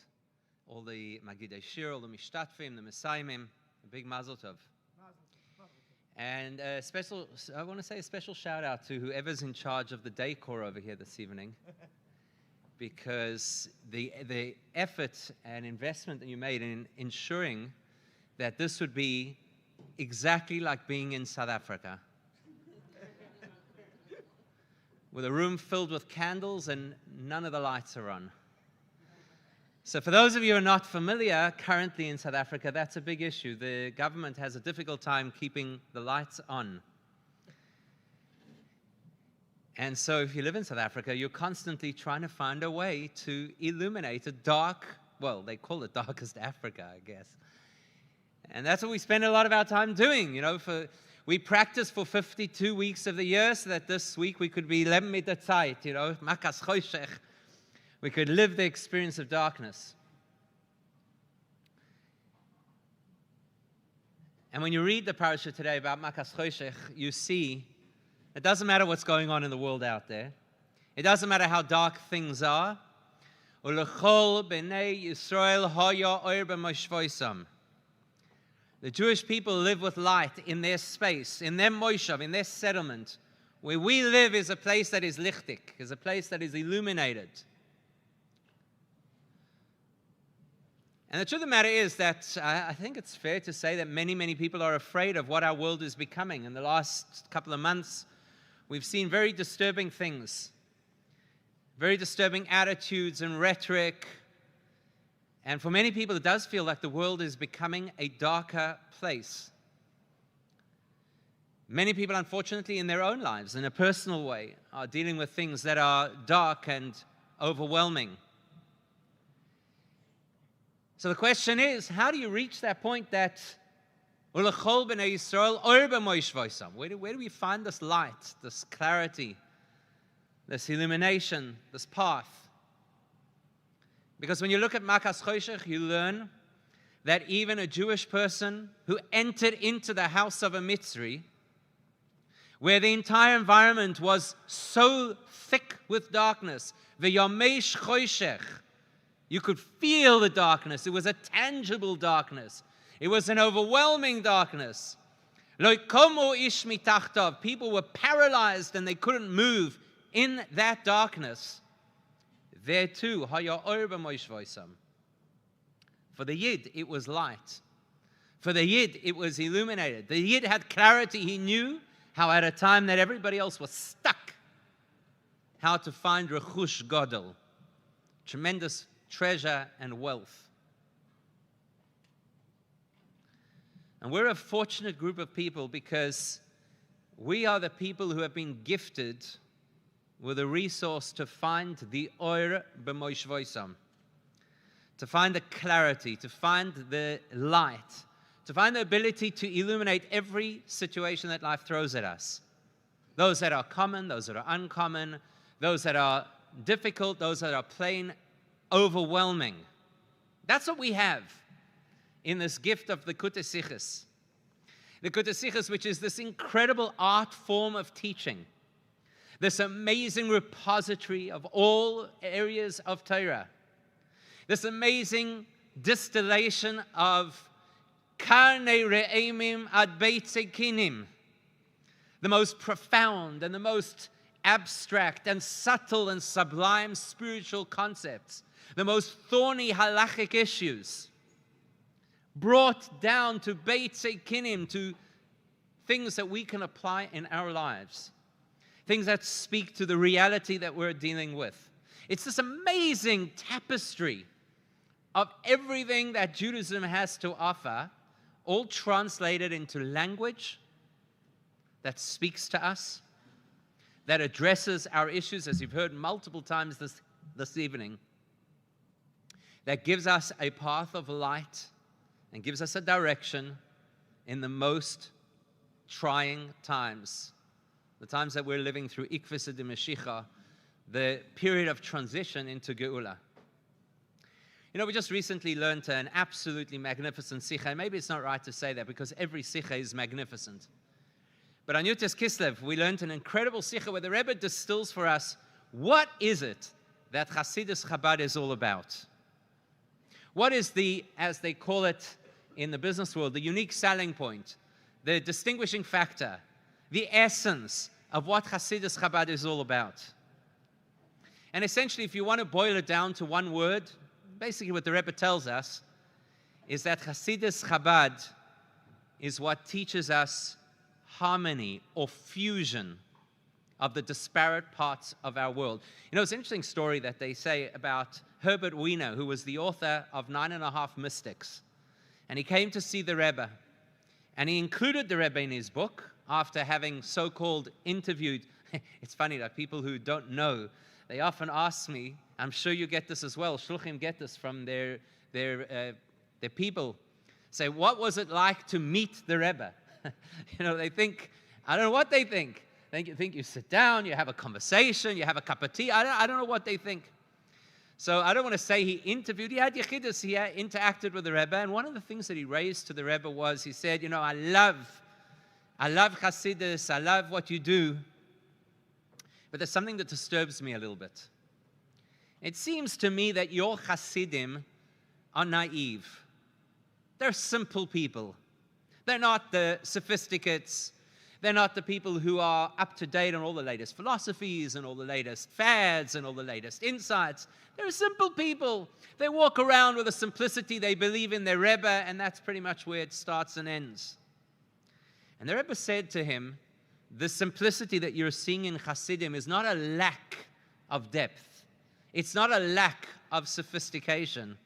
Speaker 1: all the Magidei Shir, all the Mishtatfim, the Mesaimim, a big mazel tov. And I want to say a special shout out to whoever's in charge of the decor over here this evening, because the effort and investment that you made in ensuring that this would be exactly like being in South Africa, with a room filled with candles and none of the lights are on. So for those of you who are not familiar, currently in South Africa, that's a big issue. The government has a difficult time keeping the lights on. And so if you live in South Africa, you're constantly trying to find a way to illuminate a dark, well, they call it darkest Africa, I guess. And that's what we spend a lot of our time doing, we practice for 52 weeks of the year so that this week we could be lem mit der Zeit, makas choshech. We could live the experience of darkness. And when you read the parasha today about makas choshech, you see it doesn't matter what's going on in the world out there. It doesn't matter how dark things are. Ulechol b'nei Yisrael haya oir b'moshvoisam. The Jewish people live with light in their space, in their moshav, in their settlement. Where we live is a place that is lichtik, is a place that is illuminated. And the truth of the matter is that I think it's fair to say that many, many people are afraid of what our world is becoming. In the last couple of months, we've seen very disturbing things, very disturbing attitudes and rhetoric. And for many people, it does feel like the world is becoming a darker place. Many people, unfortunately, in their own lives, in a personal way, are dealing with things that are dark and overwhelming. So the question is, how do you reach that point that where do we find this light, this clarity, this illumination, this path? Because when you look at Makas Choshech, you learn that even a Jewish person who entered into the house of a Mitzri, where the entire environment was so thick with darkness, v'yamesh choshech, you could feel the darkness. It was a tangible darkness. It was an overwhelming darkness. Lo komo ish mitachtav. People were paralyzed and they couldn't move in that darkness. There too, haya or b'moshvoisam. For the Yid, it was light. For the Yid, it was illuminated. The Yid had clarity. He knew how at a time that everybody else was stuck, how to find rechush gadol, tremendous treasure and wealth.
Speaker 8: And we're a fortunate group of people because we are the people who have been gifted with a resource to find the oir b'moishvoisam, to find the clarity, to find the light, to find the ability to illuminate every situation that life throws at us. Those that are common, those that are uncommon, those that are difficult, those that are plain overwhelming. That's what we have in this gift of the Likutei Sichos. The Likutei Sichos, which is this incredible art form of teaching, this amazing repository of all areas of Torah, this amazing distillation of karnei re'emim ad beitze kinim, the most profound and the most abstract and subtle and sublime spiritual concepts, the most thorny halachic issues, brought down to beitze kinim, to things that we can apply in our lives, things that speak to the reality that we're dealing with. It's this amazing tapestry of everything that Judaism has to offer, all translated into language that speaks to us, that addresses our issues, as you've heard multiple times this evening, that gives us a path of light and gives us a direction in the most trying times, the times that we're living through Ikvisa de Mashiach, the period of transition into Geula. You know, we just recently learned an absolutely magnificent sikha. Maybe it's not right to say that because every sikha is magnificent. But on Yutes Kislev, we learned an incredible sikha where the Rebbe distills for us what is it that Hasidus Chabad is all about. What is the, as they call it in the business world, the unique selling point, the distinguishing factor, the essence of what Hasidus Chabad is all about. And essentially, if you want to boil it down to one word, basically what the Rebbe tells us is that Hasidus Chabad is what teaches us harmony or fusion of the disparate parts of our world. You know, it's an interesting story that they say about Herbert Wiener, who was the author of 9.5 Mystics. And he came to see the Rebbe. And he included the Rebbe in his book after having so-called interviewed. It's funny that people who don't know, they often ask me, I'm sure you get this as well, Shluchim get this from their people, say, what was it like to meet the Rebbe? You know, they think, I don't know what they think. They think you sit down, you have a conversation, you have a cup of tea. I don't know what they think. So I don't want to say he interviewed. He had Yechidus, he interacted with the Rebbe. And one of the things that he raised to the Rebbe was, he said, you know, I love Hasidus, I love what you do. But there's something that disturbs me a little bit. It seems to me that your Hasidim are naive. They're simple people. They're not the sophisticates. They're not the people who are up to date on all the latest philosophies and all the latest fads and all the latest insights. They're simple people. They walk around with a simplicity. They believe in their Rebbe, and that's pretty much where it starts and ends. And the Rebbe said to him, the simplicity that you're seeing in Hasidim is not a lack of depth. It's not a lack of sophistication.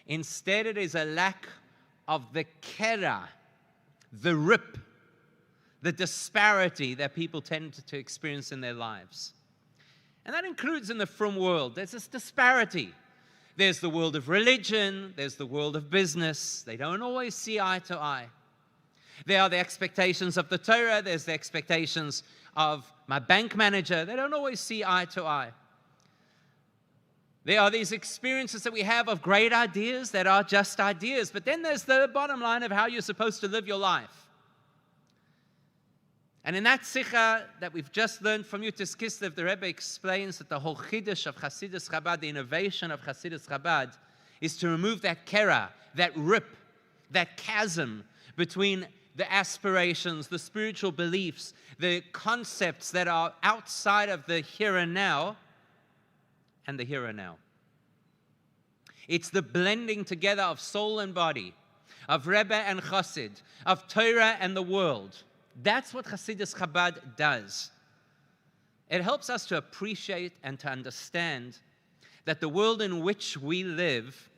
Speaker 8: Instead, it is a lack of the kera, the rip, the disparity that people tend to experience in their lives. And that includes in the frum world. There's this disparity. There's the world of religion. There's the world of business. They don't always see eye to eye. There are the expectations of the Torah. There's the expectations of my bank manager. They don't always see eye to eye. There are these experiences that we have of great ideas that are just ideas. But then there's the bottom line of how you're supposed to live your life. And in that sikha that we've just learned from Yutes Kislev, the Rebbe explains that the whole chiddush of Hasidus Chabad, the innovation of Hasidus Chabad, is to remove that kera, that rip, that chasm between the aspirations, the spiritual beliefs, the concepts that are outside of the here and now, and the here and now. It's the blending together of soul and body, of Rebbe and Chassid, of Torah and the world. That's what Hasidus Chabad does. It helps us to appreciate and to understand that the world in which we live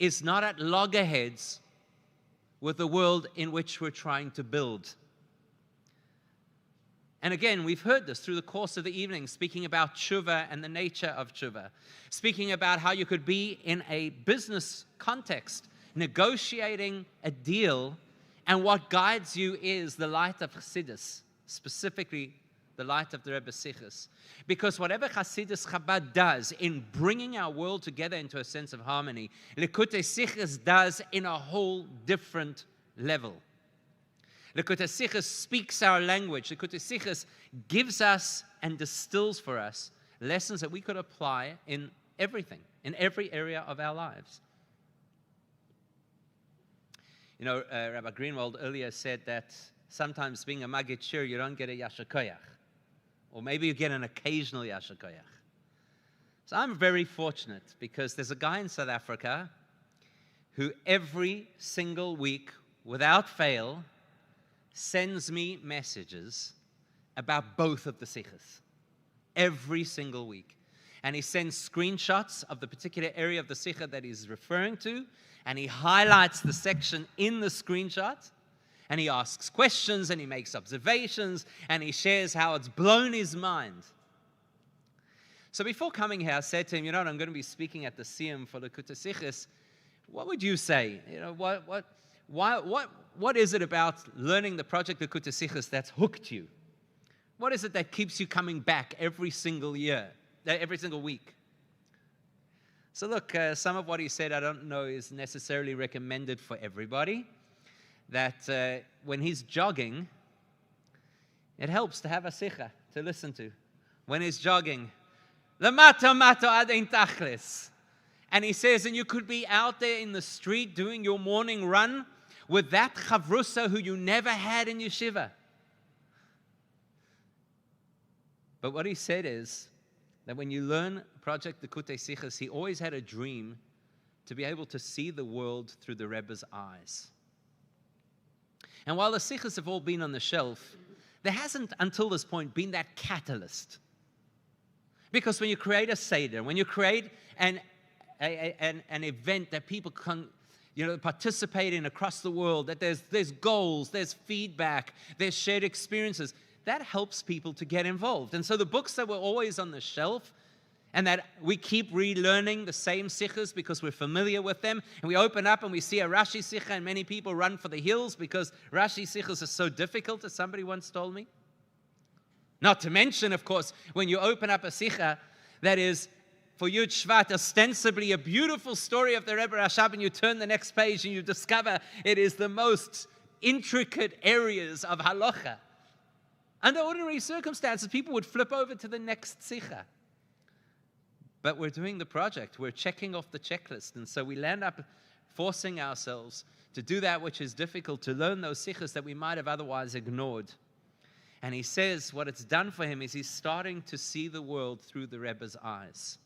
Speaker 8: is not at loggerheads with the world in which we're trying to build. And again, we've heard this through the course of the evening, speaking about tshuva and the nature of tshuva, speaking about how you could be in a business context, negotiating a deal, and what guides you is the light of Chassidus, specifically the light of the Rebbe Sichos. Because whatever Chassidus Chabad does in bringing our world together into a sense of harmony, Likutei Sichos does in a whole different level. Likutei Sichos speaks our language. Likutei Sichos gives us and distills for us lessons that we could apply in everything, in every area of our lives. You know, Rabbi Greenwald earlier said that sometimes being a Maggid Shir, you don't get a Yasher Koyach. Or maybe you get an occasional Yasher Koyach. So I'm very fortunate because there's a guy in South Africa who every single week, without fail, sends me messages about both of the Sichos. Every single week. And he sends screenshots of the particular area of the Sikha that he's referring to, and he highlights the section in the screenshot, and he asks questions, and he makes observations, and he shares how it's blown his mind. So before coming here, I said to him, you know what, I'm going to be speaking at the Siyum for the Likutei Sichos. What would you say? You know, what is it about learning the project Likutei Sichos that's hooked you? What is it that keeps you coming back every single year, every single week? So look, some of what he said I don't know is necessarily recommended for everybody. That when he's jogging, it helps to have a sikha to listen to. When he's jogging, Lamato mato adein tachlis. And he says, and you could be out there in the street doing your morning run with that chavrusa who you never had in yeshiva. But what he said is that when you learn Project Likutei Sichos, he always had a dream to be able to see the world through the Rebbe's eyes. And while the Sichos have all been on the shelf, there hasn't until this point been that catalyst. Because when you create a Seder, when you create an event that people can participate in across the world, that there's goals, there's feedback, there's shared experiences, that helps people to get involved. And so the books that were always on the shelf and that we keep relearning the same sichos because we're familiar with them, and we open up and we see a Rashi sicha and many people run for the hills because Rashi sichos are so difficult, as somebody once told me. Not to mention, of course, when you open up a sicha that is for Yud Shvat, ostensibly a beautiful story of the Rebbe Rashab, and you turn the next page and you discover it is the most intricate areas of halacha. Under ordinary circumstances, people would flip over to the next sicha. But we're doing the project. We're checking off the checklist. And so we land up forcing ourselves to do that which is difficult, to learn those sichas that we might have otherwise ignored. And he says what it's done for him is he's starting to see the world through the Rebbe's eyes.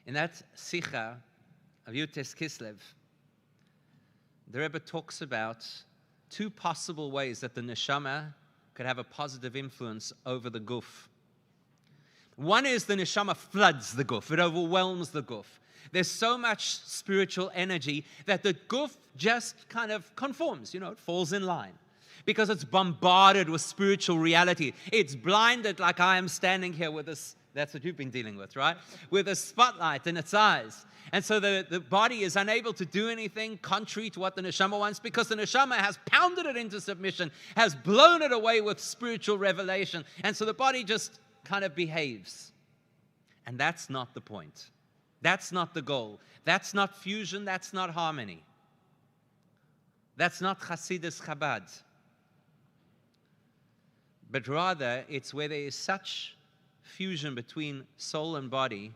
Speaker 8: In that sicha of Yutes Kislev, the Rebbe talks about two possible ways that the neshama could have a positive influence over the guf. One is the neshama floods the guf. It overwhelms the guf. There's so much spiritual energy that the guf just kind of conforms, it falls in line. Because it's bombarded with spiritual reality. It's blinded like I am standing here with this. That's what you've been dealing with, right? With a spotlight in its eyes. And so the body is unable to do anything contrary to what the neshama wants because the neshama has pounded it into submission, has blown it away with spiritual revelation. And so the body just kind of behaves. And that's not the point. That's not the goal. That's not fusion. That's not harmony. That's not Hasidus Chabad. But rather, it's where there is such fusion between soul and body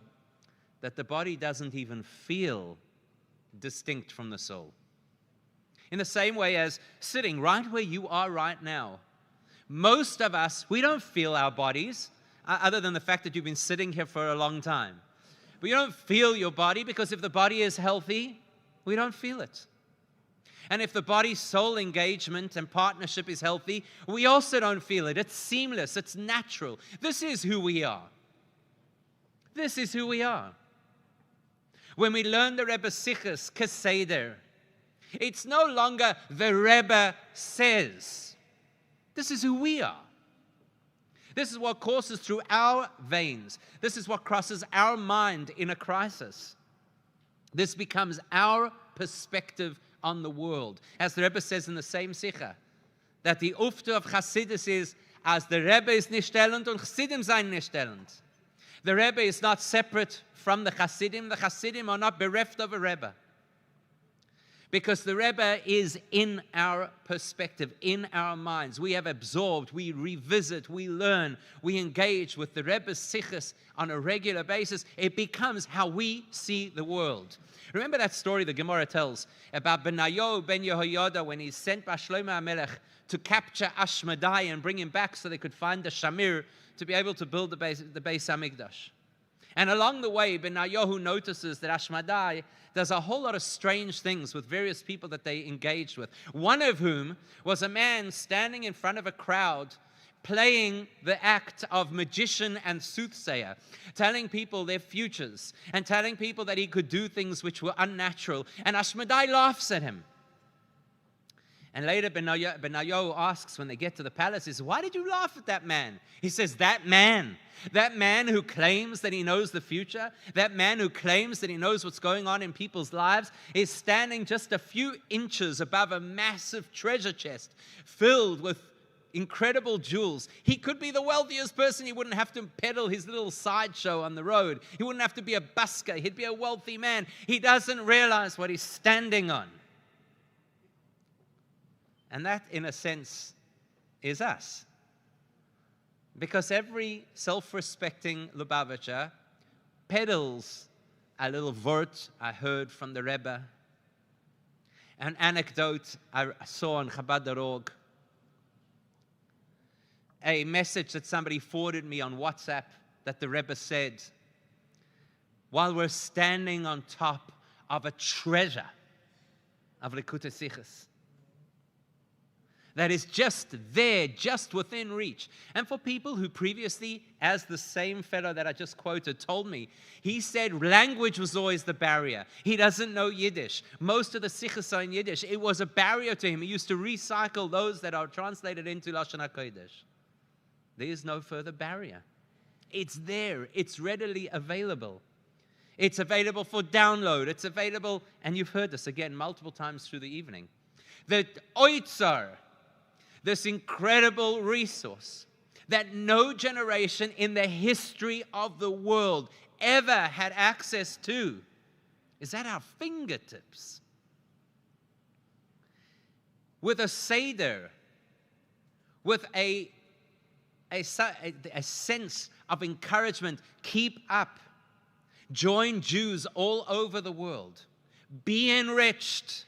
Speaker 8: that the body doesn't even feel distinct from the soul. In the same way as sitting right where you are right now, most of us, we don't feel our bodies, other than the fact that you've been sitting here for a long time. But you don't feel your body because if the body is healthy, we don't feel it. And if the body-soul engagement and partnership is healthy, we also don't feel it. It's seamless. It's natural. This is who we are. This is who we are. When we learn the Rebbe Sichos, Keseder, It's no longer the Rebbe says. This is who we are. This is what courses through our veins. This is what crosses our mind in a crisis. This becomes our perspective on the world. As the Rebbe says in the same Sikha, that the Ufta of Chassidus is, as the Rebbe is nicht stellend und Chassidim sein nicht stellend. The Rebbe is not separate from the Chassidim. The Chassidim are not bereft of a Rebbe. Because the Rebbe is in our perspective, in our minds. We have absorbed, we revisit, we learn, we engage with the Rebbe's sichos on a regular basis. It becomes how we see the world. Remember that story the Gemara tells about Benayo ben Yehoyada when he sent Shlomo HaMelech to capture Ashmedai and bring him back so they could find the Shamir to be able to build the Beis HaMikdash. And along the way, Benayahu notices that Ashmedai does a whole lot of strange things with various people that they engaged with. One of whom was a man standing in front of a crowd playing the act of magician and soothsayer, telling people their futures and telling people that he could do things which were unnatural. And Ashmedai laughs at him. And later Benayahu asks when they get to the palace, he says, why did you laugh at that man? He says, that man who claims that he knows the future, that man who claims that he knows what's going on in people's lives, is standing just a few inches above a massive treasure chest filled with incredible jewels. He could be the wealthiest person. He wouldn't have to peddle his little sideshow on the road. He wouldn't have to be a busker. He'd be a wealthy man. He doesn't realize what he's standing on. And that, in a sense, is us. Because every self-respecting Lubavitcher peddles a little word I heard from the Rebbe, an anecdote I saw on Chabad.org, a message that somebody forwarded me on WhatsApp that the Rebbe said, while we're standing on top of a treasure of Likutei Sichos, that is just there, just within reach. And for people who previously, as the same fellow that I just quoted told me, he said language was always the barrier. He doesn't know Yiddish. Most of the sichos are in Yiddish. It was a barrier to him. He used to recycle those that are translated into Lashon HaKodesh. There is no further barrier. It's there. It's readily available. It's available for download. It's available, and you've heard this again multiple times through the evening. The Oitzar, this incredible resource that no generation in the history of the world ever had access to, is at our fingertips. With a seder, with a sense of encouragement, keep up. Join Jews all over the world. Be enriched.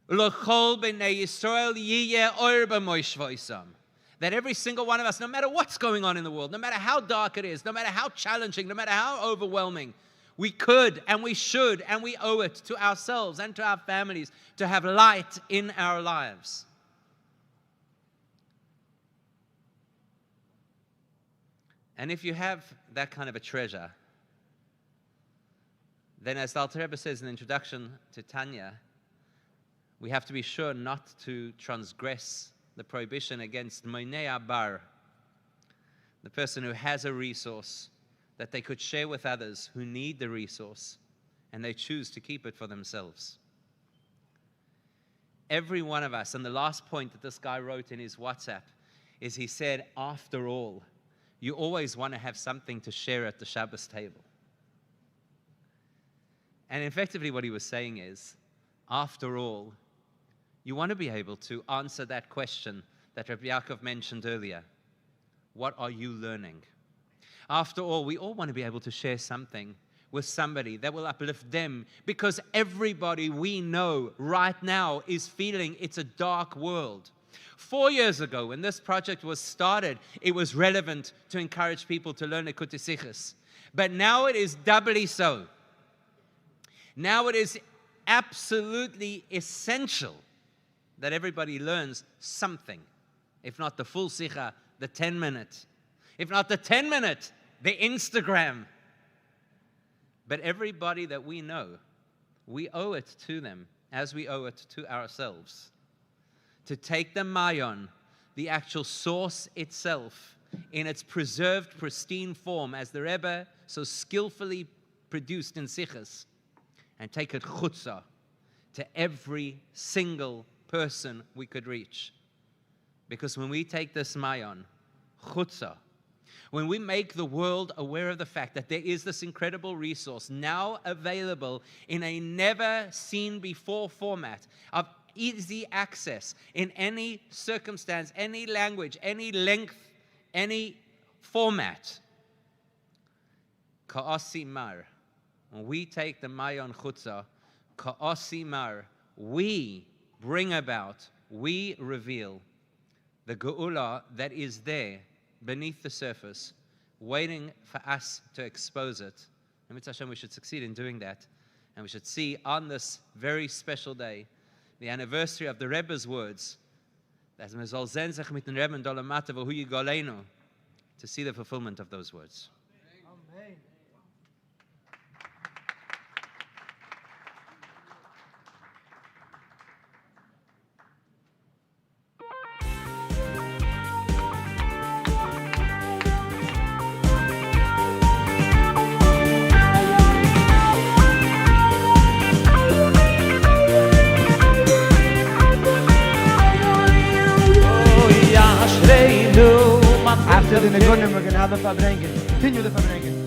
Speaker 8: That every single one of us, no matter what's going on in the world, no matter how dark it is, no matter how challenging, no matter how overwhelming, we could and we should and we owe it to ourselves and to our families to have light in our lives. And if you have that kind of a treasure, then as the Alter Rebbe says in the introduction to Tanya, we have to be sure not to transgress the prohibition against Moinei Bar, the person who has a resource that they could share with others who need the resource, and they choose to keep it for themselves. Every one of us, and the last point that this guy wrote in his WhatsApp is he said, after all, you always want to have something to share at the Shabbos table. And effectively what he was saying is, after all, you want to be able to answer that question that Rabbi Yaakov mentioned earlier. What are you learning? After all, we all want to be able to share something with somebody that will uplift them, because everybody we know right now is feeling it's a dark world. 4 years ago, when this project was started, it was relevant to encourage people to learn Likutei Sichos. But now it is doubly so. Now it is absolutely essential that everybody learns something. If not the full Sikha, the 10-minute. If not the 10-minute, the Instagram. But everybody that we know, we owe it to them. as we owe it to ourselves, to take the mayon, the actual source itself, in its preserved, pristine form, as the Rebbe so skillfully produced in Sichos, and take it chutza to every single person we could reach. Because when we take this mayon, chutza, when we make the world aware of the fact that there is this incredible resource now available in a never-seen-before format of easy access in any circumstance, any language, any length, any format, ka'asi mar, when we take the mayon chutza, ka'asi mar, we bring about, we reveal the geula that is there beneath the surface, waiting for us to expose it. And Mitzvah Hashem, we should succeed in doing that. And we should see on this very special day, the anniversary of the Rebbe's words, that we soll sein sich mit den Rebben dolamata v'hu yigolenu, to see the fulfillment of those words.
Speaker 2: Amen. After the Negunim, we're going to have the Fabrengen. Continue the Fabrengen.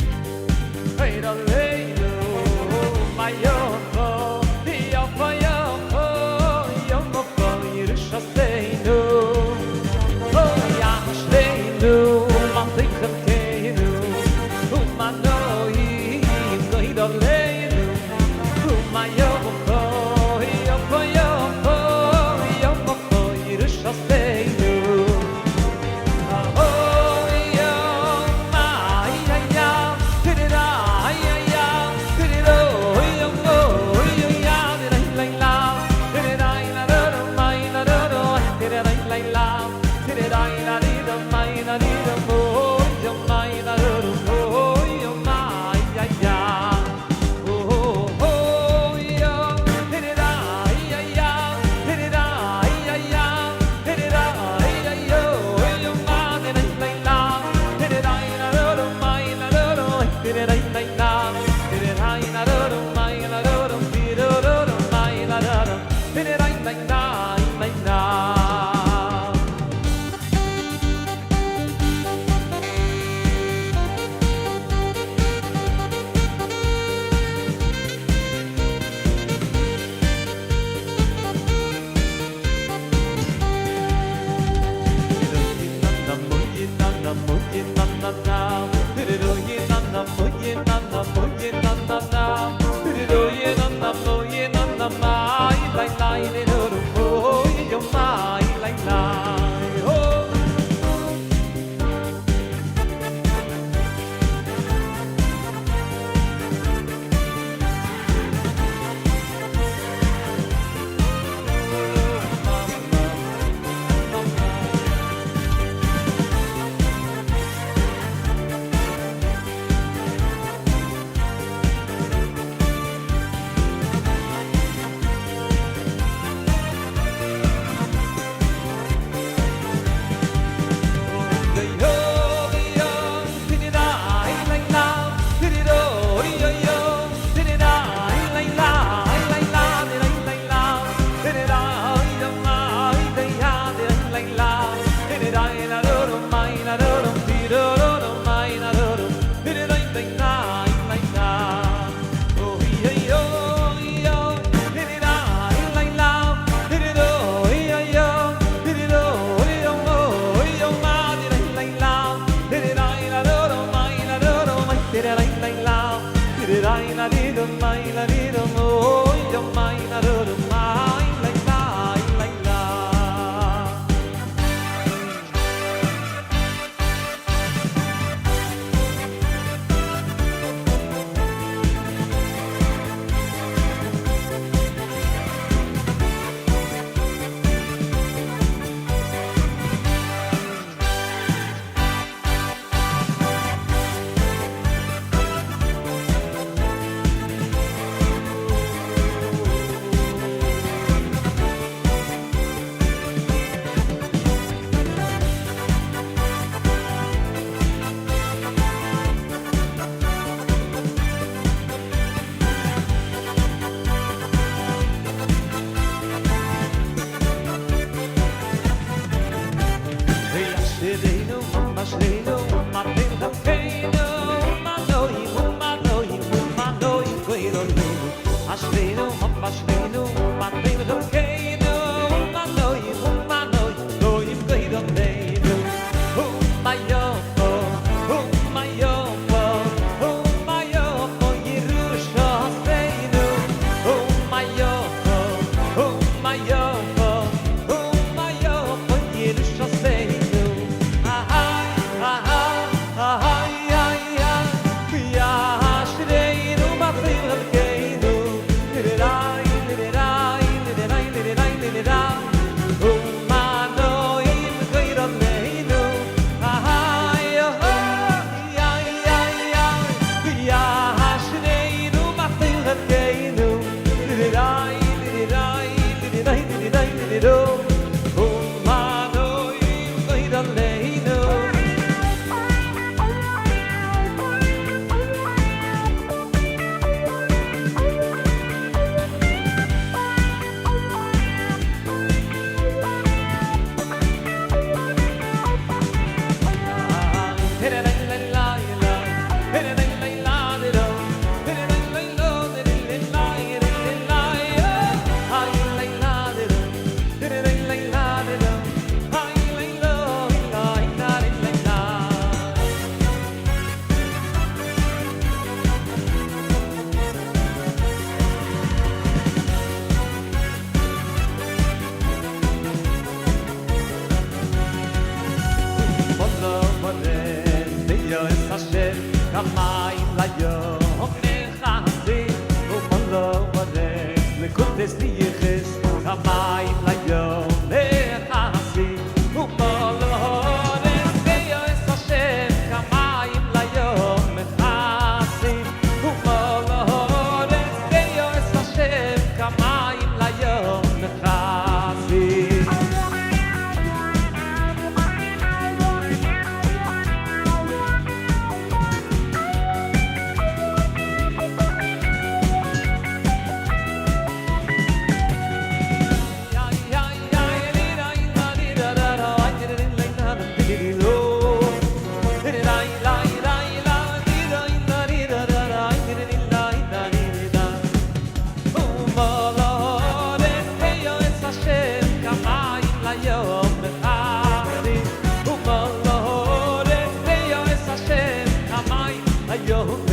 Speaker 1: es Hashem kamayim layom mechasim umalo vares lekutes liyiches kamayim layom mechasim umalo vares es Hashem kamayim layom mechasim umalo vares es Hashem kamayim layom mechasim. Yo